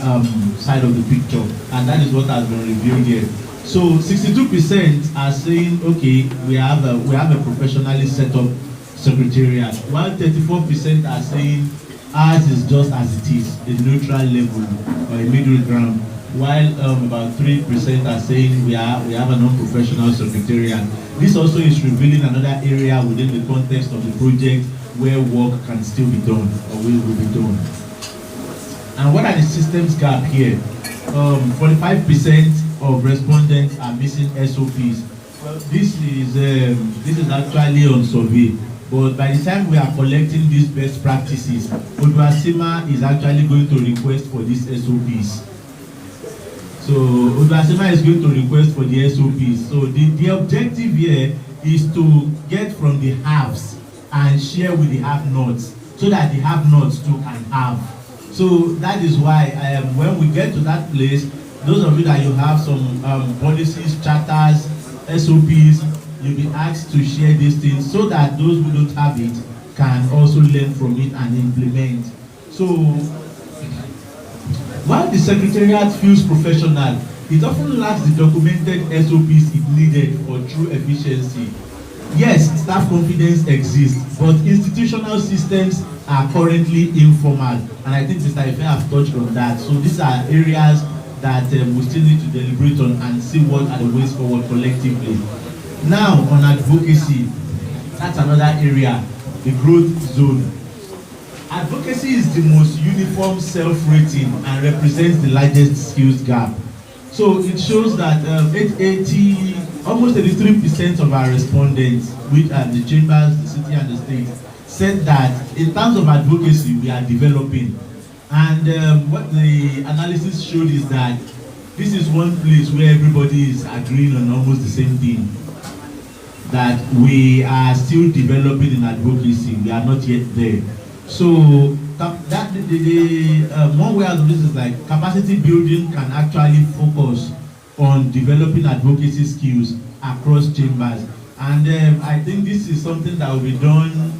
side of the picture, and that is what has been revealed here. So 62% are saying, okay, we have a professionally set up secretariat, while 34% are saying ours is just as it is, a neutral level or a middle ground, while about 3% are saying we have a non-professional secretariat. This also is revealing another area within the context of the project where work can still be done or will be done. And what are the systems gap here? 45% of respondents are missing SOPs. Well, this is actually on survey, but by the time we are collecting these best practices, ODUACCIMA is actually going to request for these SOPs. So ODUACCIMA is going to request for the SOPs. So the objective here is to get from the haves and share with the have-nots, so that the have-nots too can have. So that is why when we get to that place, those of you that you have some policies, charters, SOPs, you'll be asked to share these things so that those who don't have it can also learn from it and implement. So while the Secretariat feels professional, it often lacks the documented SOPs it needed for true efficiency. Yes, staff confidence exists, but institutional systems are currently informal, and I think Mr. Ife have touched on that. So these are areas that we still need to deliberate on and see what are the ways forward collectively. Now, on advocacy, that's another area, the growth zone. Advocacy is the most uniform self-rating and represents the largest skills gap. So it shows that almost 83% of our respondents, which are the chambers, the city and the state, said that in terms of advocacy, we are developing. And what the analysis showed is that this is one place where everybody is agreeing on almost the same thing, that we are still developing in advocacy, we are not yet there. So that one way out of this is like capacity building can actually focus on developing advocacy skills across chambers, and I think this is something that will be done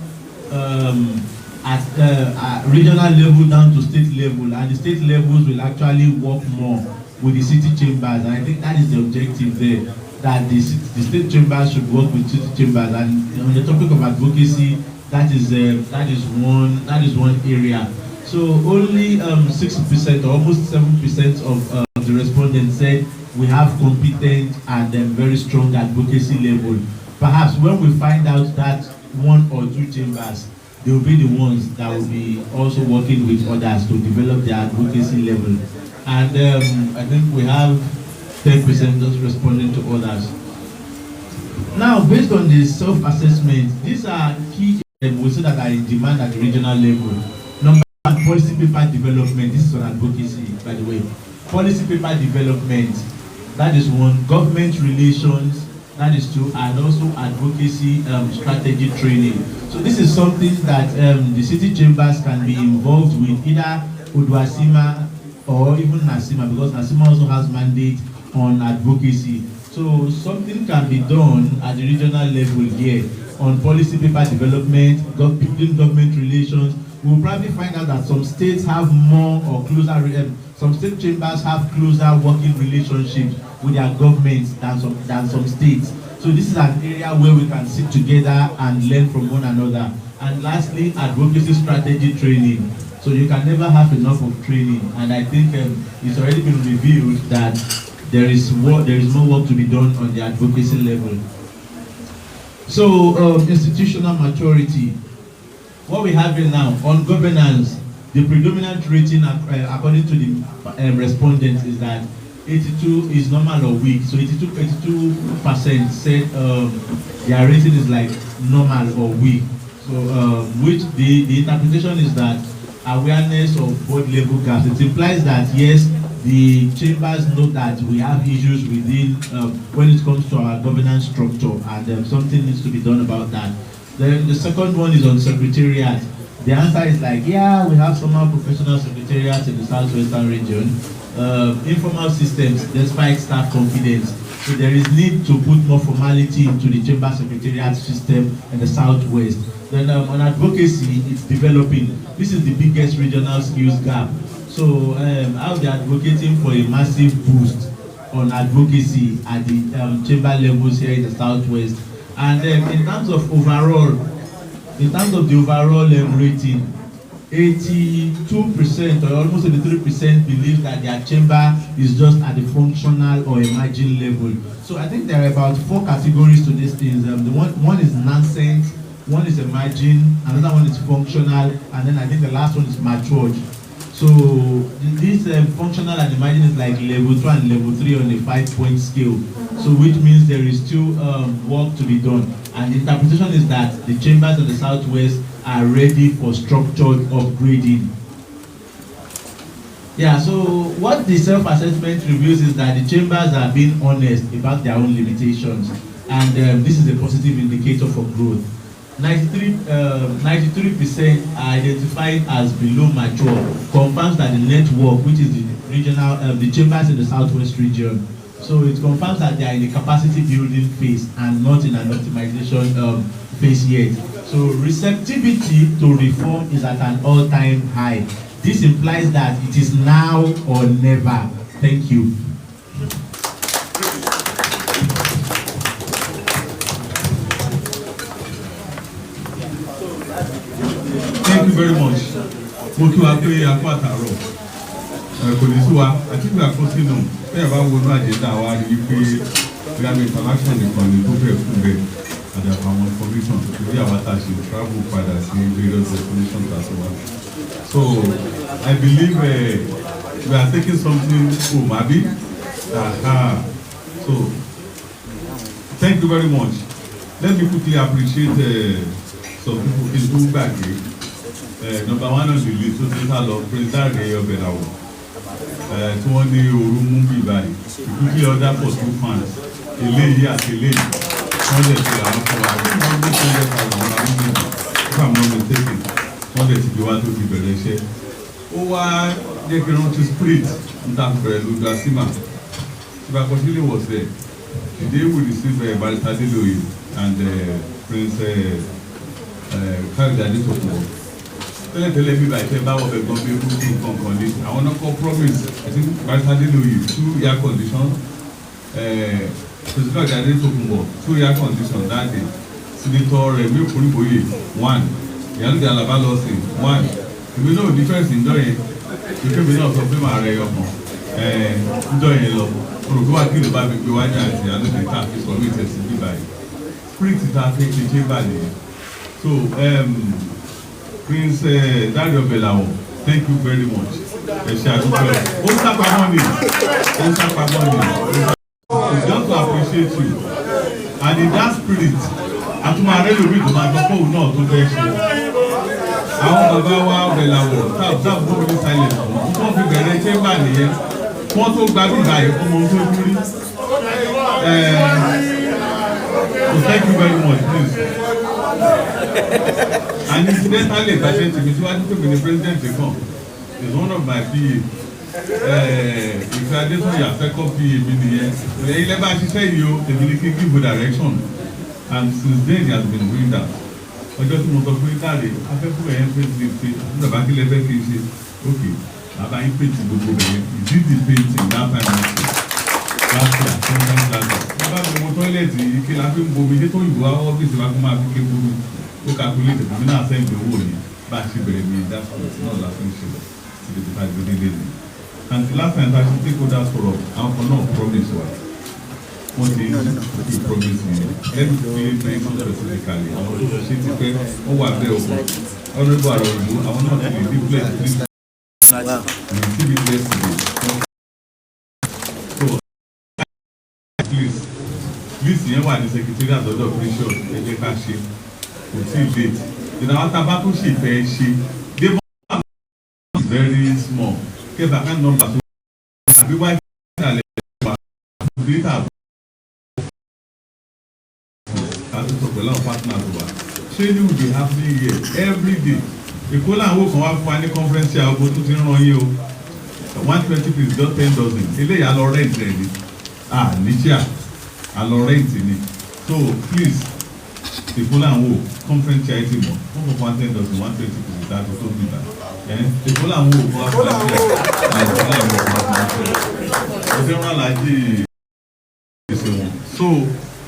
at regional level down to state level, and the state levels will actually work more with the city chambers, and I think that is the objective there, that the state chambers should work with city chambers. And on the topic of advocacy, that is one area. So only 6% or almost 7% of the respondents said we have competent and very strong advocacy level. Perhaps when we find out that one or two chambers, they will be the ones that will be also working with others to develop their advocacy level. And I think we have 10% just responding to others. Now, based on the self-assessment, these are key we see that are in demand at the regional level. Number one, policy paper development. This is on advocacy, by the way. Policy paper development, that is one. Government relations, that is two, and also advocacy strategy training. So this is something that the city chambers can be involved with, either ODUACCIMA or even NACIMA, because NACIMA also has mandate on advocacy. So something can be done at the regional level here on policy paper development, building government relations. We will probably find out that some states have more or closer, some state chambers have closer working relationships with their governments than some states. So this is an area where we can sit together and learn from one another. And lastly, advocacy strategy training. So you can never have enough of training, and I think it's already been revealed that there is more work to be done on the advocacy level. So institutional maturity. What we have here now on governance, the predominant rating according to the respondents is that 82 is normal or weak. So 82% said their rating is like normal or weak. So which the interpretation is that awareness of board level gaps. It implies that yes, the chambers know that we have issues within when it comes to our governance structure, and something needs to be done about that. Then the second one is on Secretariat. The answer is like, yeah, we have somehow professional secretariats in the southwestern region. Informal systems, despite staff confidence. So there is need to put more formality into the chamber secretariat system in the southwest. Then on advocacy, it's developing. This is the biggest regional skills gap. So how they are advocating for a massive boost on advocacy at the chamber levels here in the southwest. And in terms of the overall rating, 82% or almost 83% believe that their chamber is just at the functional or emerging level. So I think there are about 4 categories to these things. One is nascent, one is emerging, another one is functional, and then I think the last one is matured. So this functional and emerging is like level 2 and level 3 on a 5-point scale. So which means there is still work to be done. And the interpretation is that the chambers in the southwest are ready for structured upgrading. Yeah, so what the self-assessment reveals is that the chambers are being honest about their own limitations. And this is a positive indicator for growth. 93% are identified as below mature, confirms that the network, which is the regional, the chambers in the southwest region, so it confirms that they are in the capacity building phase and not in an optimization phase yet. So receptivity to reform is at an all-time high. This implies that it is now or never. Thank you. Thank you very much. Mo kí wa pé apá àtàrọ̀ kò ní sí wa àti ìgbà kan sínú bẹ́ẹ̀ bá wọnú àjẹ́dá wa rí wípé ìyàmì international nìkan ní tó bẹ̀ fún bẹ́ẹ̀ àdàpọ̀ àwọn information lórí àwọn àtàṣe travel padà sí various destinations as well. So I believe we are taking something home, abi? So thank you very much. Let me quickly appreciate some people in two back here. Number one on the list, so this hello, President Oyobelawo. Tí wọ́n ní ooru mú bí báyìí. Quickly order for 2 fans. Eléyìí àti eléyìí. Wọ́n lè ṣe àwọn fún wa. Wọ́n ní 200,000 ọ̀rọ̀ àwọn ènìyàn. If I'm not mistaken, wọ́n lè ti di wá tó ti bẹ̀rẹ̀ iṣẹ́. Ó wá jẹ́ kí rántí spirit ń ta bẹ̀rẹ̀ lójú àsímà. Ìbákọ̀sílẹ̀ was there. Today we receive Barrister Adeloye and Prince Kayode Adetokunbo. Tẹ́lẹ̀tẹ́lẹ̀ bí bàjẹ́ bá wọ̀ bẹ̀gbọ́n bí ewu tó nǹkan kan ní àwọn náà kọ́ promise àti Barrister Adeloye 2 air condition Prince Kayode Adetokunbo 2 air condition that day Senator Remi Okunboye 1 Ìyálóde Alaba lọ́sìn 1 èmi náà difference ń dọ́yẹn ìpínlẹ̀ náà sọ pé màá rẹ ọkàn ń dọ́yẹn lọ olùkọ́ wa kí ló bá mi gbé wájà àti Ìyálóde tá a fi sọ mí tẹ̀sí bí báyìí spring ti ta fi ṣe chamber nìyẹn. So Prince Dario Belawo, thank you very much. Just to appreciate you. And in that spirit, àtúmọ̀rẹ́ lórí ìgbìmọ̀ àtọ́kọ̀ òun náà tó fẹ́ ṣe. Àwọn bàbá wa Belawo táàbù fún mi ní silent fún wọ́n fi bẹ̀rẹ̀ chamber nìyẹn. Wọ́n tó gbádùn báyìí fún ọmọ tó kúrí. So thank you very much, please. And incidentally, the president is one of my PA. If I didn't say your second PA, he never said you give you direction. And since then, he has been doing that. I just want to put it out there. I feel for him, the back 11 cases. Okay, I'm going to paint the book. He did the painting that time. Last year, sometimes last year. Mo toilet yìí kí la fi ń bomi dé tó ìlú àwọn ọ́fíìsì wa kó máa fi ké bomi ó calculate èmi náà sẹ́ǹdì owó yìí bá a ṣe bẹ̀rẹ̀ ní dashboard náà la fi ń ṣe ti lè ta ìgbé délé ni. And the last time that she take over sọ̀rọ̀ àwọn kan náà promise wa wọ́n ti fi promise yẹn let me explain mention specifically àwọn tó ṣe ti pẹ́ ó wà bẹ́ẹ̀ o honourable àrò ìlú àwọn náà ti lè ní place ní civic yesterday. Please yẹn wà ní Secretariat lọ́dọ̀ pressure ẹ jẹ́ ká ṣe kò tí ì date ìdáwọ́ tábà tó ṣe fẹ́ ṣe they must be very small kẹfà kan nọ́mbà tó àbí wáyé ìdálẹ̀ wà data àti sọ pẹ̀lú àwọn partners wa training will be happening here every day. Èkó làwọn kan wá fún wa ní conference yà ọgbọ́n tó ti ń ràn yín o 120 please just 10 dozen eléyà lọ rent ẹ̀ ni níṣà àlọ rent ni so please Èkó làwọn conference yà ẹ̀ ti mọ̀ wọ́n fún wa 10 dozen 120 please dájú tó bí bá Èkó làwọn fún wa fún wa ọ̀sẹ̀ wọn làjì ìṣe wọn so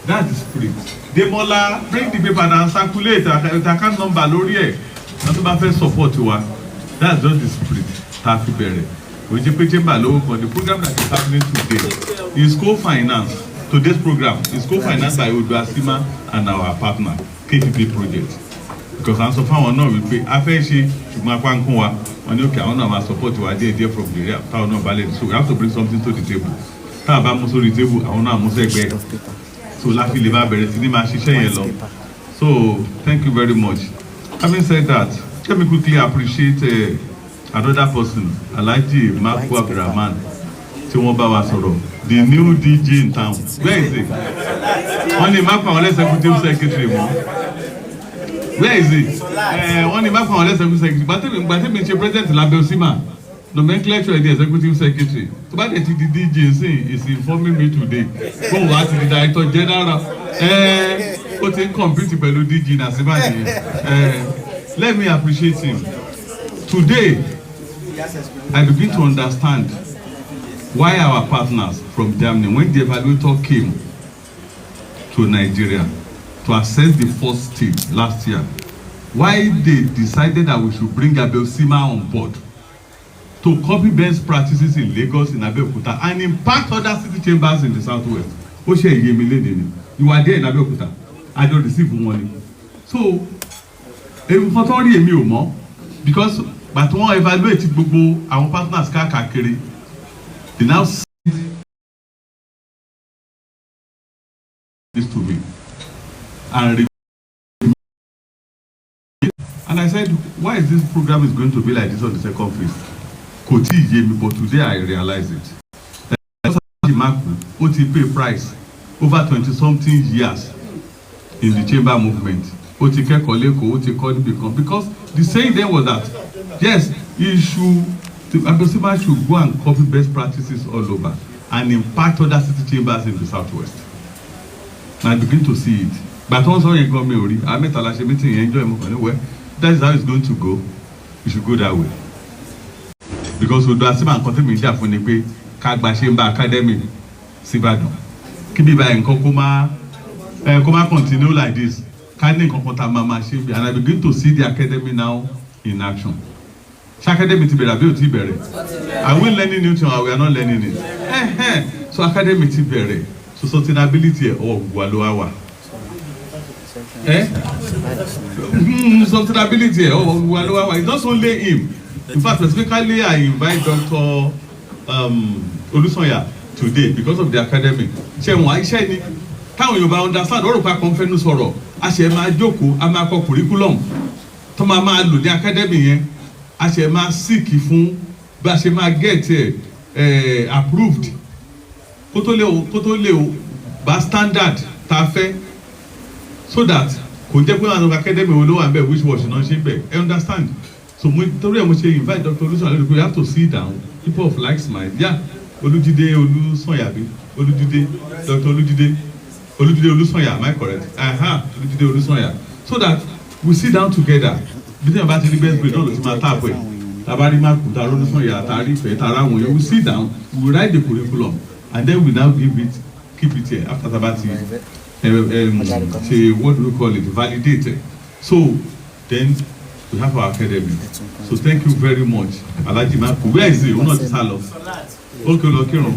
that is free. Demola bring the paper and circulate account number lórí ẹ̀ na tó bá fẹ́ support wa that's just the spirit tá a fi bẹ̀rẹ̀ òjì pé chamber lówó kan the program that is happening today is co-financed. Today's program is co-financed by ODUACCIMA and our partner KVP project because à ń sọ fáwọn náà wípé a fẹ́ ṣe ṣùgbọ́n apá ń kún wa wọn ní òkè àwọn náà máa support wa díẹ̀ from the area táwọn náà bá lè so we have to bring something to the table tá a bá mú sórí table àwọn náà mú sẹ́gbẹ́ so láfi lè bá bẹ̀rẹ̀ sí ní máa ṣiṣẹ́ yẹn lọ so thank you very much. Having said that, let me quickly appreciate another person, Alhaji Wasiu Olaleye, tí wọ́n bá wa sọ̀rọ̀, the new DJ in town. Where is he? Wọ́n ní Mark Pawole executive secretary mọ́. Where is he? Wọ́n ní Mark Pawole executive secretary. Gbàtẹ́ mi ṣe president lábẹ́ ODUACCIMA, nomenclature the executive secretary. Tó bá dẹ̀ ti di DJ nsìn is informing me today. Bóun wá ti di director general. Ó ti ń compete pẹ̀lú DG Nasima nìyẹn. Let me appreciate him. Today, I begin to understand why our partners from Germany, when the evaluator came to Nigeria to assess the first stage last year, why they decided that we should bring ODUACCIMA on board to copy best practices in Lagos, in Abeokuta, and impact other city chambers in the southwest. Ó ṣe ìyèmí lédè ni. You are there in Abeokuta. I don't receive money. So, nǹkan tó rí èmi ò mọ̀ because but wọ́n evaluate gbogbo àwọn partners káàkiri they now send this to me and I said why is this program is going to be like this on the second phase kò tí ì yé mi but today I realize it. Ó ti pay price over 20-something years in the chamber movement. Ó ti kẹ́kọ̀ọ́ lẹ́kọ̀ọ́, ó ti kọ́ níbi kan because the saying then was that yes, ODUACCIMA should go and copy best practices all over and impact other city chambers in the southwest. And I begin to see it. But also yẹn gan mi ò rí, I met Alashe meeting yẹn enjoy mo kàn ní wẹ́, that is how it's going to go. We should go that way. Because ODUACCIMA nǹkan tí mi jà fún ni pé ká gba chamber academy sí Ìbàdàn. Kí bí báyìí nǹkan kó má continue like this. And I begin to see the academy now in action. Academy ti bẹ̀rẹ̀ àbí ò ti bẹ̀rẹ̀? Are we learning new thing or we are not learning it? So academy ti bẹ̀rẹ̀. So sustainability wà ló wà. Sustainability wà ló wà. It's not only him. In fact, specifically I invite Dr. Olusanya today because of the academy. Ṣé wọ́n iṣẹ́ ni? Táwọn Yorùbá understand ọ̀rọ̀ pa kan fẹ́nu sọ̀rọ̀ a ṣe máa jókòó a máa kọ curriculum tó máa lò ní academy yẹn a ṣe máa seek fún bí a ṣe máa get approved kó tó lè bá standard tá a fẹ́ so that kò jẹ́ pé àwọn academy wo ló wà níbẹ̀ which was náà ṣe bẹ̀ ẹ understand so torí ẹ̀ mo ṣe invite Dr. Olusanya lórí pé you have to sit down people of like smile Olújídé Olúsànyàbí Dr. Olújídé Olúsànyà, am I correct? Olújídé Olúsànyà. So that we sit down together. Bí tí wọ́n bá ti rí best grade náà ló ti máa tap ẹ̀. Tabari Máàkù, Tàró Olúsànyà, Tàrí Ìfẹ́, Tàrá àwọn yẹn. We sit down, we write the curriculum, and then we now keep it here after Tabati. Say what do we call it? Validate. So then we have our academy. So thank you very much, Alhaji Máàkù. Where is he? Wọ́n náà ti sá lọ. Okay, lọ kírun.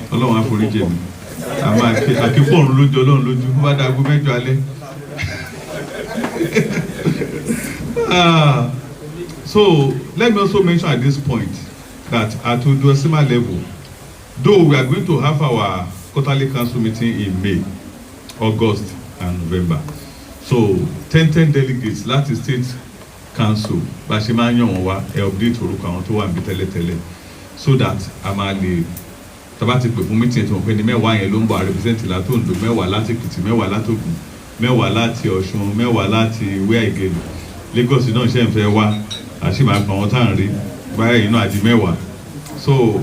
Ọlọ́run á forí jì mí. Àmọ́ àkíkọ́ ọ̀run lójú Ọlọ́run lójú kó bá dáago mẹ́jọ alẹ́. So let me also mention at this point that at ODUACCIMA level, though we are going to have our quarterly council meeting in May, August and November. So 10 delegates láti state council bá ṣe máa ń yàn wọ́n wá update orúkọ àwọn tó wà níbi tẹ́lẹ̀tẹ́lẹ̀ so that a máa lè tàbá ti pè fún meeting tí wọ́n pè ní mẹ́wàá yẹn ló ń bọ̀ represent látòǹdó mẹ́wàá láti Èkìtì mẹ́wàá látògùn mẹ́wàá láti Ọ̀ṣun, mẹ́wàá láti Ìwé Ìgèlè, Lagos náà ṣe ń fẹ́ wá àṣìmọ̀ àgbà wọn tá à ń rí báyà yìí náà àti mẹ́wàá, so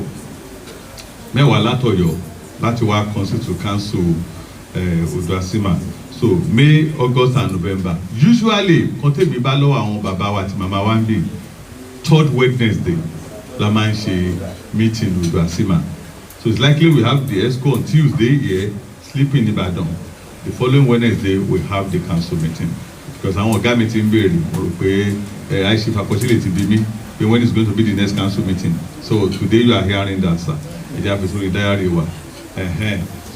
mẹ́wàá látọ̀yọ́ láti wá constitute council ODUACCIMA. So May, August and November usually kọ́ńtẹ́bí bá lọ́wọ́ àwọn bàbá wa àti màmá wa ń bì 3rd Wednesday la máa ń ṣe meeting ODUACCIMA. So it's likely we have the ESCO on Tuesday here, sleep in Ibadan. The following Wednesday we have the council meeting, because àwọn ọ̀gá mi ti ń béèrè mo rò pé àìṣe fàkọsílẹ̀ ti bí mi pé when is going to be the next council meeting. So today you are hearing that, sir. Ìjà fi sórí diary wa.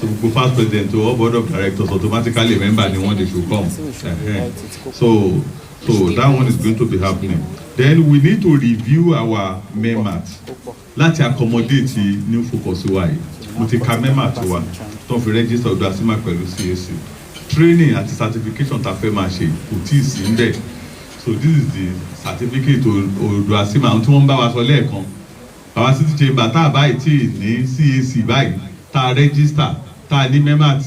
So gbogbo past president to all board of directors automatically member ni one they should come. So that one is going to be happening. Then we need to review our MEMAT láti accommodate new focus wa yìí. Mo ti ka MEMAT wa tó fi register ODUACCIMA pẹ̀lú CAC. Training àti certification ta fẹ́ máa ṣe kò tí ì sí níbẹ̀. So this is the certificate ODUACCIMA àwọn tí wọ́n ń bá wa sọ lẹ́ẹ̀kan. Our city chamber tá a báyìí tí ní CAC báyìí tá a register tá a ní MEMAT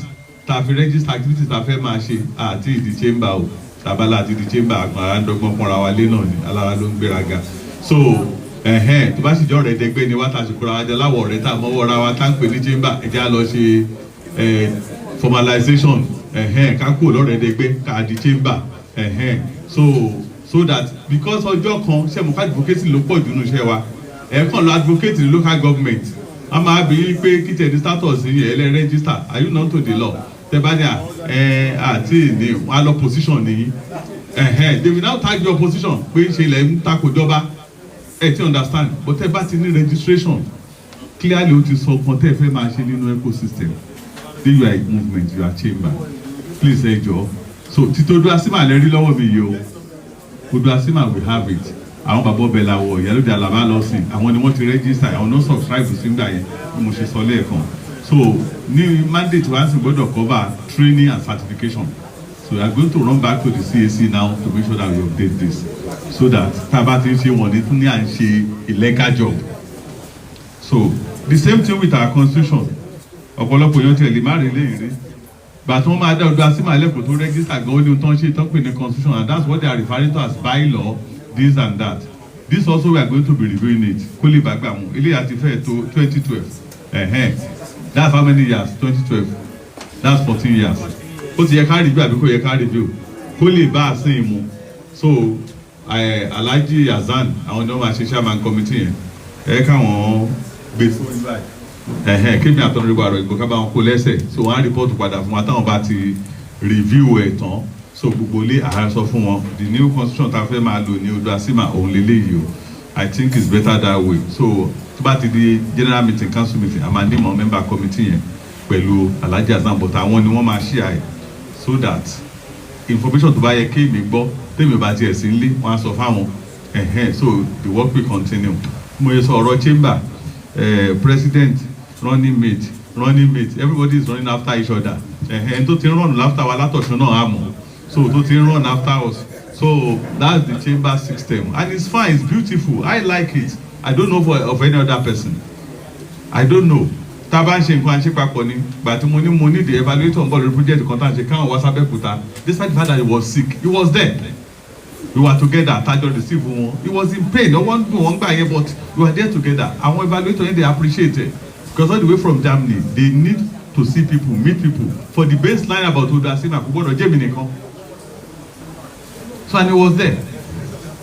tá a fi register activities tá a fẹ́ máa ṣe àti ìdí chamber o tabala àti ìdí chamber àgbàrá dọ́gbọ́n pọ́nra wa lé náà ni alára ló ń gbéraga. So tó bá sì jọ ọ̀rẹ́ dẹgbẹ́ ni wá tá a sì kóra wa jẹ láwọ̀ ọ̀rẹ́ tá a mọ́wọ́ ra wa tá a ń pè ní chamber ẹ̀jẹ̀ á lọ ṣe formalization ká kúrò lọ́rẹ́ dẹgbẹ́ ká di chamber so that because ọjọ́ kan ṣe mọ̀ ká advocacy ló pọ̀ jù nínú iṣẹ́ wa ẹ̀ẹ̀kan lọ advocate ní local government a máa bí pé kí tẹ̀ ní status yìí ẹ̀lẹ́ register are you known to the law tẹ́bánìà àti ní wọ́n á lọ position nìyí they will now tag your position pé ṣe ilẹ̀ ń takò jọba ẹ̀ tí understand but tẹ́ bá ti ní registration clearly o ti sọ kan tẹ́ fẹ́ máa ṣe nínú ecosystem then you are a movement you are chamber please ẹ jọ so títí ODUACCIMA lè rí lọ́wọ́ mi yìí o ODUACCIMA we have it. Àwọn bàbá ọbẹ̀ la wọ̀ ìyálóde àlàbá lọ sìn àwọn ni wọ́n ti register àwọn náà subscribe sí nígbà yẹn bí mo ṣe sọ lẹ́ẹ̀kan. So ní mandate wa sì gbọ́dọ̀ cover training and certification. So we are going to run back to the CAC now to make sure that we update this so that tá a bá ti ń ṣe wọ̀n ní tún ní à ń ṣe illegal job. So the same thing with our constitution ọ̀pọ̀lọpọ̀ yẹn tiẹ̀ lè má rí léyìn rí but wọ́n máa dá ODUACCIMA lẹ́kọ̀ọ́ tó register gan-an ní tó ń ṣe tó ń pè ní constitution and that's what they are referring to as bylaw. This and that. This also we are going to be reviewing it. Kólé Bagbamu. Ilé àti fẹ́ tó 2012. That's how many years? 2012. That's 14 years. Ó ti yẹ ká review àbí kò yẹ ká review. Kólé bá a sìn mu. So Alhaji Azan àwọn ọmọ àṣẹ chairman committee yẹn. Káwọn gbé fún ibà. Kémi àtọ́nú àrò ìgbò ká bá wọn kó lẹ́sẹ̀. So wọ́n á report padà fún wa táwọn bá ti review ẹ̀ tán. So gbogbo ilé ààrẹ sọ fún wọn the new constitution tá a fẹ́ máa lò ní ODUACCIMA òun lélẹ́yìí o I think it's better that way. So tó bá ti di general meeting council meeting a máa ní mọ member committee yẹn pẹ̀lú Alhaji Azan but àwọn ni wọ́n máa share so that information tó bá yẹ kéèmí gbọ́ tèmi bá tiẹ̀ sí nílé wọ́n á sọ fáwọn so the work will continue. Mo yẹ sọ ọ̀rọ̀ chamber president running mate everybody is running after each other tó ti ń run after wa látọ̀ṣun náà á mọ̀. So to run after us. So that's the chamber system. And it's fine, it's beautiful. I like it. I don't know of any other person. I don't know. Taban ṣe nǹkan ṣe papọ̀ ni. But mo ní the evaluator on board the project kan tá ṣe káwọn wá sábẹ́kúta. Despite the fact that he was sick, he was there. We were together, tájọ receive wọn. He was in pain. No one knew one guy here, but we were there together. Àwọn evaluator they appreciate it. Because all the way from Germany, they need to see people, meet people. For the baseline about ODUACCIMA, kò gbọ́dọ̀ jẹ́ mi nìkan. So and he was there.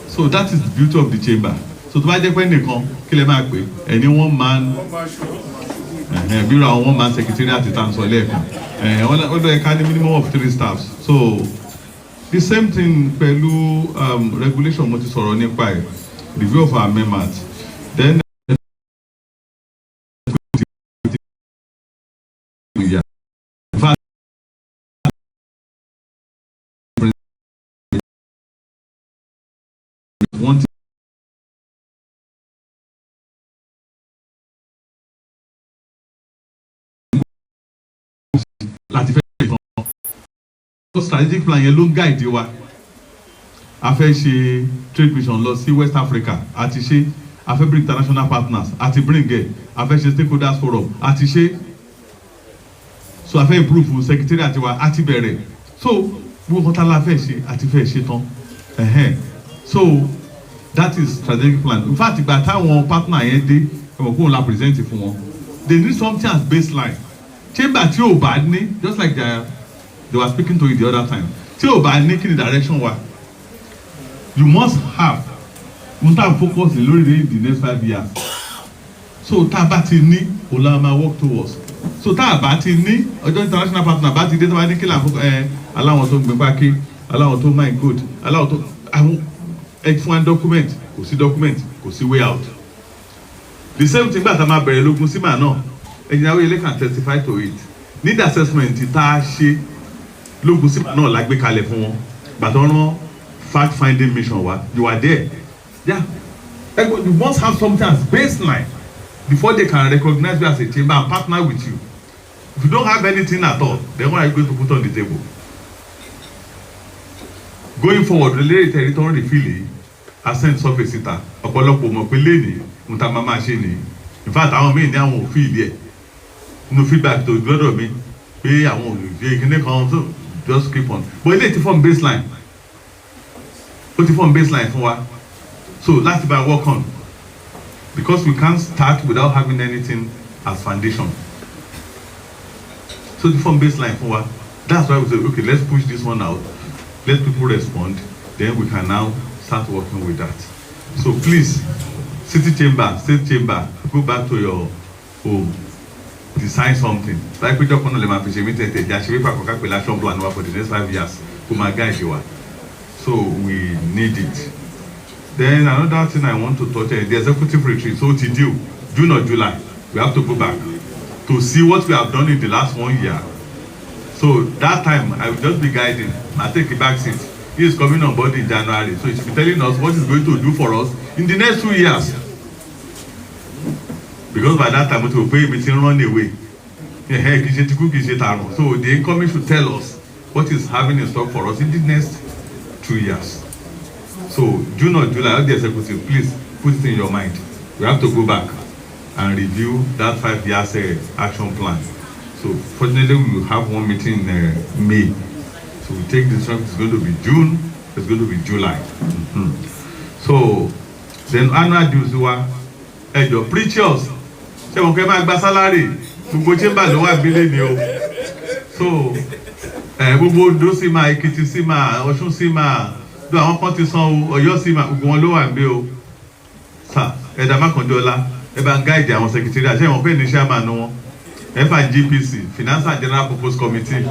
So that is the beauty of the chamber. So tó bá jẹ́ pé nìkan kí lè máa pè ẹni one man bíra àwọn one man secretariat tá à ń sọ lẹ́ẹ̀kan wọ́n lọ ẹ̀ka ní minimum of 3 staffs. So the same thing pẹ̀lú regulation mo ti sọ̀rọ̀ nípa ẹ̀ review of our MEMAT. Then one thing láti fẹ́ kan strategic plan yẹn ló ń guide wa a fẹ́ ṣe trade mission lọ sí West Africa àti ṣe a fẹ́ bring international partners àti bring ẹ̀ a fẹ́ ṣe stakeholders forum àti ṣe so a fẹ́ improve secretariat wa àti bẹ̀rẹ̀ so gbogbo nǹkan tá a la fẹ́ ṣe àti fẹ́ ṣe tán. So that is strategic plan. In fact ìgbà táwọn partner yẹn dé ẹ̀wọ̀n kóun la present fún wọn, they need something as baseline. Chamber tí ò bá ní, just like they were speaking to you the other time, tí ò bá ní kí ni direction wa, you must have n ta focus lórí the next 5 years. So tá a bá ti ní olama work towards. So tá a bá ti ní ọjọ́ international partner bá ti dé tó bá ní kí là ń focus aláwọn tó ń gbé pákí, aláwọn tó mine gold, aláwọn tó àwọn fún document kò sí document kò sí way out. The same thing gbà tá a máa bẹ̀rẹ̀ lógun símà náà, ẹ̀yìnàwó ilé can testify to it. Need assessment tá a ṣe lógun símà náà la gbé kalẹ̀ fún wọn gbàtọ́ rán fact finding mission wa, you are there. Yeah, you must have something as baseline before they can recognize you as a chamber and partner with you. If you don't have anything at all, then what are you going to put on the table? Going forward, related territory refilling, ascent surface ìta, ọ̀pọ̀lọpọ̀ mọ̀ pé lẹ́nìí mo ta máa ṣe nìyí. In fact, àwọn míì ní àwọn òfin ilé ẹ̀ no feedback tó gbọ́dọ̀ mi pé àwọn òṣèré ìkíní kan tó just keep on. But ilé ti form baseline, ó ti form baseline fún wa. So láti bá work on, because we can't start without having anything as foundation. So the form baseline for what? That's why we say, okay, let's push this one out. Let people respond. Then we can now start working with that. So please, city chamber, state chamber, go back to your home. Design something. Like we just want to let me tell you, there should be a action plan for the next 5 years. To my guide you are. So we need it. Then another thing I want to touch is the executive retreat. So till June or July, we have to go back to see what we have done in the last 1 year. So that time I will just be guiding. I take a back seat. He is coming on board in January, so he should be telling us what he's going to do for us in the next 2 years. Because by that time we will pay meeting run away. So the incoming should tell us what is having in stock for us in the next 2 years. So June or July, all the executive, please put it in your mind. We have to go back and review that 5 years action plan. So fortunately, we will have one meeting in May. So we take this one. It's going to be June. It's going to be July. So then annual dues were your preachers. Ṣé wọn kẹ́ máa gba salary? Gbogbo chamber ló wà bílẹ̀ ni o. So gbogbo Ondo sí máa, Èkìtì sí máa, Ọ̀ṣun sí máa. Do àwọn kan ti san Ọ̀yọ́ sí máa, gbogbo wọn ló wà níbẹ̀ o. Sir, ẹ̀dá Mákàndọ́lá, ẹ bá ń guide àwọn secretariat. Ṣé wọn pè ní chairman wọn? FGPC, Finance and General Purpose Committee.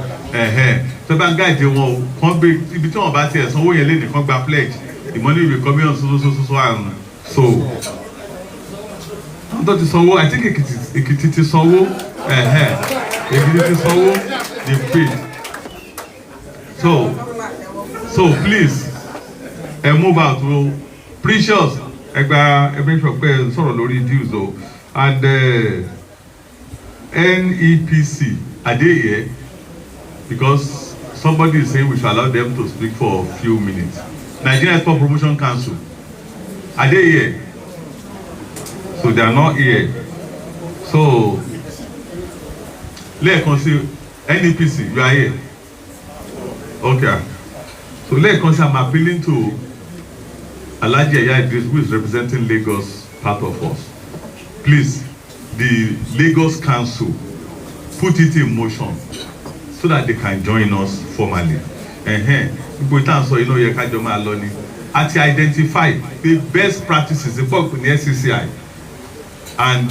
So bá ń guide wọn o. Kàn gbé ibi tí wọ́n bá tiẹ̀ sanwó yẹn lé nìkan gba pledge. The money will be coming on so. Tó ti sanwó, I think Èkìtì ti sanwó. Èkìtì ti sanwó, they paid. So please, move out. Precious, ẹgbẹ́ ìṣọ̀pẹ́ sọ̀rọ̀ lórí dues o. And NEPC, are they here? Because somebody is saying we should allow them to speak for a few minutes. Nigeria Export Promotion Council, are they here? So they are not here. So let's consider NEPC, you are here. Okay. So let's consider I'm appealing to Alhaji Wasiu, who is representing Lagos, part of us. Please, the Lagos Council, put it in motion so that they can join us formally. To identify the best practices in the SCCI. And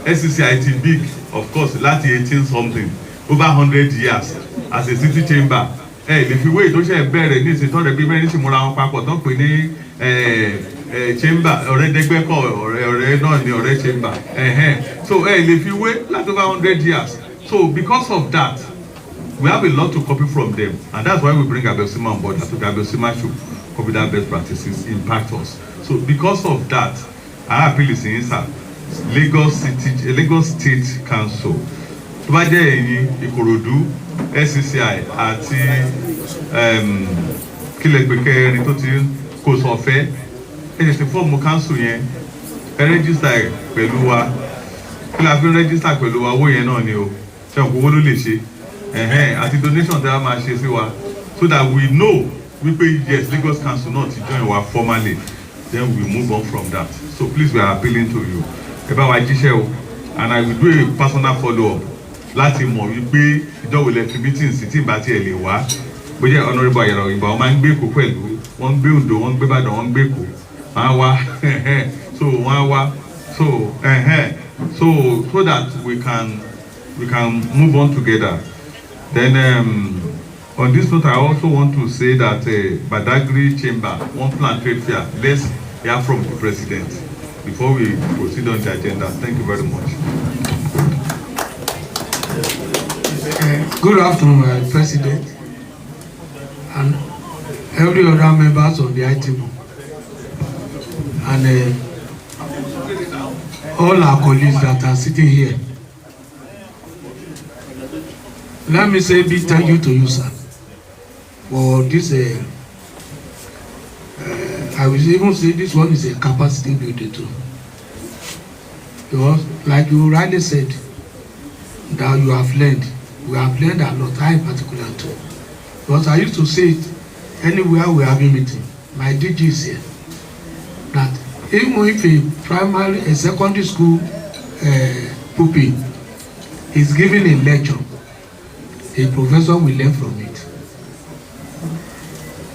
SCCI is big, of course, last 18 something, over 100 years as a city chamber. If you wait, don't share better, needs to talk about anything more on Papa, don't put chamber or chamber. So if you wait, like over 100 years. So because of that, we have a lot to copy from them, and that's why we bring ODUACCIMA on board. So ODUACCIMA should copy that best practices, impact us. So because of that, I appeal is in Lagos State Council. Tó bá jẹ́ ẹ̀yin Ìkòròdú, SCCI àti kílẹ̀ pé kẹrin tó ti kó sọ fẹ́ ẹ ti fọ́ọ̀mù council yẹn ẹ register pẹ̀lú wa kí la fi register pẹ̀lú wa owó yẹn náà ni o ṣe òkú owó ló lè ṣe àti donation tí a máa ṣe sí wa so so that we know yes, Lagos Council not to join our formally, then we move on from that. So please, we are appealing to you. And I will do a personal follow-up. Láti mọ̀ wípé ìdánwòlẹ̀ fi meeting sí tí ìbá tí ẹ lè wá. Bóyá honourable Ayẹ̀rọ̀ ìgbà wọn máa ń gbé Èkó pẹ̀lú, wọ́n ń gbé Oǹdó, wọ́n ń gbé Ìbàdàn, wọ́n ń gbé Èkó. Wọ́n á wá, so wọ́n á wá, so that we can move on together. Then on this note, I also want to say that Badagry Chamber, one plan trade fair. Let's hear from the president before we proceed on the agenda. Thank you very much. Good afternoon, President, and every other members of the ITB, and all our colleagues that are sitting here. Let me say a big thank you to you, sir, for this. I will even say this one is a capacity building too. Because, like you rightly said, that you have learned. We have learned a lot, I in particular too. Because I used to say it anywhere we have a meeting. My DG is here. That even if a secondary school pupil is giving a lecture, a professor will learn from it.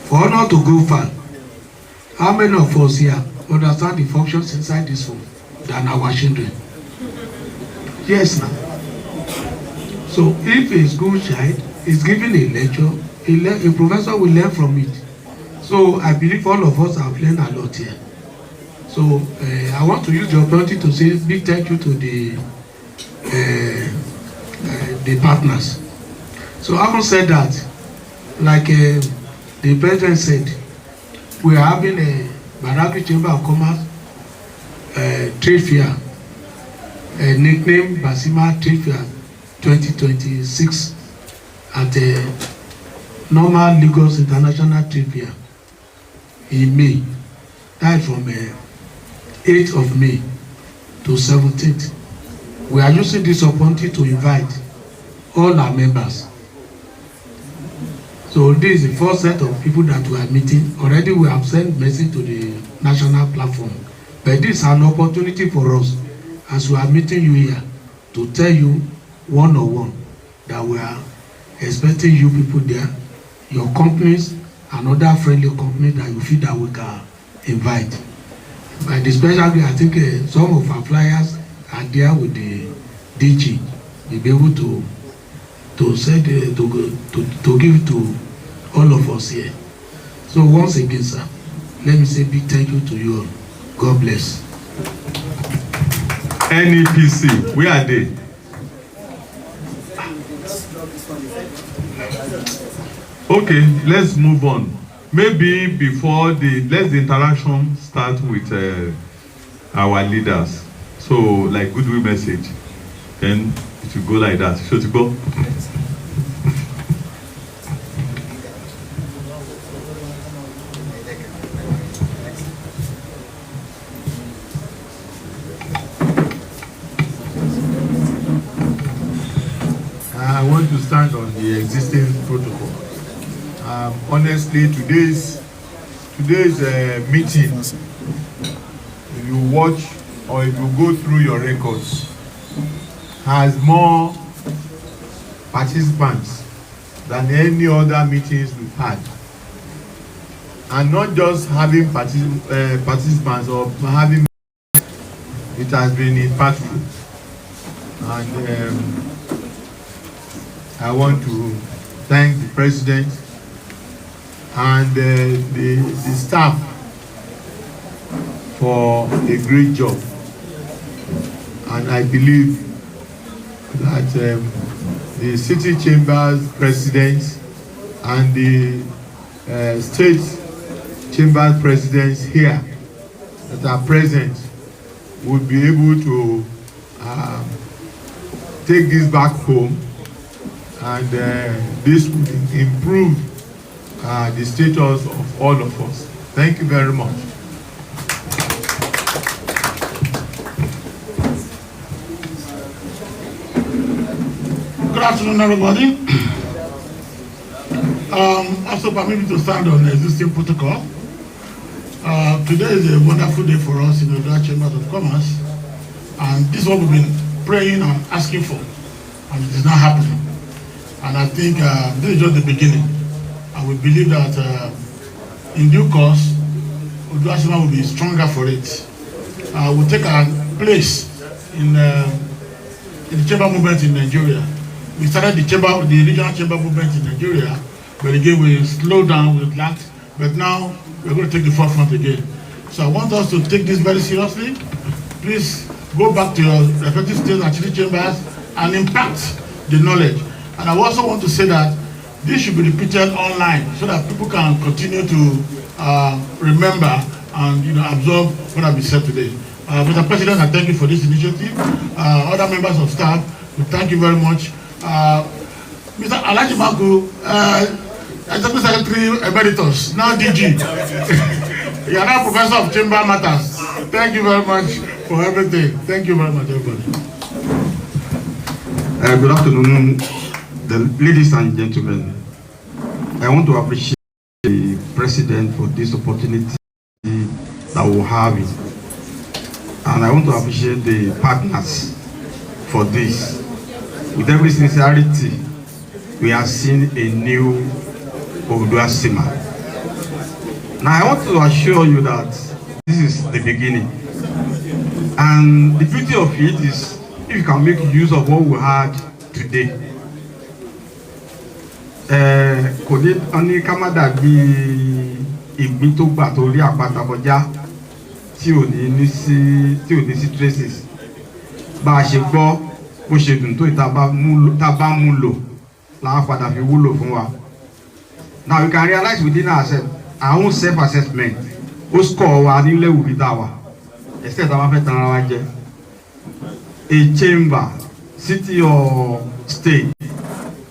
For not to go far, how many of us here understand the functions inside this room than our children? Yes, now. So if a school child is giving a lecture, a professor will learn from it. So I believe all of us have learned a lot here. So I want to use the opportunity to say big thank you to the partners. So having said that, like the president said, we are having a Badagry Chamber of Commerce trade fair, nicknamed Basima Trade Fair 2026 at the normal Lagos International Trade Fair in May. That is from 8th of May to 17th. We are using this opportunity to invite all our members. So this is the first set of people that we are meeting. Already we have sent message to the national platform. But this is an opportunity for us, as we are meeting you here, to tell you one-on-one that we are expecting you people there, your companies and other friendly companies that you feel that we can invite. By the special, I think some of our flyers are there with the DG. We'll be able to give to all of us here. So once again, sir, let me say big thank you to you all. God bless. NEPC, where are they? Okay, let's move on. Maybe before let the interaction start with our leaders. So, like goodwill message, then it will go like that. Should it go? I want to stand on the existing protocol. Honestly, today's meeting, if you watch or if you go through your records, has more participants than any other meetings we've had. And not just having participants or having, it has been impactful. And I want to thank the president and the staff for a great job. And I believe that the city chambers presidents and the state chamber presidents here that are present would be able to take this back home, and this would improve the status of all of us. Thank you very much. Good afternoon, everybody. Also permit me to stand on the existing protocol. Today is a wonderful day for us in the Odua Chambers of Commerce, and this is what we've been praying and asking for, and it is not happening. And I think this is just the beginning, and we believe that in due course, ODUACCIMA will be stronger for it. We'll take our place in the chamber movement in Nigeria. We started the regional chamber movement in Nigeria, but again we slowed down, we lacked, but now we're going to take the forefront again. So I want us to take this very seriously. Please go back to your respective states and city chambers and impact the knowledge. And I also want to say that this should be repeated online so that people can continue to remember and absorb what has been said today. Mr. President, I thank you for this initiative. Other members of staff, we thank you very much. Mr. Alhaji Wasiu, Executive Secretary Emeritus, now DG. You are now Professor of Chamber Matters. Thank you very much for everything. Thank you very much, everybody. Good afternoon, ladies and gentlemen. I want to appreciate the President for this opportunity that we're having. And I want to appreciate the partners for this. With every sincerity, we are seeing a new ODUACCIMA. Now I want to assure you that this is the beginning. And the beauty of it is if you can make use of what we had today. Kò ní ọní ká má dàbí ìgbín tó gbà tó rí àpáta kọjá tí ò ní sí traces. Bá a ṣe gbọ́ bó ṣe dùn tó ìta bá mú lò láwọn padà fi wúlò fún wa. Now we can realize within ourselves our own self-assessment ó score wa nílé ìwé dá wa except àwọn afẹ́ tanra wa jẹ. A chamber city or state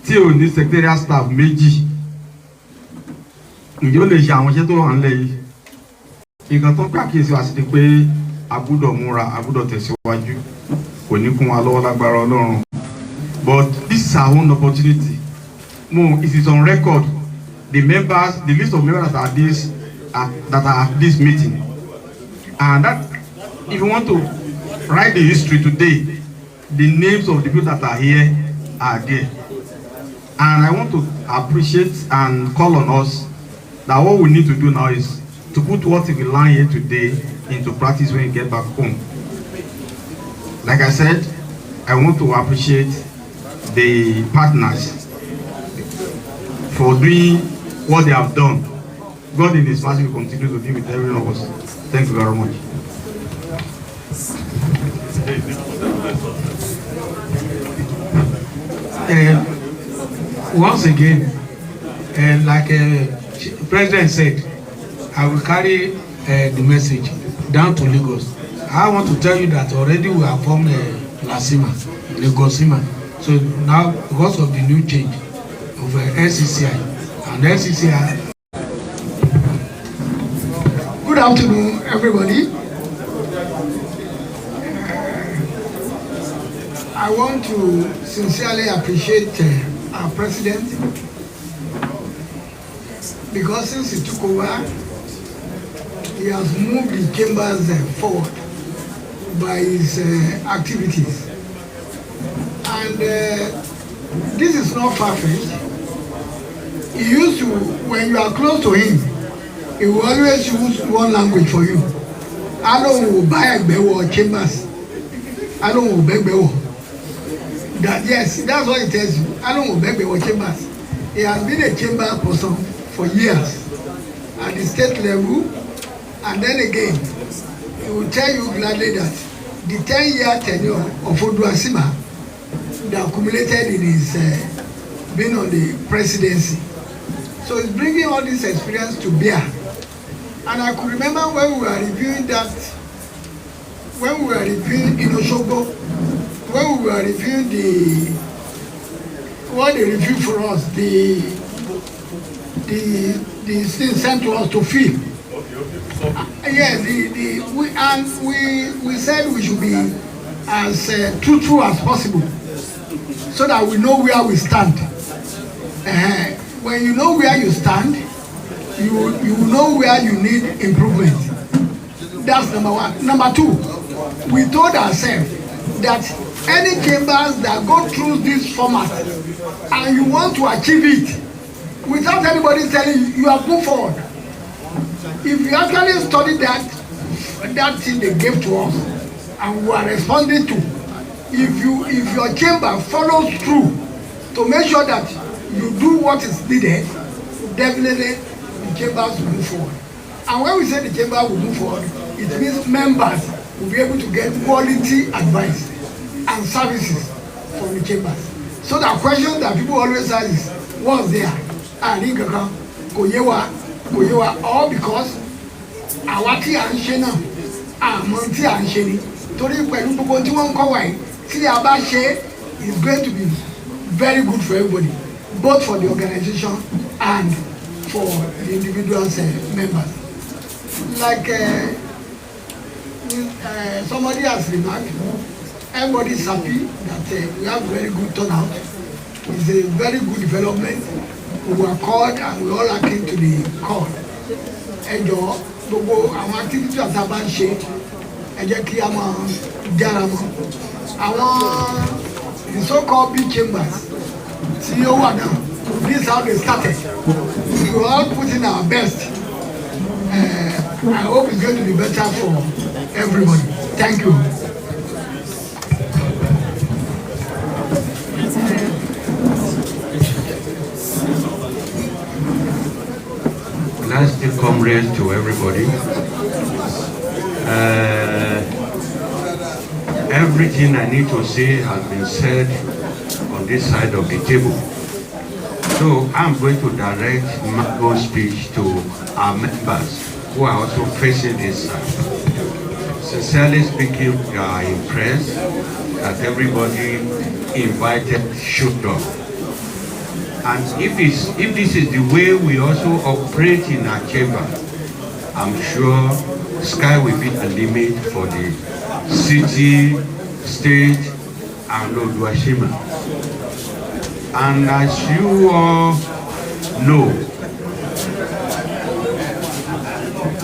tí ò ní secretariat staff méjì ǹjẹ́ ó lè ṣe àwọn iṣẹ́ tó wà nílẹ̀ yìí. Nǹkan tó pàkíyèsí wa sí ni pé a gbọ́dọ̀ múra a gbọ́dọ̀ tẹ̀síwájú kò ní kún wa lọ́wọ́ lágbára Ọlọ́run. But this is our own opportunity. It is on record. The list of members that are at this meeting, and that if you want to write the history today, the names of the people that are here are there. And I want to appreciate and call on us that what we need to do now is to put what we learn here today into practice when we get back home. Like I said, I want to appreciate the partners for doing what they have done. God in His mercy will continue to be with every one of us. Thank you very much. Once again, like the President said, I will carry the message down to Lagos. I want to tell you that already we have formed Lagosima. So now, because of the new change of SCCI and SCCI. Good afternoon, everybody. I want to sincerely appreciate our President, because since he took over, he has moved the chambers forward by his activities. And this is not perfect. He used to, when you are close to him, he will always use one language for you. I don't buy a chambers. I don't beg. That yes, that's what it tells you. I don't beg chambers. He has been a chamber person for years at the state level, and then again, he will tell you gladly that the 10-year tenure of ODUACCIMA that accumulated in his being on the presidency. So he's bringing all this experience to bear. And I could remember when we were reviewing in Osogbo, when we were reviewing what they reviewed for us, the thing sent to us to fill. Yes, we said we should be as truthful as possible, so that we know where we stand. when you know where you stand, you know where you need improvement. That's number one. Number two, we told ourselves that any chambers that go through this format and you want to achieve it without anybody telling you, you have moved forward. If you actually study that thing they gave to us and we are responding to, if your chamber follows through to make sure that you do what is needed, definitely the chambers will move forward. And when we say the chamber will move forward, it means members will be able to get quality advice and services from the chambers. So the question that people always ask is, what's there? All because àwa tí à ń ṣe náà àmọ́ tí à ń ṣe ni torí pẹ̀lú gbogbo tí wọ́n ń kọ́ wáyé tí a bá ṣe is going to be very good for everybody, both for the organization and for the individuals members. Like somebody has remarked, everybody is happy that we have very good turnout. It's a very good development. We were called and we all are keen to the call. Ẹjọ́ gbogbo àwọn activities àti àbá ń ṣe ẹ jẹ́ kí a máa jára mọ́. Àwọn the so-called big chambers tí ó wà náà, this is how they started. We all put in our best. I hope it's going to be better for everybody. Thank you. Last comrades to everybody. Everything I need to say has been said on this side of the table. So I'm going to direct my own speech to our members who are also facing this side. Sincerely speaking, we are impressed that everybody invited showed up. And if this is the way we also operate in our chamber, I'm sure sky will be the limit for the city, state, and ODUACCIMA. And as you all know,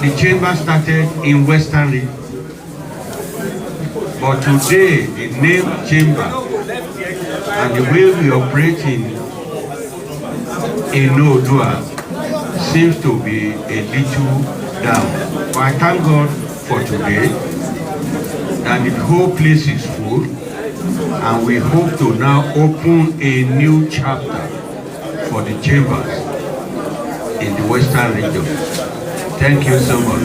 the chamber started in Western Region, but today the name chamber and the way we operate in Odua seems to be a little down. But I thank God for today that the whole place is full, and we hope to now open a new chapter for the chambers in the Western region. Thank you so much.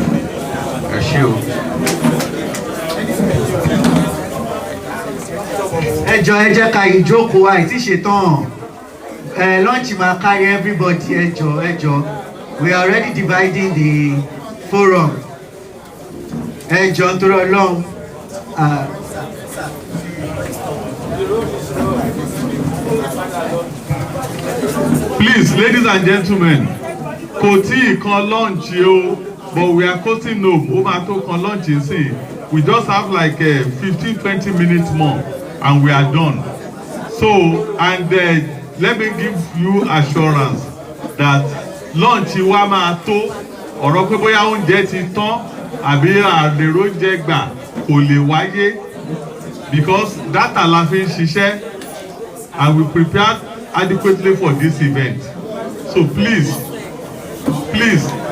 Ẹ jẹ́ ká ìjókòó àìtí ṣetán. Lunch ma carry everybody. Ẹ jọ̀ọ́. We are already dividing the forum. Ẹ jọ̀ọ́ nítorí Ọlọ́run. Please, ladies and gentlemen, kò tí ì kan lunch o, but we are cutting no. Ó máa tó kan lunch nsìn. We just have like 15-20 minutes more, and we are done. So, and let me give you assurance that lunch wa máa tó. Ọ̀rọ̀ pé bóyá oúnjẹ ti tán àbí àlèrò oúnjẹ gbà kò lè wáyé, because data la fi ń ṣiṣẹ́, and we prepared adequately for this event. So please,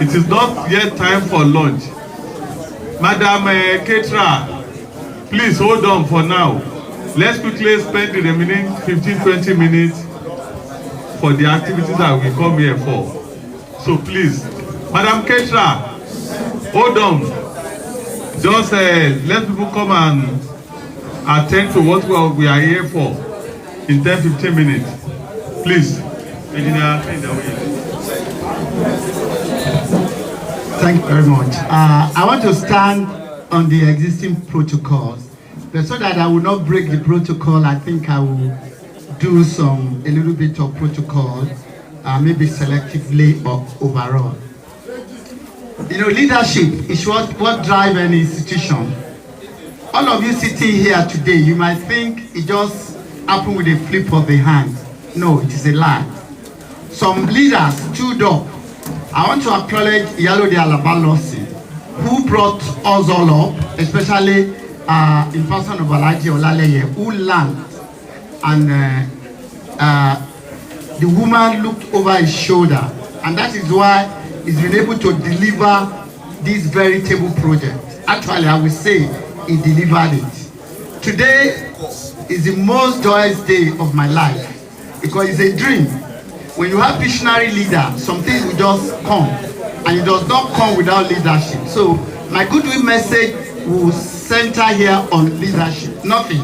it is not yet time for lunch. Madam Ketra, please hold on for now. Let's quickly spend the remaining 15-20 minutes for the activities that we come here for. So please, Madam Ketra, hold on. Just let people come and attend to what we are here for in 10-15 minutes. Please, Engineer. Thank you very much. I want to stand on the existing protocols, but so that I will not break the protocol, I think I will do a little bit of protocol, maybe selectively or overall. You know, leadership is what drives an institution. All of you sitting here today, you might think it just happened with a flip of the hand. No, it is a lie. some leaders stood up. I want to acknowledge Iyalode Alabalosi, who brought us all up, especially in person of Alhaji Olaleye, who learned, and the woman looked over his shoulder, and that is why he's been able to deliver this very table project. Actually, I will say he delivered it. Today is the most joyous day of my life because it's a dream. When you have visionary leader, some things will just come, and it does not come without leadership. So my goodwill message will center here on leadership, nothing.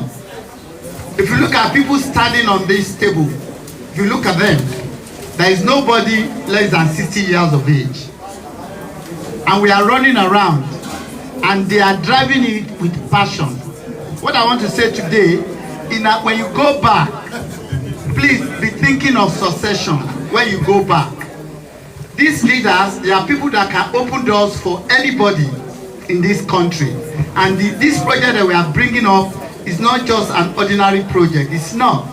If you look at people standing on this table, if you look at them, there is nobody less than 60 years of age. And we are running around, and they are driving it with passion. What I want to say today is that when you go back, please be thinking of succession when you go back. These leaders, they are people that can open doors for anybody in this country. And this project that we are bringing up is not just an ordinary project. It's not.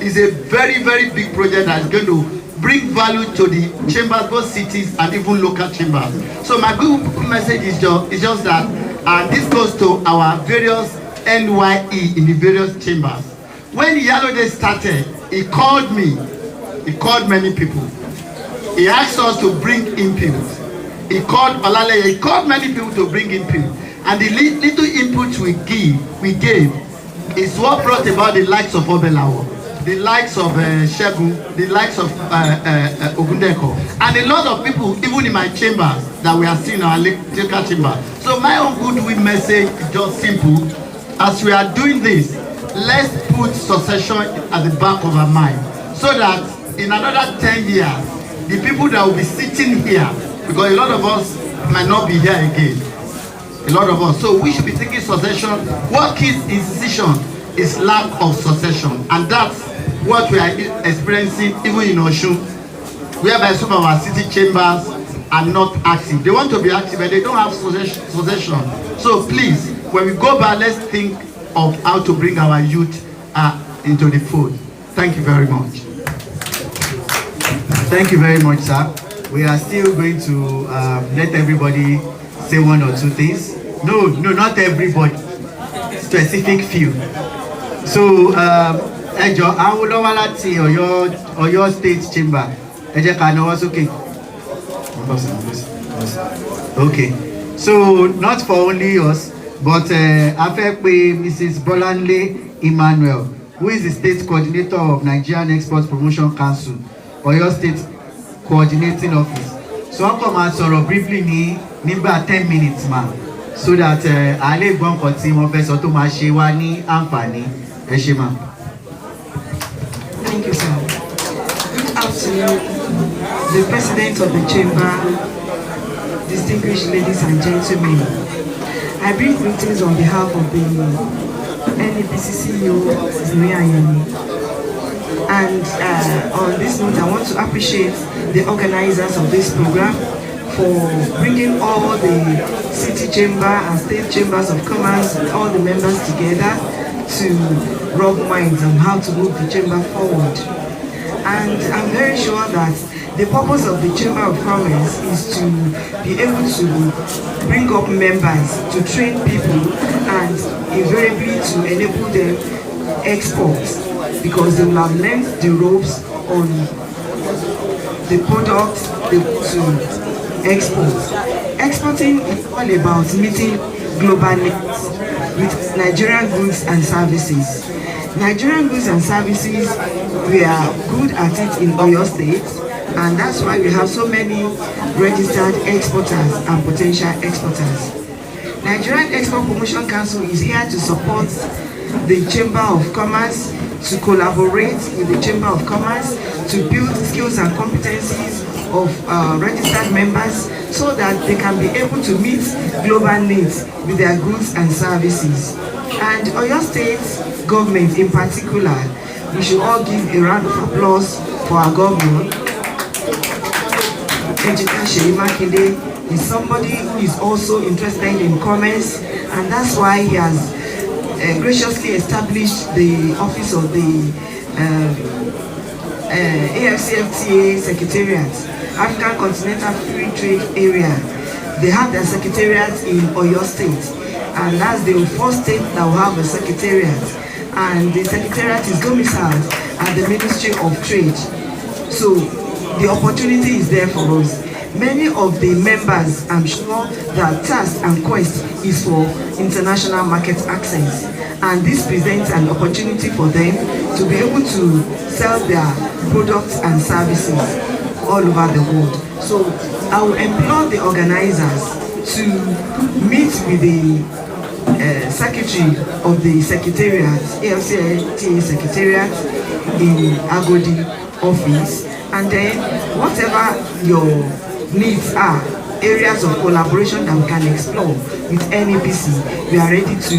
It's a very, very big project that is going to bring value to the chambers, both cities and even local chambers. So my good message is just that this goes to our various NYE in the various chambers. When Iyalode started, he called me. He called many people. He asked us to bring input. He called Olaleye. He called many people to bring input. And the little input we gave is what brought about the likes of Obelawo, the likes of Shegun, the likes of Ogundeko, and a lot of people, even in my chambers, that we are seeing in our local chamber. So my own goodwill message is just simple. As we are doing this, let's put succession at the back of our mind, so that in another 10 years, the people that will be sitting here, because a lot of us might not be here again, a lot of us. So we should be thinking succession. What kills institution is lack of succession, and that's what we are experiencing even in Osun, whereby some of our city chambers are not active. They want to be active, but they don't have succession. So please, when we go back, let's think of how to bring our youth into the fold. Thank you very much. Thank you very much, sir. We are still going to let everybody say one or two things. No, not everybody. Specific few. So, Ejo, I will over láti Ọ̀yọ́ State Chamber. Ẹ jẹ́ ká nawọ́ sókè. Okay. So, not for only us, but a fẹ́ pè Mrs. Bolanle Emmanuel, who is the State Coordinator of Nigerian Export Promotion Council, Ọ̀yọ́ State Coordinating Office. So, wọ́n kàn máa sọ̀rọ̀ briefly ní nígbà 10 minutes ma, so that a lè gbọ́ nǹkan tí wọ́n fẹ́ sọ tó máa ṣe wá ní àǹfààní. Ẹ ṣé ma. Thank you, sir. Good afternoon, the President of the Chamber, distinguished ladies and gentlemen. I bring greetings on behalf of the NEPC CEO, Zuri Ayeni. And on this note, I want to appreciate the organizers of this program for bringing all the city chamber and state chambers of commerce, all the members together to rub minds on how to move the chamber forward. And I'm very sure that the purpose of the Chamber of Commerce is to be able to bring up members, to train people, and invariably to enable them export, because they will have learned the ropes on the products they want to export. Exporting is all about meeting global needs with Nigerian goods and services. Nigerian goods and services, we are good at it in Oyo State, and that's why we have so many registered exporters and potential exporters. Nigerian Export Promotion Council is here to support the Chamber of Commerce, to collaborate with the Chamber of Commerce, to build skills and competencies of registered members so that they can be able to meet global needs with their goods and services. And Oyo State government in particular, we should all give a round of applause for our governor. Engineer Seyi Makinde is somebody who is also interested in commerce, and that's why he has graciously established the office of the AFCFTA Secretariat, African Continental Free Trade Area. They have their secretariat in Oyo State, and that's the first state that will have a secretariat. And the secretariat is domiciled at the Ministry of Trade. So the opportunity is there for us. Many of the members, I'm sure, their task and quest is for international market access. And this presents an opportunity for them to be able to sell their products and services all over the world. So I will implore the organizers to meet with the Secretary of the Secretariat, AFCTA Secretariat in Agodi office, and then whatever your needs are, areas of collaboration that we can explore with NEPC, we are ready to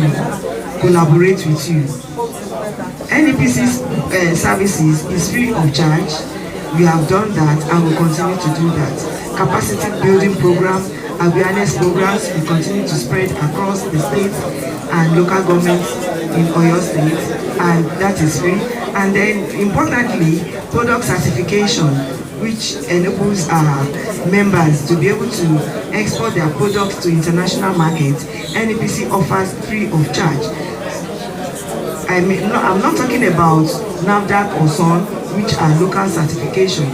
collaborate with you. NEPC's services is free of charge. We have done that and will continue to do that. Capacity building programs, awareness programs will continue to spread across the state and local governments in Oyo State, and that is free. And then importantly, product certification, which enables our members to be able to export their products to international markets. NEPC offers free of charge. I'm not talking about NAFDAC or SON, which are local certification.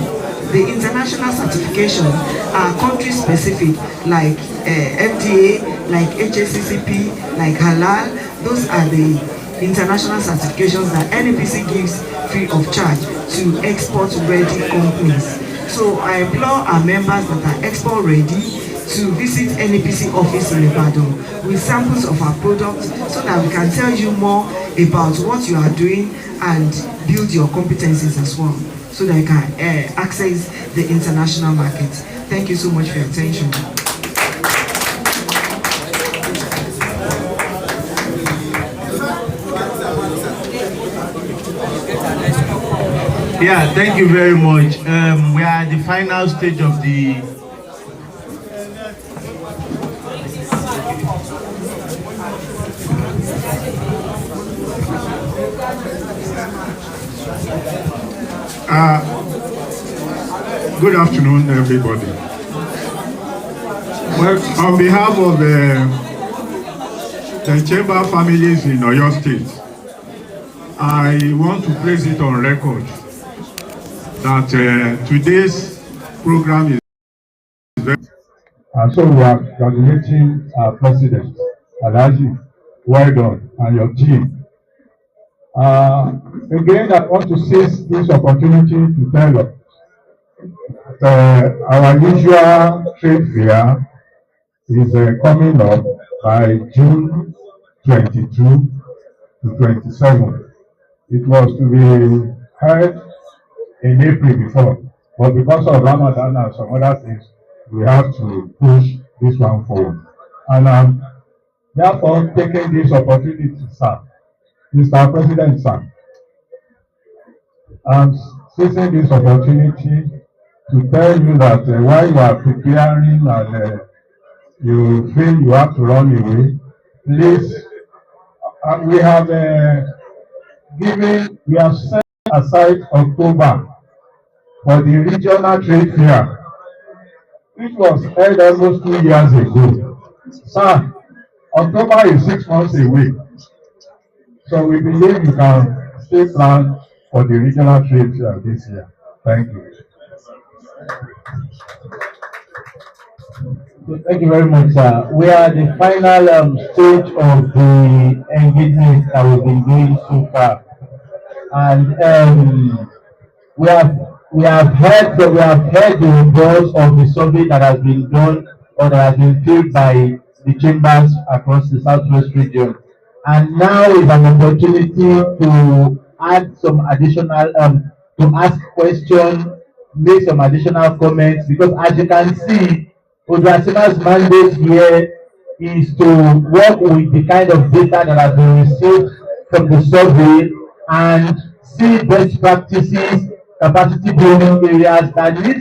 The international certification are country specific, like FDA, like HACCP, like Halal. Those are the international certifications that NEPC gives free of charge to export ready companies. So I implore our members that are export ready to visit NEPC office in Ibadan with samples of our products so that we can tell you more about what you are doing and build your competencies as well, so that you can access the international market. Thank you so much for your attention. Yeah, thank you very much. We are at the final stage of the good afternoon, everybody. Well, on behalf of the chamber families in Oyo State, I want to place it on record that today's program is very... And so we are congratulating our president, Alhaji, well done, and your team. Again, I want to seize this opportunity to tell us our usual trade fair is coming up by June 22 to 27. It was to be held in April before, but because of Ramadan and some other things, we have to push this one forward. And therefore, taking this opportunity, sir, Mr. President, sir, I'm seizing this opportunity to tell you that while you are preparing and you feel you have to run away, please, we have set aside October for the regional trade fair, which was held almost 2 years ago. Sir, October is 6 months away. So we believe you can still plan for the regional trade fair this year. Thank you. Thank you very much, sir. We are at the final stage of the engagement that we've been doing so far, and we have heard the results of the survey that has been done or that has been filled by the chambers across the Southwest region, and now is an opportunity to add some additional to ask questions, make some additional comments, because as you can see, ODUACCIMA's mandate here is to work with the kind of data that has been received from the survey and see best practices, capacity building areas that need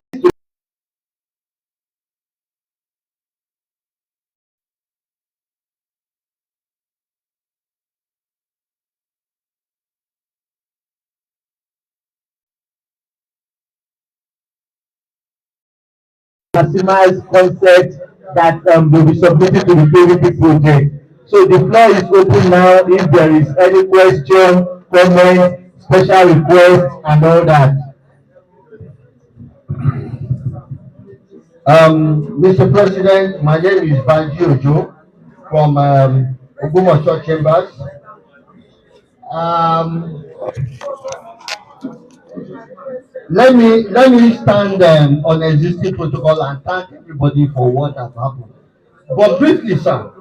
ODUACCIMA's concept that will be submitted to the KVP project. So the floor is open now if there is any question, comment, special request, and all that. Mr. President, my name is Banji Ojo from Ogbomoso Chambers. Let me stand on existing protocol and thank everybody for what has happened. But briefly, sir,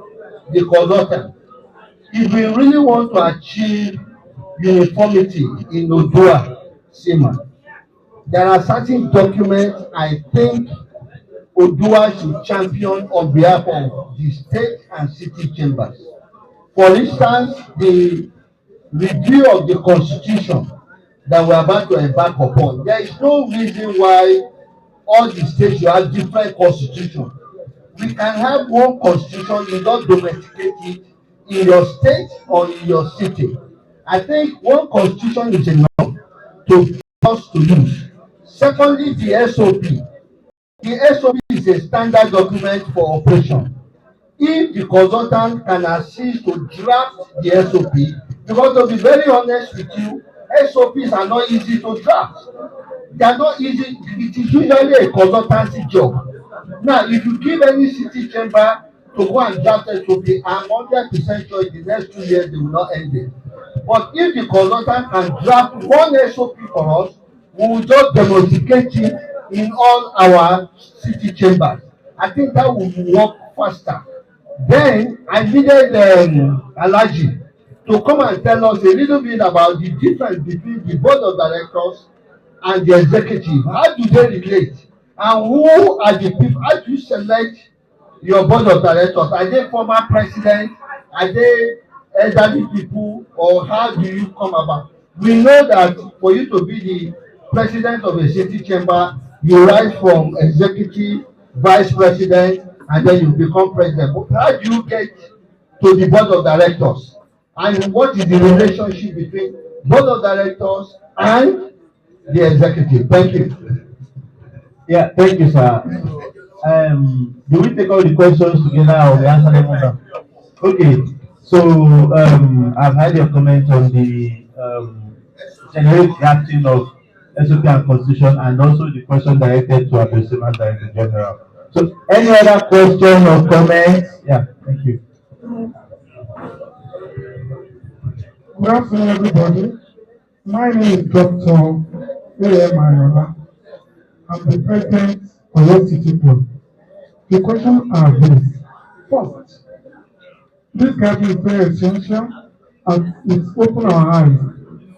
the consultant, if we really want to achieve uniformity in ODUACCIMA, there are certain documents I think ODUA should champion on behalf of the state and city chambers. For instance, the review of the constitution that we're about to embark upon. There is no reason why all the states should have different constitutions. We can have one constitution, you don't domesticate it in your state or in your city. I think one constitution is enough to us to use. Secondly, the SOP. The SOP is a standard document for operation. If the consultant can assist to draft the SOP, because to be very honest with you, SOPs are not easy to draft. They are not easy. It is usually a consultancy job. Now, if you give any city chamber to go and draft SOP, I'm 100% sure in the next 2 years they will not end it. But if the consultant can draft one SOP for us, we will just demonstrate it in all our city chambers. I think that will work faster. Then I needed Alhaji to come and tell us a little bit about the difference between the board of directors and the executive. How do they relate? And who are the people? How do you select your board of directors? Are they former presidents? Are they elderly people? Or how do you come about? We know that for you to be the president of a city chamber, you rise from executive, vice president, and then you become president. But how do you get to the board of directors? And what is the relationship between board of directors and the executive? Thank you. Yeah, thank you, sir. Do we take all the questions together or we answer them all? Okay, so I've had your comment on the generic drafting of SOP and Constitution, and also the question directed to Abdulsalam Director General. So, any other question or comments? Yeah, thank you. Good afternoon, everybody. My name is Dr. Mayola. I'm the president of your city board. The questions are this. First, this gathering is very essential and it's opened our eyes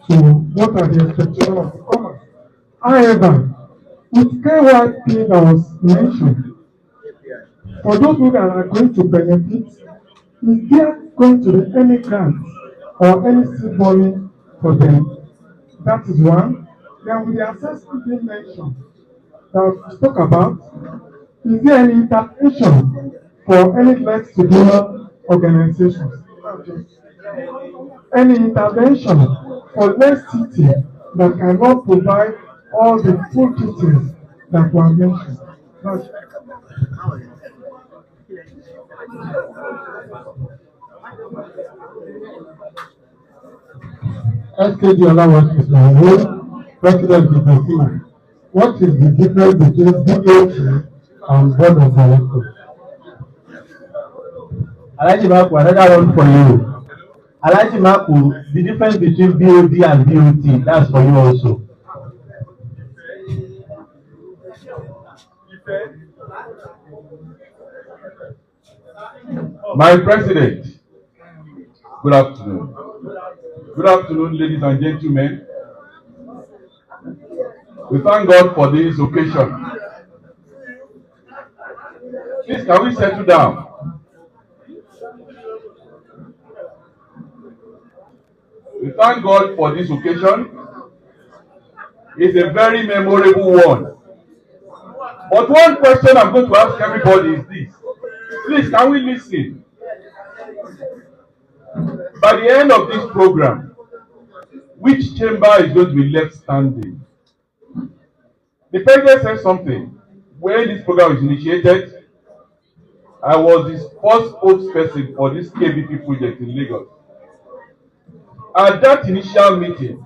to what are the expectations of the commerce. However, with KYP that was mentioned, for those who are going to benefit, is there going to be any grants or any seed money for them? That is one. Then with the assessment being mentioned that we spoke about, is there any intervention for any less to do organizations? Any intervention for less city that cannot provide all the full details that were mentioned? That's SKD Olaleye is my role, President of ODUACCIMA. What is the difference between BOT and Board of Directors? Alhaji Maku, another one for you. Alhaji Maku, the difference between BOD and BOT, that's for you also. My President, good afternoon. Good afternoon, ladies and gentlemen. We thank God for this occasion. Please, can we settle down? We thank God for this occasion. It's a very memorable one. But one question I'm going to ask everybody is this. Please, can we listen? By the end of this program, which chamber is going to be left standing? The president said something when this program was initiated, I was the first spokesperson for this KVP project in Lagos. At that initial meeting,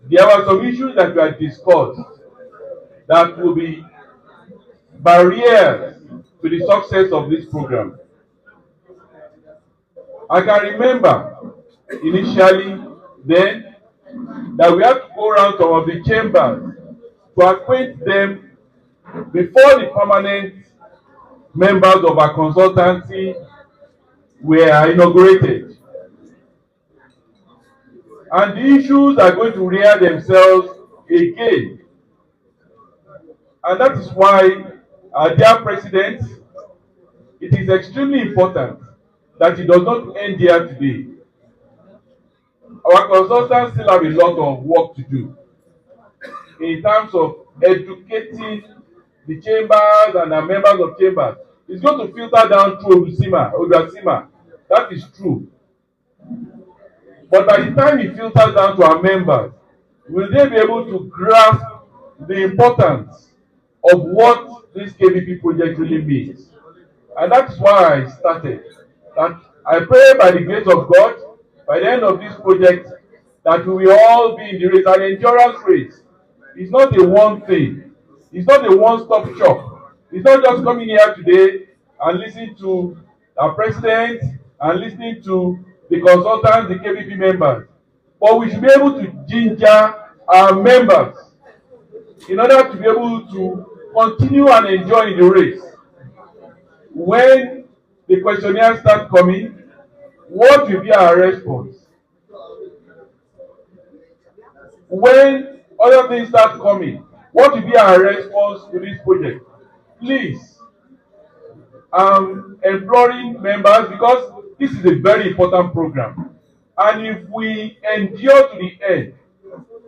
there were some issues that were discussed that will be barriers to the success of this program. I can remember initially then that we had to go around some of the chambers to acquaint them before the permanent members of our consultancy were inaugurated. And the issues are going to rear themselves again. And that is why, dear President, it is extremely important that it does not end here today. Our consultants still have a lot of work to do in terms of educating the chambers and the members of chambers. It's going to filter down through ODUACCIMA. That is true. But by the time it filters down to our members, will they be able to grasp the importance of what this KVP project really means? And that's why I started. That I pray by the grace of God, by the end of this project, that we will all be in the race, an endurance race. It's not a one thing. It's not a one-stop shop. It's not just coming here today and listening to our president and listening to the consultants, the KVP members. But we should be able to ginger our members in order to be able to continue and enjoy the race. When the questionnaires start coming, what will be our response? When other things start coming, what will be our response to this project? Please, I'm imploring members, because this is a very important program. And if we endure to the end,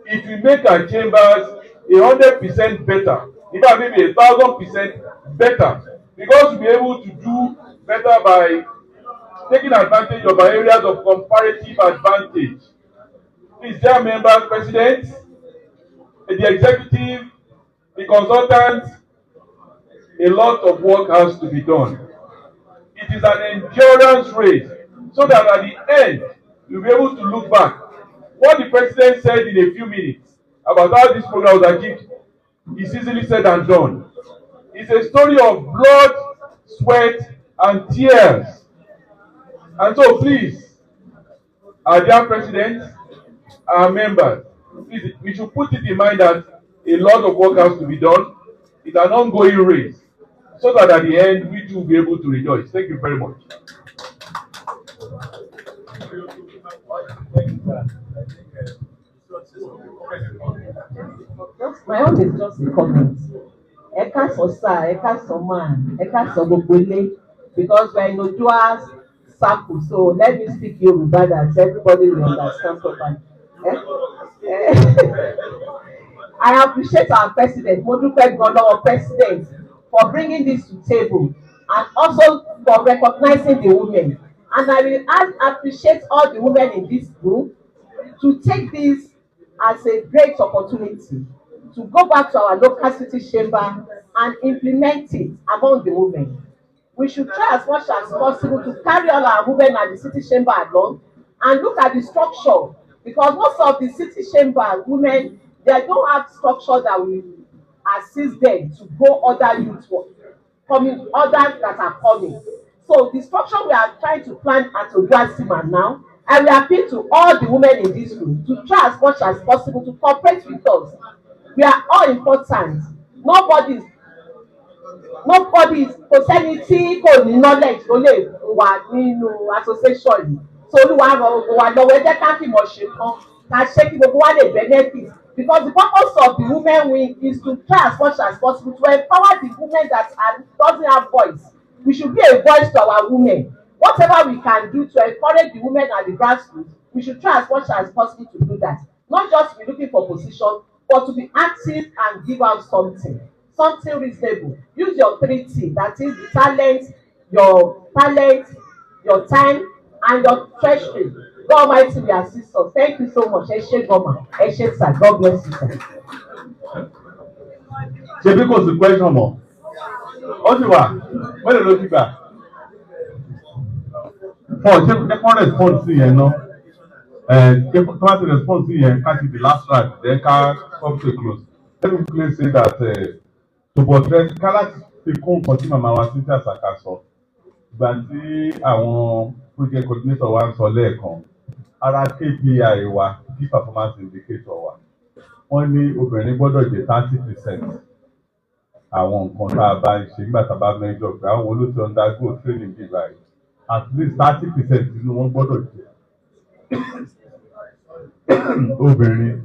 it will make our chambers 100% better, in fact maybe 1,000% better, because we'll be able to do better by taking advantage of our areas of comparative advantage. Please, dear members, presidents, the executive, the consultants, a lot of work has to be done. It is an endurance race, so that at the end, you'll be able to look back. What the president said in a few minutes about how this program was achieved is easily said and done. It's a story of blood, sweat, and tears. And so please, our dear president, our members, please, we should put it in mind that a lot of work has to be done. It's an ongoing race, so that at the end, we too will be able to rejoice. Thank you very much. My own is just a comment. Eka Sosa, Eka Soman, Eka Sobobole, because we're in Odua's circle, so let me speak Yoruba that everybody will understand properly. I appreciate our president, Modupe Gono, president, for bringing this to table and also for recognizing the women. And I will appreciate all the women in this group to take this as a great opportunity to go back to our local city chamber and implement it among the women. We should try as much as possible to carry all our women at the city chamber along and look at the structure, because most of the city chamber women, they don't have structure that will assist them to grow other youth work, others that are coming. So the structure we are trying to plan at ODUACCIMA now, and we appeal to all the women in this room to try as much as possible to cooperate with us. We are all important. Nobody is personality kò ní knowledge tó lè wà nínú association yìí. So olúwa rọ gbogbo wa lọ́wọ́, ẹ jẹ́ ká fìmọ̀ ṣe kan ká ṣe kí gbogbo wa lè benefit, because the purpose of the women wing is to try as much as possible to empower the women that doesn't have voice. We should be a voice to our women. Whatever we can do to encourage the women at the grassroots, we should try as much as possible to do that. Not just be looking for position, but to be active and give out something reasonable. Use your 3T, that is the talent, your time, and your treasury. God Almighty will assist us. Thank you so much. Eshe Goma, Eshe sir. God bless you, sir. Ṣebí kò sí question mọ́. ó ti wà mélòó ló ti gbà fún ọ̀ṣẹ́ kẹ́kọ̀ọ́ response yẹn ná kẹ́kọ̀ọ́ ti response yẹn ká ti the last round then ká come to a close let me quickly say that to buttress kálá ti kún nǹkan tí màmá wa Cynthia Saka sọ ìgbà tí àwọn project coordinator wa ń sọ lẹ́ẹ̀kan ara KPI wa key performance indicator wa wọ́n ní obìnrin gbọ́dọ̀ jẹ́ 30% àwọn nǹkan tá a bá ń ṣe nígbà tá a bá mẹ́jọ pé àwọn olóòtú undergo training bíi báyìí at least 30% nínú wọn gbọ́dọ̀ jẹ́ obìnrin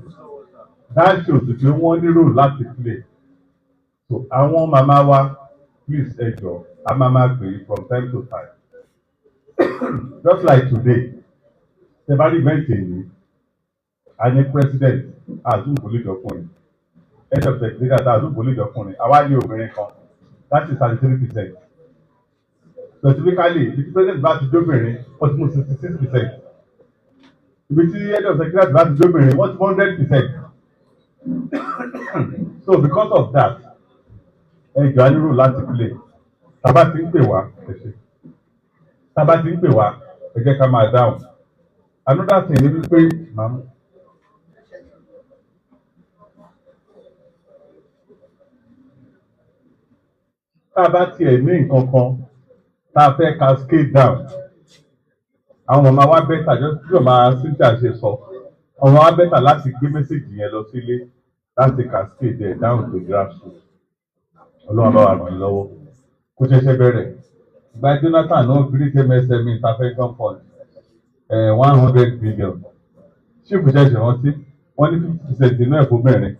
dáṣe òtútù wọn nírò láti play so àwọn màmá wa please ẹ jọ̀ọ́ a máa pè é from time to time just like today ṣe bá rí bẹ́ẹ̀ tèmi a ní president àdúgbòlídọ́kùnrin head of secretariat àdúgbòlídọ́kùnrin àwa ní obìnrin kan that is 33%. Specifically if the president bá ti jóbìnrin wọ́n ti mú 66%. Ibi tí head of secretariat bá ti jóbìnrin wọ́n ti mú 100%. So because of that ẹjọ́ á nílò láti play tábà ti ń pè wá tábà ti ń pè wá ẹ jẹ́ ká máa dáhùn. Another thing ni wípé màmú. Tá a bá tiẹ̀ ní nǹkan kan tá a fẹ́ cascade down àwọn ọmọ wa bẹ́tà tí ọmọ Cynthia ṣe sọ ọmọ wa bẹ́tà láti gbé mẹ́sẹ̀gì yẹn lọ sílé láti cascade ẹ̀ down to grassroots ọlọ́run bá wà ràn yín lọ́wọ́ kó ṣẹ̀ṣẹ̀ bẹ̀rẹ̀ gba Jonathan náà great MSME intervention fund 100 billion chief ṣẹ̀ṣẹ̀ rántí wọ́n ní 50% inú ẹ̀kọ́ bẹ̀rẹ̀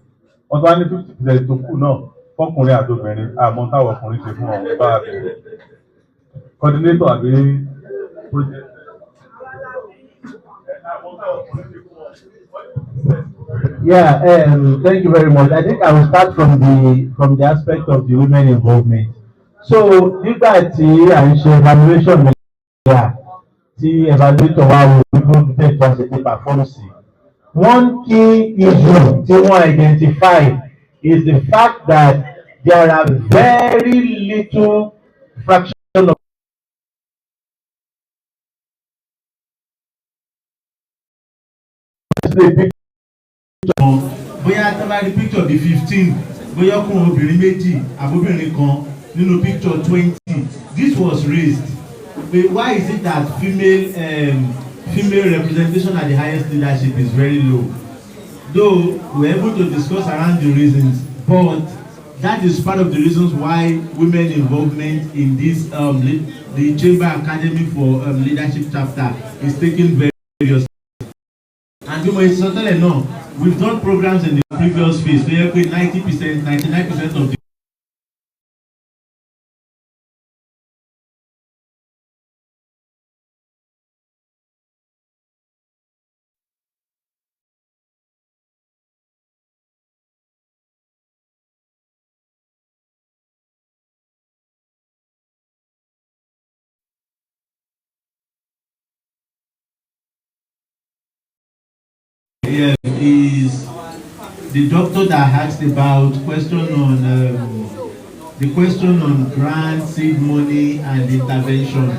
wọ́n tó wá ní 50% tó kù náà fọkùnrin àtobìnrin àmọ́ táwọn ọkùnrin ṣe fún ọ̀hún bá bẹ̀rẹ̀ coordinator àbí project. Yeah, thank you very much. I think I will start from the aspect of the women involvement. So nígbà tí à ń ṣe evaluation Nigeria tí evaluator wa wo people take to the performance. One key issue tí wọ́n identify is the fact that there are very little fraction of bóyá tó bá rí picture bíi 15 bóyá ọkùnrin obìnrin méjì àbóbìnrin kan nínú picture 20 this was raised but why is it that female representation at the highest leadership is very low? Though we were able to discuss around the reasons, but that is part of the reasons why women involvement in this the Chamber Academy for Leadership chapter is taken very seriously. And you may certainly know we've done programs in the previous phase where 90%, 99% of the is the doctor that asked about the question on grant, seed money, and intervention.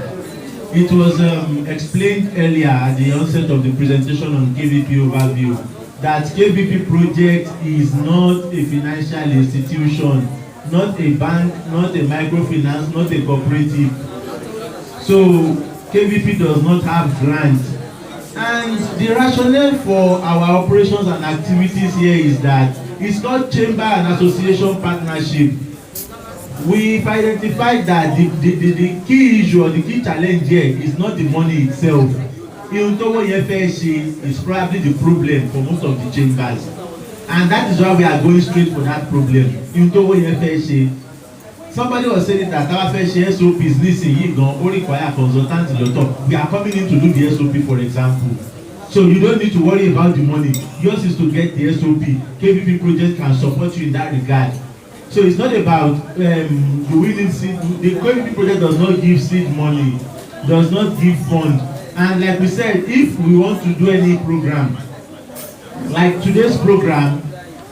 It was explained earlier at the onset of the presentation on KVP overview that KVP project is not a financial institution, not a bank, not a microfinance, not a cooperative. So KVP does not have grants. And the rationale for our operations and activities here is that it's not chamber and association partnership. We've identified that the key issue or the key challenge here is not the money itself. Is probably the problem for most of the chambers. And that is why we are going straight for that problem. Somebody was saying that our first SOP is listening, only require consultants in the top. We are coming in to do the SOP, for example. So you don't need to worry about the money. Yours is to get the SOP. KVP project can support you in that regard. So it's not about the winning seed. The KVP project does not give seed money, does not give fund. And like we said, if we want to do any program, like today's program,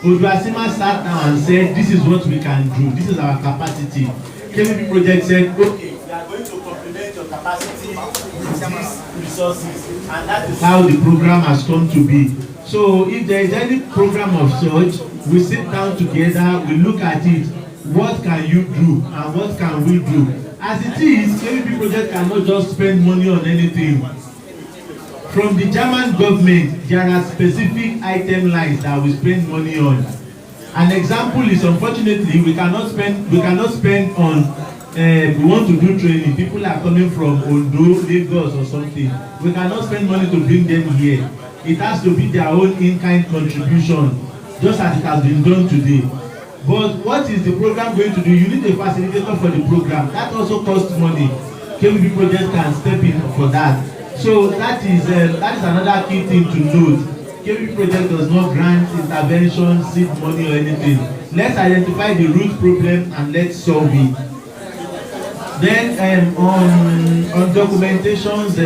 ODUACCIMA sat down and said, this is what we can do. This is our capacity. KVP project said, okay, we are going to complement your capacity with these resources, and that is how the program has come to be. So if there is any program of such, we sit down together, we look at it, what can you do and what can we do? As it is, KVP project cannot just spend money on anything. From the German government, there are specific item lines that we spend money on. An example is, unfortunately, we cannot spend on we want to do training. People are coming from Ondo, Lagos or something. We cannot spend money to bring them here. It has to be their own in-kind contribution, just as it has been done today. But what is the program going to do? You need a facilitator for the program. That also costs money. KVP project can step in for that. So that is another key thing to note. KVP project does not grant intervention, seed money or anything. Let's identify the root problem and let's solve it. Then on documentations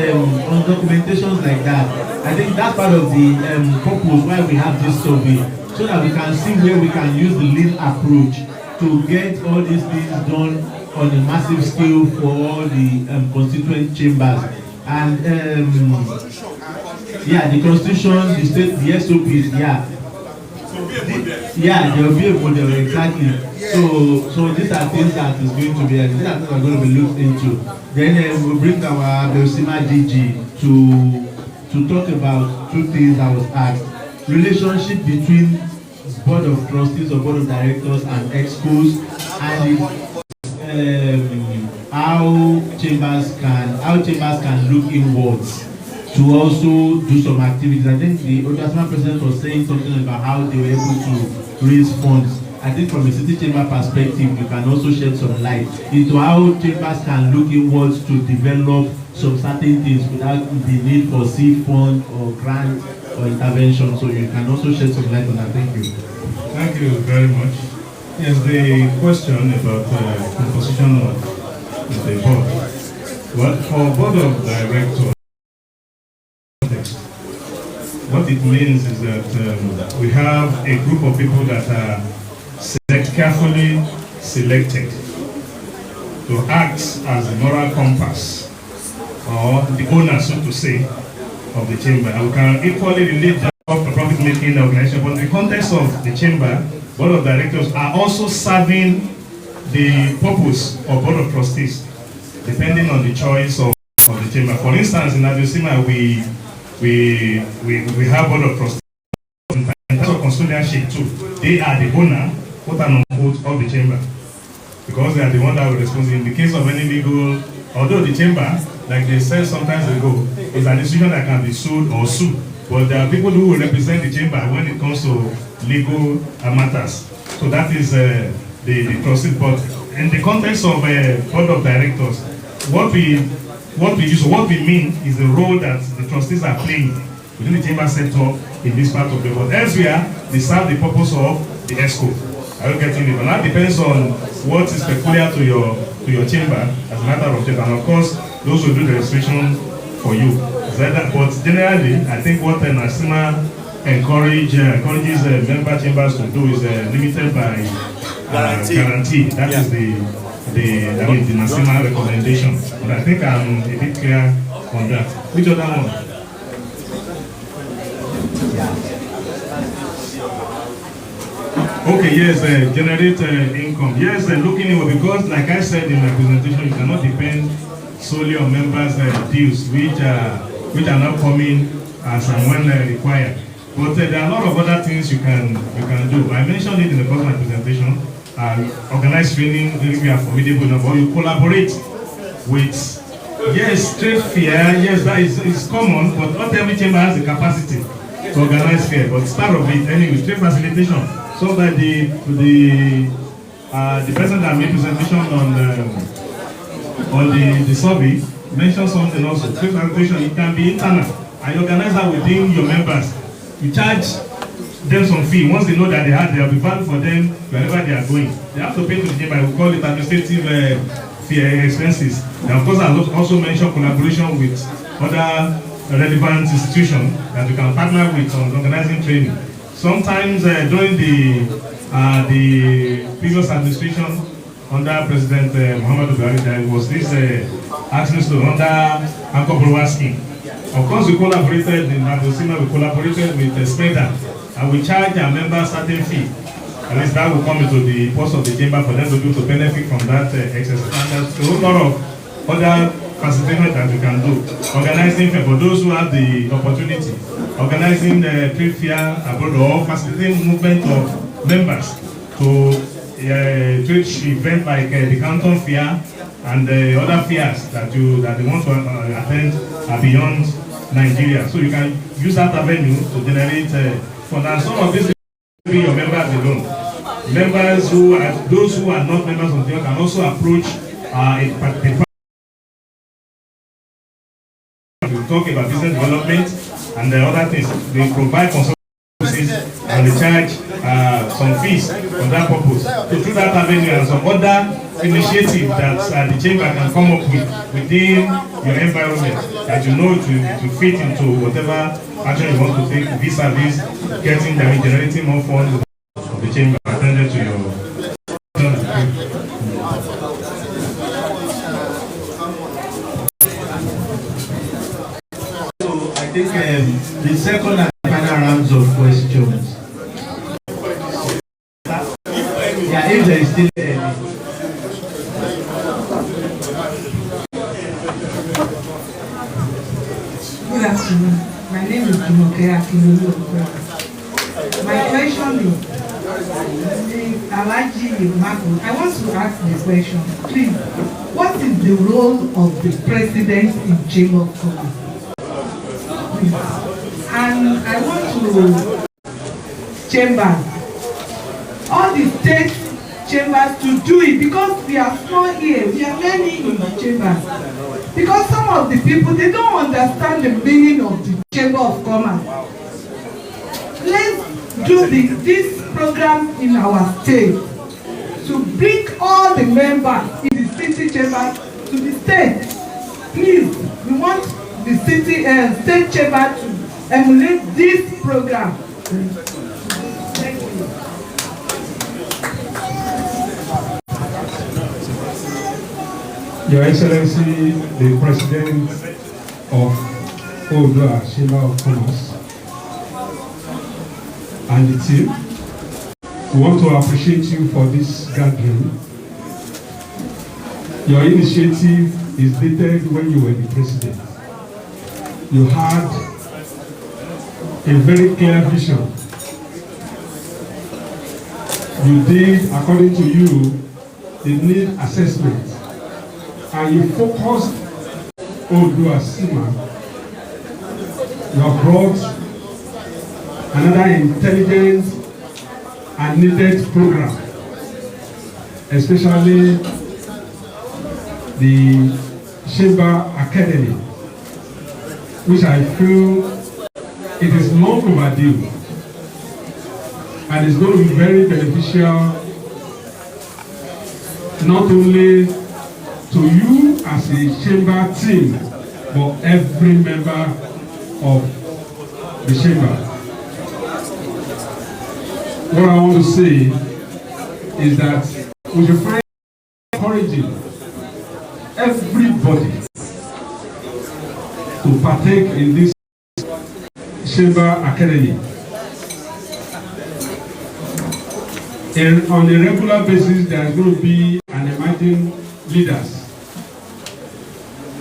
like that, I think that's part of the purpose why we have this survey, so that we can see where we can use the lean approach to get all these things done on a massive scale for all the constituent chambers. And yeah, the constitution, the state, the SOPs, yeah. Yeah, there will be a model, exactly. So these are things that is going to be, these are things that are going to be looked into. Then we'll bring our ODUACCIMA DG to talk about two things I was asked. Relationship between board of trustees or board of directors and excos, and how chambers can look inwards to also do some activities. I think the ODUACCIMA president was saying something about how they were able to raise funds. I think from a city chamber perspective, you can also shed some light into how chambers can look inwards to develop some certain things without the need for seed fund or grant or intervention. So you can also shed some light on that. Thank you. Thank you very much. Yes, the question about composition of the board. Well, for board of directors, what it means is that we have a group of people that are carefully selected to act as a moral compass, or the owner, so to say, of the chamber. And we can equally relate that of the profit-making organization, but in the context of the chamber, board of directors are also serving the purpose of board of trustees, depending on the choice of the chamber. For instance, in ODUACCIMA, we have board of trustees. In terms of custodianship too, they are the owner, quote unquote, of the chamber, because they are the one that will respond in the case of any legal. Although the chamber, like they said sometimes ago, is an institution that can be sued or sued, but there are people who will represent the chamber when it comes to legal matters. So that is the trustee. But in the context of board of directors, what we mean is the role that the trustees are playing within the chamber setup in this part of the world. Elsewhere, they serve the purpose of the ESCO. I will get in it, but that depends on what is peculiar to your chamber as a matter of fact, and of course, those will do the registration for you. But generally, I think what ODUACCIMA encourages member chambers to do is limited by guarantee. That is the ODUACCIMA recommendation. But I think I'm a bit clear on that. Which other one? Okay, yes, generate income. Yes, looking inward, because like I said in my presentation, you cannot depend solely on members' dues, which are not coming as and when required. But there are a lot of other things you can do. I mentioned it in the course of my presentation. Organized training, if you are formidable enough, or you collaborate with, yes, trade fair, yes, that is common, but not every chamber has the capacity to organize fair, but it's part of it anyway, trade facilitation. So that the person that made presentation on the survey mentioned something also. Trade facilitation, it can be internal, and you organize that within your members. You charge them some fee. Once they know that there will be value for them wherever they are going. They have to pay to the chamber. We call it administrative fee expenses. And of course, I also mentioned collaboration with other relevant institutions that we can partner with on organizing training. Sometimes during the previous administration under President Muhammadu Buhari, there was this access to under Anko scheme. Of course, we collaborated in ODUACCIMA, we collaborated with SPEDA, and we charge our members certain fee. At least that will come into the post of the chamber for them to be able to benefit from that exercise. And there's a whole lot of other facilitation that we can do. Organizing for those who have the opportunity, organizing the trade fair abroad, or facilitating movement of members to trade events like the Canton Fair and the other fairs that they want to attend beyond Nigeria. So you can use that avenue to generate funds. And some of these will be your members alone. Members who are those who are not members of the can also approach a we talk about business development and the other things. They provide consultancies and they charge some fees for that purpose. So through that avenue and some other initiative that the chamber can come up with within your environment that you know to fit into whatever action you want to take vis-a-vis getting and generating more funds of the chamber attended to your I think the second and final rounds of questions. Yeah, if there is still any. Good afternoon. My name is Jumoke Akinolu. My question is, Alhaji Wasiu, I want to ask the question, please, what is the role of the president in Chamber of Commerce? And I want to chambers, all the state chambers to do it, because we are small here, we are many in the chambers. Because some of the people, they don't understand the meaning of the Chamber of Commerce. Let's do this program in our state to bring all the members in the city chamber to the state. Please, we want the city state chamber to emulate this program. Thank you. Your Excellency, the President of ODUACCIMA of Commerce and the team, we want to appreciate you for this gathering. Your initiative is dated when you were the President. You had a very clear vision. You did, according to you, the need assessment, and you focused on ODUACCIMA. You have brought another intelligent and needed program, especially the Chamber Academy, which I feel it is long overdue and is going to be very beneficial not only to you as a chamber team, but every member of the chamber. What I want to say is that we should find encouraging everybody to partake in this Chamber Academy. And on a regular basis, there is going to be an emerging leaders.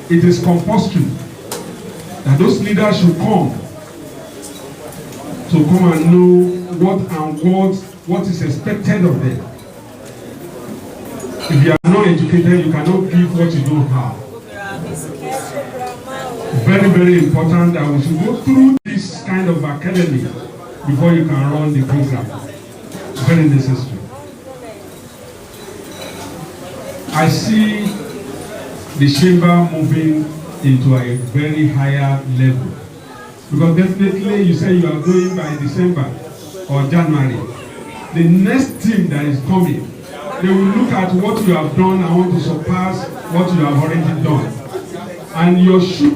It is compulsory that those leaders should come and know what is expected of them. If you are not educated, you cannot give what you don't have. Very, very important that we should go through this kind of academy before you can run the program. Very necessary. I see the chamber moving into a very higher level. Because definitely you say you are going by December or January. The next team that is coming, they will look at what you have done and want to surpass what you have already done. And your shoe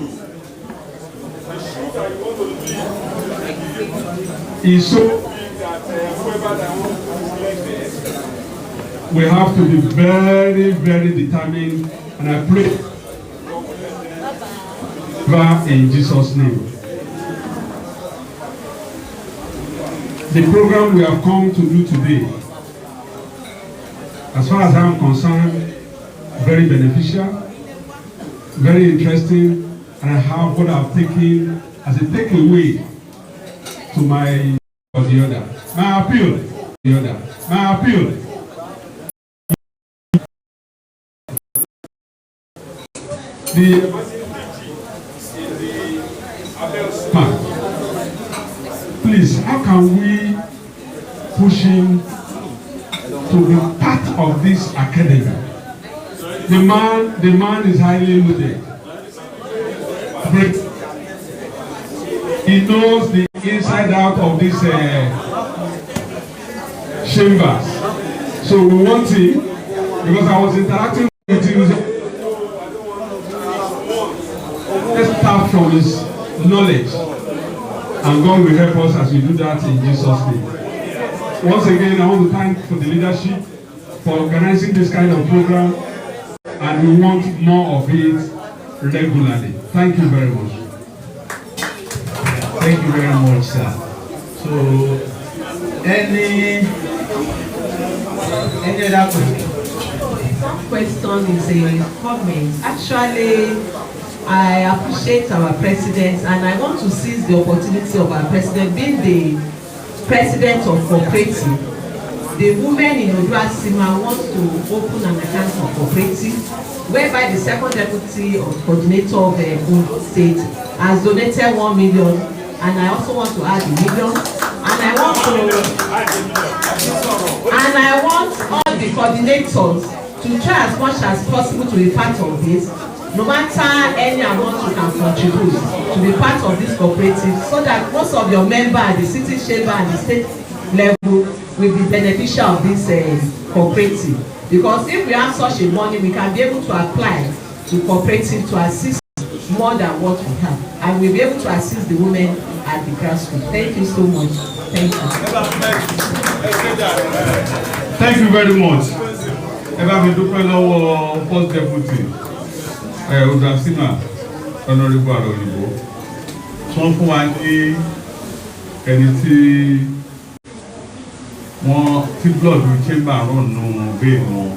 is so big that whoever that wants to select we have to be very, very determined, and I pray in Jesus' name. The program we have come to do today, as far as I'm concerned, very beneficial, very interesting, and I have what I've taken as a takeaway to my or the other. My appeal, the other. My appeal. Please, how can we push him to be part of this academy? The man is highly loaded. He knows the inside out of this chambers. So we want him, because I was interacting with him. Let's start from his knowledge, and God will help us as we do that in Jesus' name. Once again, I want to thank for the leadership for organizing this kind of program, and we want more of it regularly. Thank you very much. Thank you very much, sir. So, any other question? Some question is a comment. Actually, I appreciate our president, and I want to seize the opportunity of our president being the president of cooperative. The women in ODUACCIMA want to open an account for cooperative, whereby the second deputy or coordinator of the Ondo State has donated 1 million, and I also want to add a million, and I want all the coordinators to try as much as possible to be part of this. No matter any amount you can contribute to be part of this cooperative, so that most of your members at the city chamber and the state level will be beneficial of this cooperative. Because if we have such a money, we can be able to apply to cooperative to assist more than what we have, and we'll be able to assist the women at the grassroots. Thank you so much. Thank you. Thank you very much. First deputy. ODUACCIMA Honorable Arolibo tí wọ́n fún wa ní ẹni tí blood chamber run nù vein wọn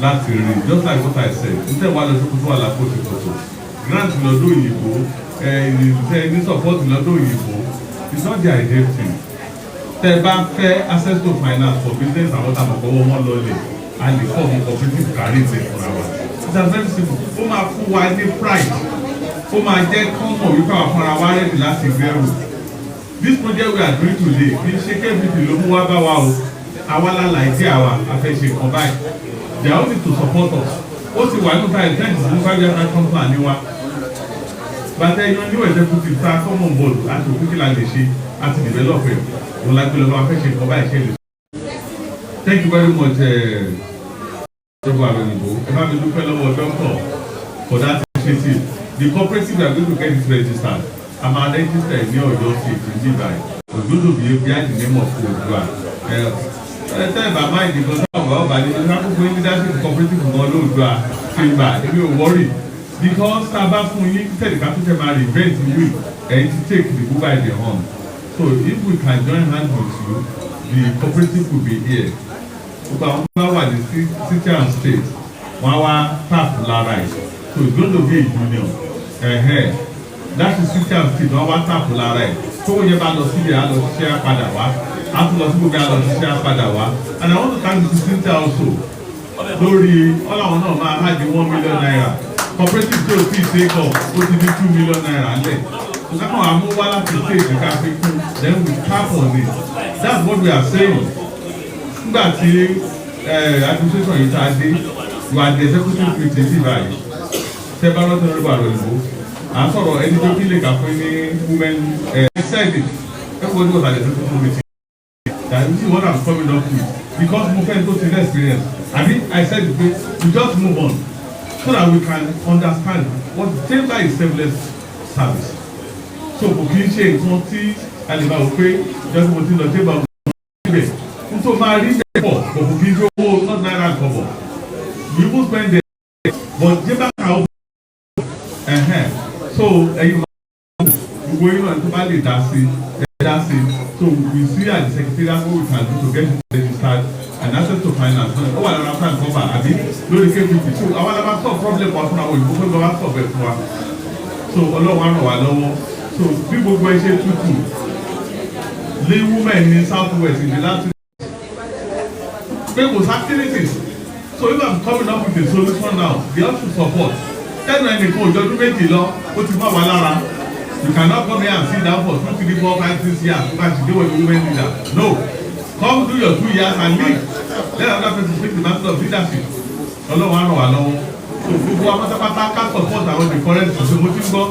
láti rí, just like what I said, níta wà lọ sókòtò wà lápò ìkòtò grant lọ́dọ̀ òyìnbó ní support lọ́dọ̀ òyìnbó it's not the ideal thing. Tẹ́ bá fẹ́ access to finance for business àwọn tàbọ̀kọ́wọ́ wọn lọ́lẹ̀ and the form of cooperative carry it for our. It's very simple. Ó máa fún wa ní pride. Ó máa jẹ́ kọ́mọ̀ wípé àwọn afárá wa rẹ̀ láti gbẹ́rù. This project we are doing today kì í ṣe KVP ló mú wá bá wa o. Àwa lálà ìdí àwa àfẹ́ṣe kan báyìí. They are only to support us. Ó ti wà nípa ìtẹ́ǹtì ní 5-year action plan ní wa. Bàtẹ́ yan ní executive ta common board àti òkúkí la lè ṣe àti develop ẹ̀. Òun la gbé lọ́wọ́ àfẹ́ṣe kan báyìí ṣe lè. Thank you very much. Doctor, for that initiative. The cooperative we are going to get is registered. I'm an registered in your state in Dubai. We're going to be behind the name of ODUA. Tell my mind because of leadership cooperative from ODUA came back. You worry because Tabafu said the capital marry event will and to take the book by the horn. So if we can join hands with you, the cooperative will be here. But the city and state. Tap Lara. So it's going to be a union. That's the city and state. Tap Lara. So when you have to see the other share Padawa, after the share Padawa, and I want to thank the city also. Lori, all I want to know had the 1 million naira. Cooperative to take off, what is the 2 million naira left. So now I'm over to take the capital, then we tap on it. That's what we are saying. But administration is you are the executive committee báyìí tẹ́bá lọ́tọ́ lórí bàrọ̀ ìbò à ń sọ̀rọ̀ ẹni tó kí lè kà fún ní women said it everybody was at the executive committee that this is what I'm coming up with because mo fẹ́ tó ti ní experience I said we just move on so that we can understand what chamber is selfless service so kò kí n ṣe nǹkan tí a lè máa wò pé just mo ti lọ chamber mo ti bẹ̀ nítorí máa rí bẹ́ẹ̀ pọ̀ kò kí n ṣe owó not kọ́bọ̀. We even spend there, but Jeba can so gbogbo yín náà tó bá lè dá sí so we see at the secretariat what we can do to get it registered and access to finance ó wà lára plan cover àbí lórí KVP so àwọn alábá solve problem wa fún àwọn òyìnbó tó lọ wá solve ẹ̀ fún wa so ọlọ́run á ràn wá lọ́wọ́ so bí gbogbo ẹ ṣe tútù lé women ní south west in the last people's activities so if I'm coming up with a solution now they have to support tẹ́nu ẹnìkan òjọ́dún méjì lọ ó ti mọ́ wa lára. You cannot come here and sit down for 2, 3, 4, 5, 6 years because you do what you women leader. No. Come do your 2 years and leave. Let another person take the mantle of leadership. Ọlọ́run á ràn wá lọ́wọ́. So gbogbo wa pátápátá ká support àwọn the current situation.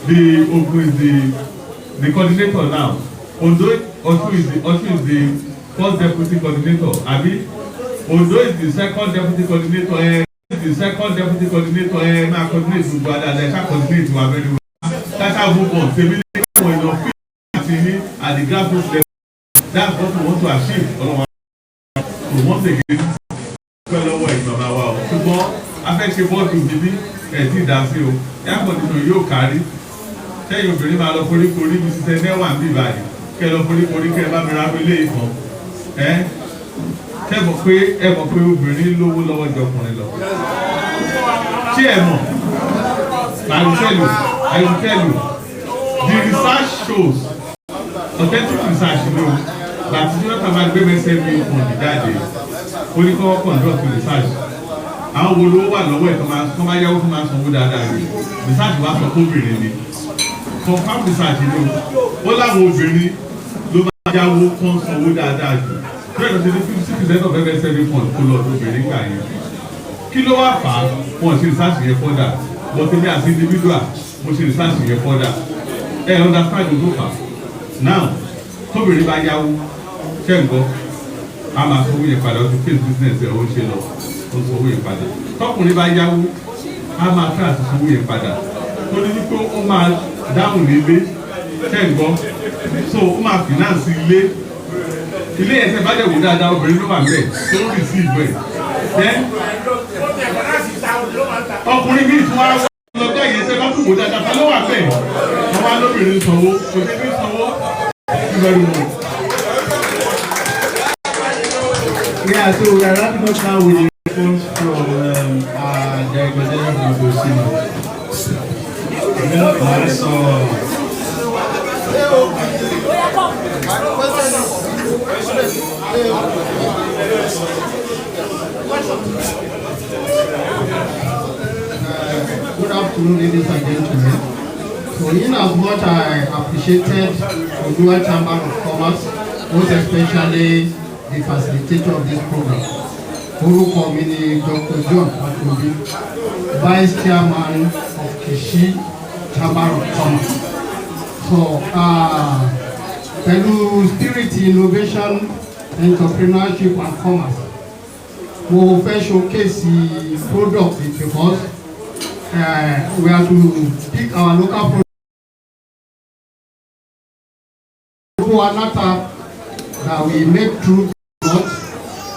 The Ogun is the coordinator now. Ondo is the first deputy coordinator. Abi Ondo is the second deputy coordinator. The second deputy coordinator. Máa coordinate gbogbo àdàdà ẹ̀ka coordinate wa very well. That's how we want. When you're feeling at the grassroots level, that's what we want to achieve. So once again, well, ṣùgbọ́n afẹ́ṣe bọ́ọ̀dù bíbí ẹ̀ tí dá sí o air condition yóò kárí sẹ́yìn obìnrin máa lọ foríkorí bí ṣiṣẹ́ mẹ́wàá ń bì báyìí kẹ́ lọ foríkorí kẹ́ bá mi ra ilé ìkan kẹ́ mọ̀ pé obìnrin lówó lọ́wọ́ jọ ọkùnrin lọ. Ṣé ẹ mọ̀? I will tell you, the research shows, authentic research that you don't have a baby saving on the daddy. Only call conduct research. Àwọn wo ló wà lọ́wọ́ ẹ̀ tó máa yáwó fún máa sanwó dáadáa rẹ̀. Research wá sọ fún obìnrin ni. Confirm research ni ó láwọn obìnrin ló máa yáwó kán sanwó dáadáa jù. Bẹ́ẹ̀ ló ṣe ní 50% of every saving fund kó lọ sí obìnrin gbà yẹn. Kí ló wá fà á? Wọ́n ṣe research yẹn fọ́dà. But me as individual, mo ṣe research yẹn further. Understand the group now. Tóbìnrin bá yáwó, ṣé ń gbọ́? A máa sanwó yẹn padà, ó ti face business ẹ̀ ó ṣe lọ, ó sanwó yẹn padà. Tọkùnrin bá yáwó, a máa try àti sanwó yẹn padà. Torí wípé ó máa dáhùn nílé, ṣé ń gbọ́? So ó máa finance ilé. Ilé yẹn tẹ́ bá dẹ̀ wò dáadáa, obìnrin ló wà bẹ́ẹ̀ tó ń receive ẹ̀. Ọkùnrin bíi tí wọ́n á lọ́jọ́ yẹn ṣe bá tún wò dáadáa ta ló wà bẹ́ẹ̀ àwọn alóbìnrin sanwó kò sí bí sanwó ìbẹ̀rù wọn. Yeah, so we are wrapping up now with the response from the representative of ODUACCIMA. Good afternoon, ladies and gentlemen. So, in as much I appreciated ODUACCIMA Chamber of Commerce, most especially the facilitator of this program, orúkọ mi ni Dr. John Akobi, Vice Chairman of Kishi Chamber of Commerce. So, pẹ̀lú spirit innovation, entrepreneurship and commerce, mo fẹ́ showcase the product because we have to pick our local product. That we make through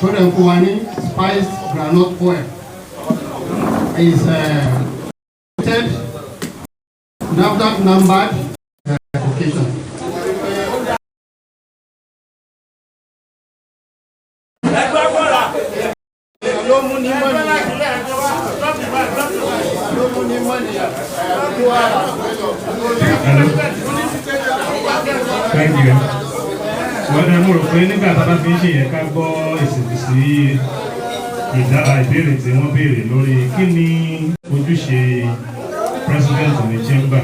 groundnut, spiced groundnut oil. Is NAFDAC numbered occasion. Thank you. Wọ́n ní mo rò pé nígbà tá a bá fi ń ṣe yẹn ká gbọ́ èsì sí ìbéèrè tí wọ́n béèrè lórí kí ni ojúṣe president ní chamber.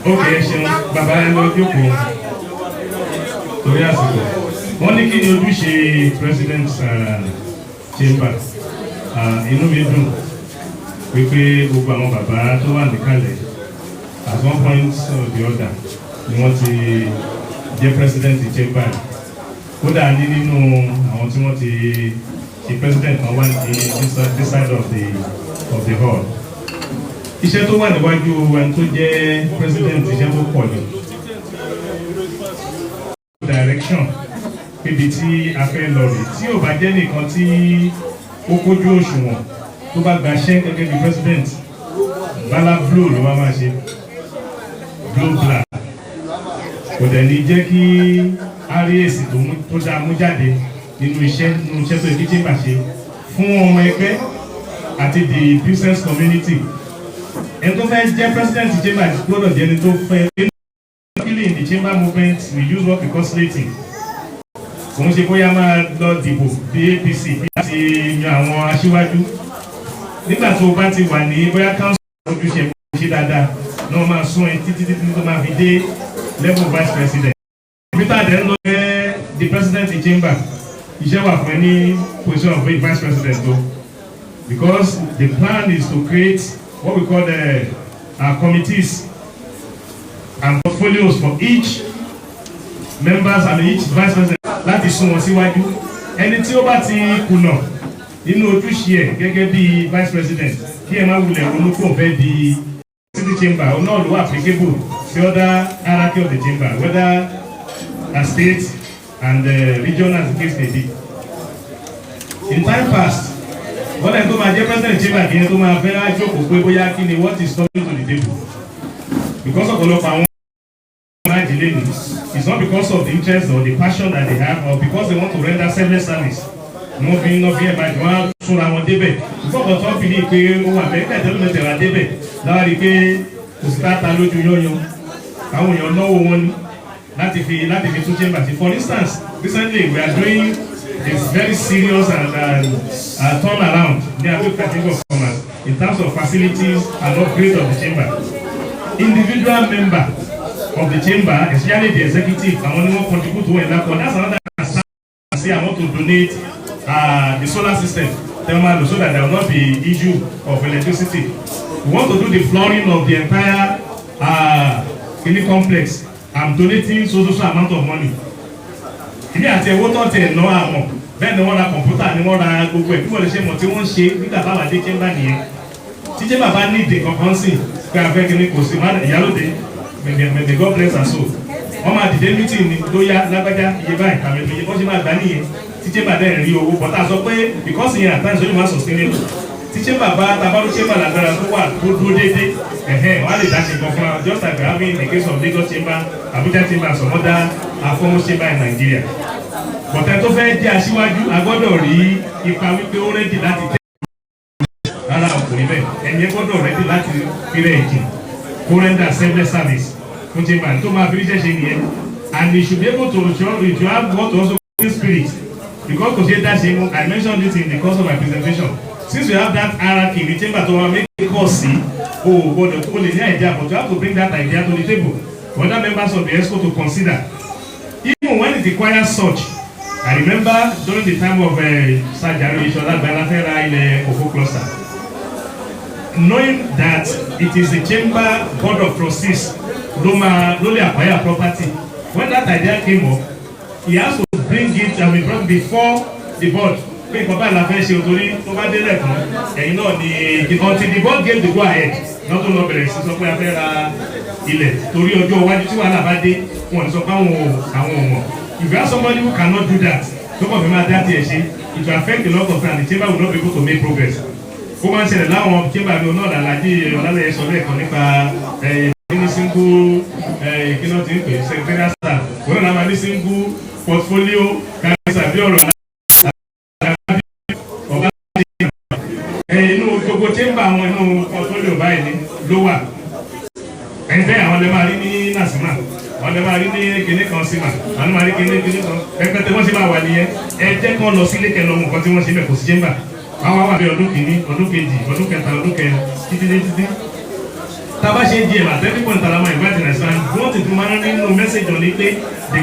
Ok, ṣeun bàbá ẹ lọ jókòó torí àsìkò. Wọ́n ní kí ni ojúṣe president chamber. Inú mi dùn wípé gbogbo àwọn bàbá tó wà níkàlẹ̀ at one point or the other ni wọ́n ti jẹ́ president chamber. Kódà ní nínú àwọn tí wọ́n ti ṣe president kan wá ní this side of the hall. Iṣẹ́ tó wà níwájú ẹni tó jẹ́ president iṣẹ́ tó pọ̀ ní. Direction níbi tí a fẹ́ lọ rè tí ò bá jẹ́ nìkan tí ó kójú òṣùwọ̀n tó bá gbaṣẹ́ gẹ́gẹ́ bí president bala blue ló máa ṣe blue black kò dẹ̀ ní jẹ́ kí a rí èsì tó dáa mú jáde nínú iṣẹ́ tó ìdíje bá ṣe fún ọmọ ẹgbẹ́ àti the business community. Ẹni tó fẹ́ jẹ́ president chamber gbọ́dọ̀ jẹ́ ẹni tó fẹ́ in the chamber movement we use what we call slating. Òun ṣe bóyá máa lọ dìbò bí APC láti yan àwọn aṣíwájú. Nígbà tó bá ti wà ní bóyá council ojúṣe ṣe dáadáa náà máa sún ẹ títí tó máa fi dé level vice president. Peter then lọ bẹ́ the president in chamber. Iṣẹ́ wà fún ẹ ní position of vice president o. Because the plan is to create what we call our committees and portfolios for each members and each vice president láti sún wọn síwájú. Ẹni tí ó bá ti kùnà nínú ojúṣe ẹ̀ gẹ́gẹ́ bí vice president kí ẹ má wulẹ̀ ronú kó fẹ́ di city chamber or náà ló applicable sí other hierarchy of the chamber whether a state and region as the case may be. In time past wọ́n lẹ́yìn tó máa jẹ́ president chamber kí ẹ tó máa fẹ́ àjọkò pé bóyá kí ni what is coming to the table because ọ̀pọ̀lọpọ̀ àwọn it's not because of the interest or the passion that they have or because they want to render selfless service. No being by one soon I want debate. Before the top in it, who are better than the debate. Now the pay to start a lot to you. I want you know one not if you two chambers. For instance, recently we are doing this very serious and turnaround in terms of facilities and upgrade of the chamber. Individual member of the chamber, especially the executive, I want to contribute to it. That's another say I want to donate the solar system so that there will not be issue of electricity. We want to do the flooring of the entire complex. I'm donating so amount of money. If you have a water no amount, then the water computer, the water go where people say what they want shape, we got our chamber here. Teacher Baba need the compensi, we are very good. Yellow day. May God bless us all. Ọmọ àdìdé meeting ni lóyá lágbájá iye báyìí àmì ìpèyè bọ́sí máa gbá nìyẹn tíṣẹ́ bàbá ẹ̀ rí owó bọ́tà sọ pé because ìyẹn àtàǹsì ó lè máa sustainable tíṣẹ́ bàbá tabaru chamber lágbára tó wà tó dúró déédéé wọ́n á lè dá ṣe nǹkan fún wa just like we have in the case of Lagos chamber, Abuja chamber and some other foremost chamber in Nigeria. Bọ̀tẹ́ tó fẹ́ jẹ́ aṣíwájú agbọ́dọ̀ rí ipa wípé ó rẹ́dì láti tẹ́ rárá ọkùnrin bẹ́ẹ̀ ẹ̀yẹ gbọ́dọ̀ rẹ́dì láti fírẹ̀ ẹ̀jìn kó render selfless service. And you should be able to have what also spirit. Because I mentioned this in the course of my presentation. Since we have that hierarchy in the chamber to make a course, but you have to bring that idea to the table for other members of the ESCO to consider. Even when it requires such. I remember during the time of Sajari Ishola Banatera in the Kofo cluster, knowing that it is the chamber board of trustees lowly acquire property. When that idea came up, he has to bring it brought before the board. Until the board gave the go ahead, not to know better. If you have somebody who cannot do that, it will affect a lot of time. The chamber will not be able to make progress. Woman said, "Now, chamber will not Alhaji Wasiu Olaleye any single keynote secretariat staff. We don't have any single portfolio. Gbogbo chamber àwọn inú portfolio báyìí ni ló wà. Ẹgbẹ́ àwọn lè máa rí ní Nasima, àwọn lè máa rí ní kíní kan Sima, àwọn máa rí kíní kan. Ẹgbẹ́ wọ́n ṣe máa wà nìyẹn. Ẹ jẹ́ kán lọ sílé kẹ́ lọ mọ̀ nǹkan tí wọ́n ṣe bẹ̀ kò sí chamber. Àwọn wà bí ọdún kìíní, ọdún kejì, ọdún kẹta, ọdún kẹrin, títí. Tabashi Jema, everyone Talama invited us and wanted to manage no message on it. They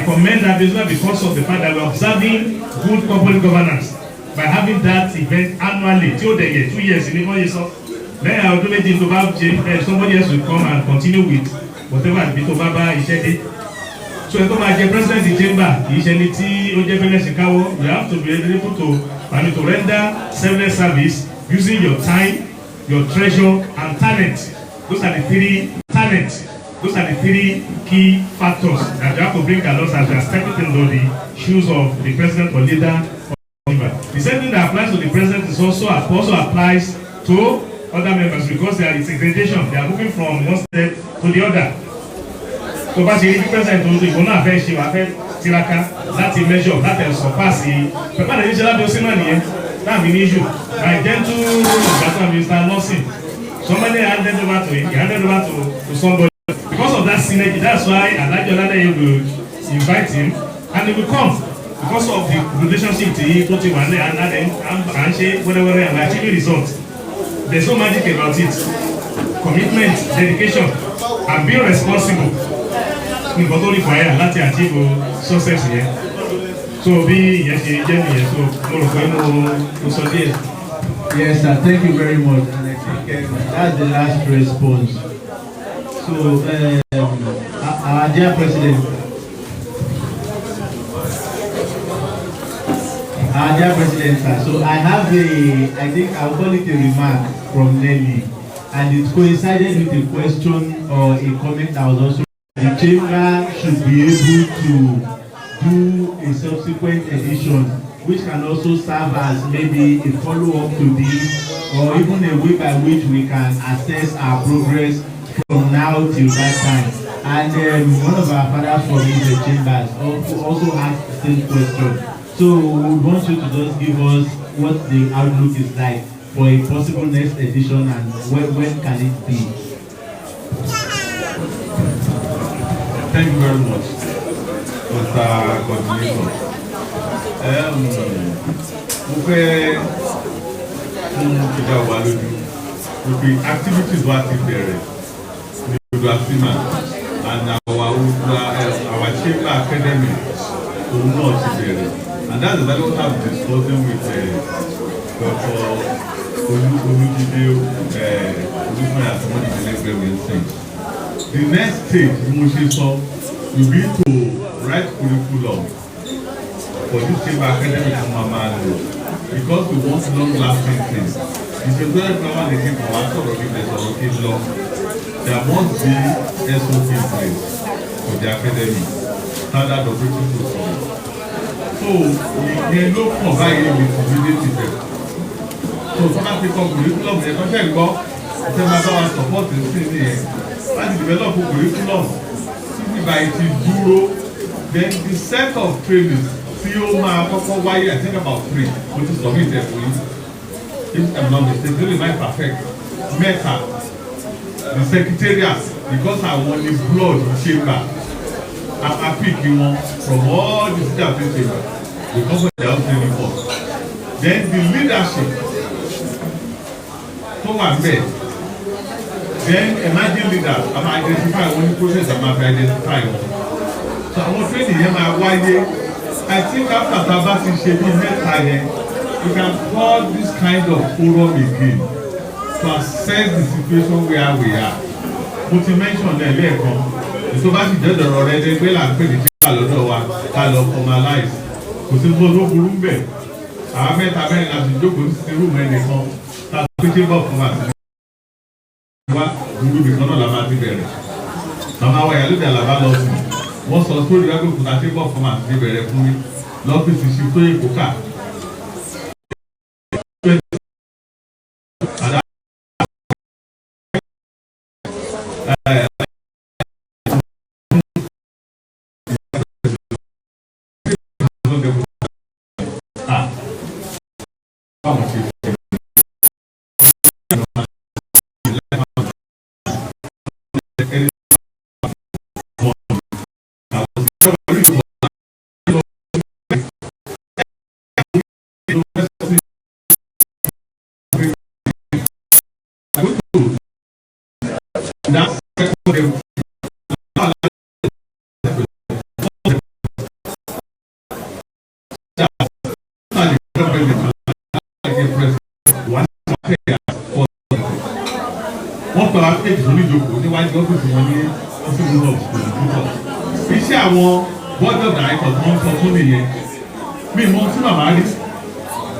commend that because of the fact that we are observing good corporate governance by having that event annually, 2 years in the 1 year. So then I will do it to have somebody else will come and continue with whatever the Baba is. So ẹ tó máa jẹ president the chamber kì í ṣe ẹni tí ó jẹ́ fẹ́lẹ́ ṣe káwọ́. You have to be able to render selfless service using your time, your treasure and talent. Those are the three key factors that you have to bring along as you are stepping into the shoes of the president or leader. The same thing that applies to the president is also applies to other members because there is segregation. They are moving from one step to the other. So bá ṣe ní president tó ń tó ìbò náà fẹ́ ṣe wà fẹ́ tiraka láti measure láti surpass pẹ̀lú àdéhùn iṣẹ́ láti ọsẹ náà nìyẹn láàbí ní issue by gentle ìgbàgbọ́ Mr. Lawson somebody handed over to him he handed over to somebody because of that synergy that's why Alhaji Olaleye will invite him and he will come because of the relationship tí tó ti wà ní and ṣe wẹ́rẹ́wẹ́rẹ́ and achieving results there's no magic about it commitment dedication and being responsible nǹkan tó rí fàyà láti achieve success yẹn so bí ìyẹn ṣe jẹ́ nìyẹn so mo rò pé mo sọ díẹ̀. Yes, sir. Thank you very much. And I think that's the last response. So, our dear President, sir. So I have I think I'll call it a remark from Nelly, and it coincided with a question or a comment that was also. The chamber should be able to do a subsequent edition, which can also serve as maybe a follow-up to this, or even a way by which we can assess our progress from now till that time. And one of our fathers from the chambers also asked the same question. So we want you to just give us what the outlook is like for a possible next edition and when can it be? Thank you very much, Mr. Coordinator. Mo fẹ́ fún ìjà wa lójú wípé activities wa ti bẹ̀rẹ̀ ní ODUACCIMA and our chamber academy òun náà ti bẹ̀rẹ̀ and that's exactly what I'm discussing with Dr. Olújídé Olúfúnmi àti Mọ́nìkẹ́lẹ́gbẹ̀ẹ́ Wilson. The next stage, will be to write curriculum for this chamber academy for Mama because we want long-lasting things. It's a very common thing for us to be law. There must be SOP in place for the academy, standard operating procedure. So, we look for buying with immediate effect. So, some people curriculum, they don't check about our support in the and develop a curriculum by the dúró then the set of trainings tí ó máa kọ́kọ́ wáyé I think about 3 which is submitted for you if I'm not mistaken really my perfect mẹ́ta the secretariat because I want the blood chamber I pick wọn from all the staff in chamber they come for their own training course then the leadership tó wà bẹ́ẹ̀. Then emerging leaders am identify one process am identify one. So àwọn training yẹn máa wáyé. I think after Tabasi ṣe bí mẹ́ta yẹn, you can call this kind of forum again to assess the situation where we are. Mo ti mention lẹ́ẹ̀kan, ètò bá ti jẹ́jọ́ ọ̀rọ̀ rẹ̀ ẹgbẹ́ là ń pè ní jíjà lọ́dọ̀ wa ká lọ formalize. Kò sí tó burú ń bẹ̀. Àwọn mẹ́ta mẹ́rin láti jókòó sí rúùmù ẹnìkan tá a pété bọ̀ fún wa. Wa gbogbo ìkan náà la máa ti bẹ̀rẹ̀ màmá wa yàrá lóde àlàbá lọ sí wọ́n sọ sórí wájú òkúta tí bọ́ fún màá ti bẹ̀rẹ̀ fún mi lọ́fíìsì ṣe tó èkó kà. Wọ́n pẹ̀lú akéèjì oníjókòó níwájú ọ́fíìsì wọn ní ọ́fíìsì náà kò ní púpọ̀. iṣẹ́ àwọn board of directors wọ́n sọ fún nìyẹn mi mọ tí màmá rí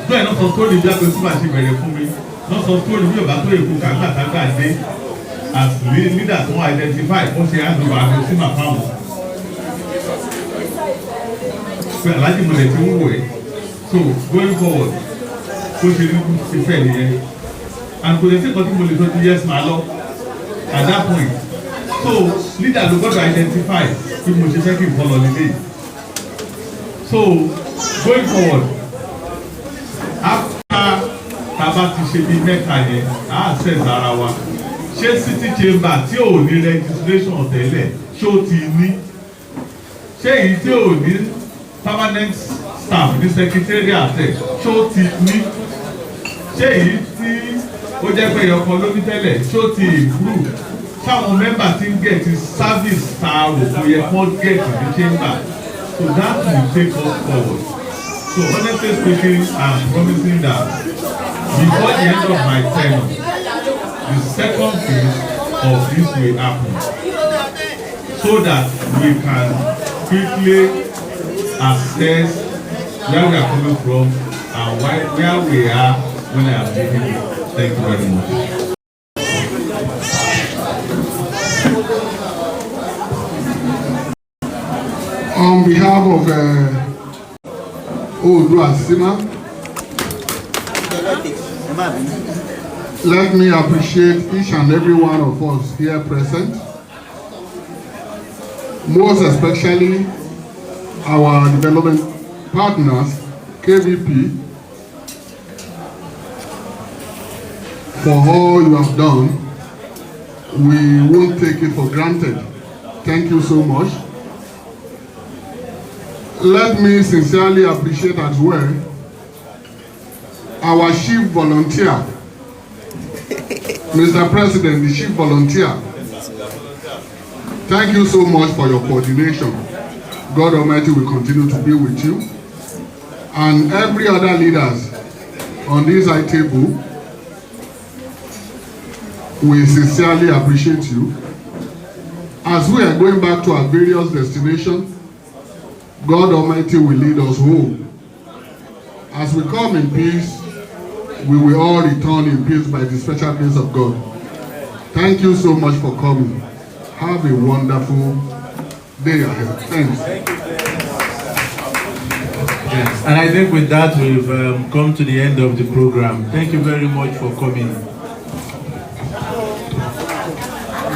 bẹ́ẹ̀ náà sọ sórí bí apẹ̀ fúnbà ṣe bẹ̀rẹ̀ fún mi náà sọ sórí bí ọba tó èkó kàgbàtàgbà dé as leader tó identify ó ṣe àdùnnú àbẹ̀ sí màpá wọn. pé aláàjì mo lè ti ń wò ẹ́ so going forward kó ṣe ní ìfẹ́ nìyẹn and kò lè ṣe kọ́tí mo lè sọ ti yes màá lọ at that point so leader ló gbọ́dọ̀ identify bí mo ṣe fẹ́ kí n kọ́ lọ nílé so going forward after taba ti ṣe bí mẹ́ta yẹn á access ara wa ṣé city chamber tí ò ní registration tẹ́lẹ̀ ṣó ti ní ṣé èyí tí ò ní permanent staff ní secretariat ṣó ti ní ṣé èyí tí ó jẹ́ pé ẹ̀yọ̀kan ló ní tẹ́lẹ̀ ṣó ti improve táwọn member ti ń get service ta òkú yẹ kó get ní chamber so that will take us forward so honestly speaking I'm promising that before the end of my term the second phase of this will happen so that we can quickly assess where we are coming from and where we are when I am leaving. Thank you very much. On behalf of ODUACCIMA, let me appreciate each and every one of us here present, most especially our development partners, KVP, for all you have done. We won't take it for granted. Thank you so much. Let me sincerely appreciate as well our chief volunteer, Mr. President, the chief volunteer. Thank you so much for your coordination. God Almighty will continue to be with you. And every other leaders on this high table, we sincerely appreciate you. As we are going back to our various destinations, God Almighty will lead us home. As we come in peace, we will all return in peace by the special grace of God. Thank you so much for coming. Have a wonderful day ahead. Thanks. Yes, and I think with that we've come to the end of the program. Thank you very much for coming.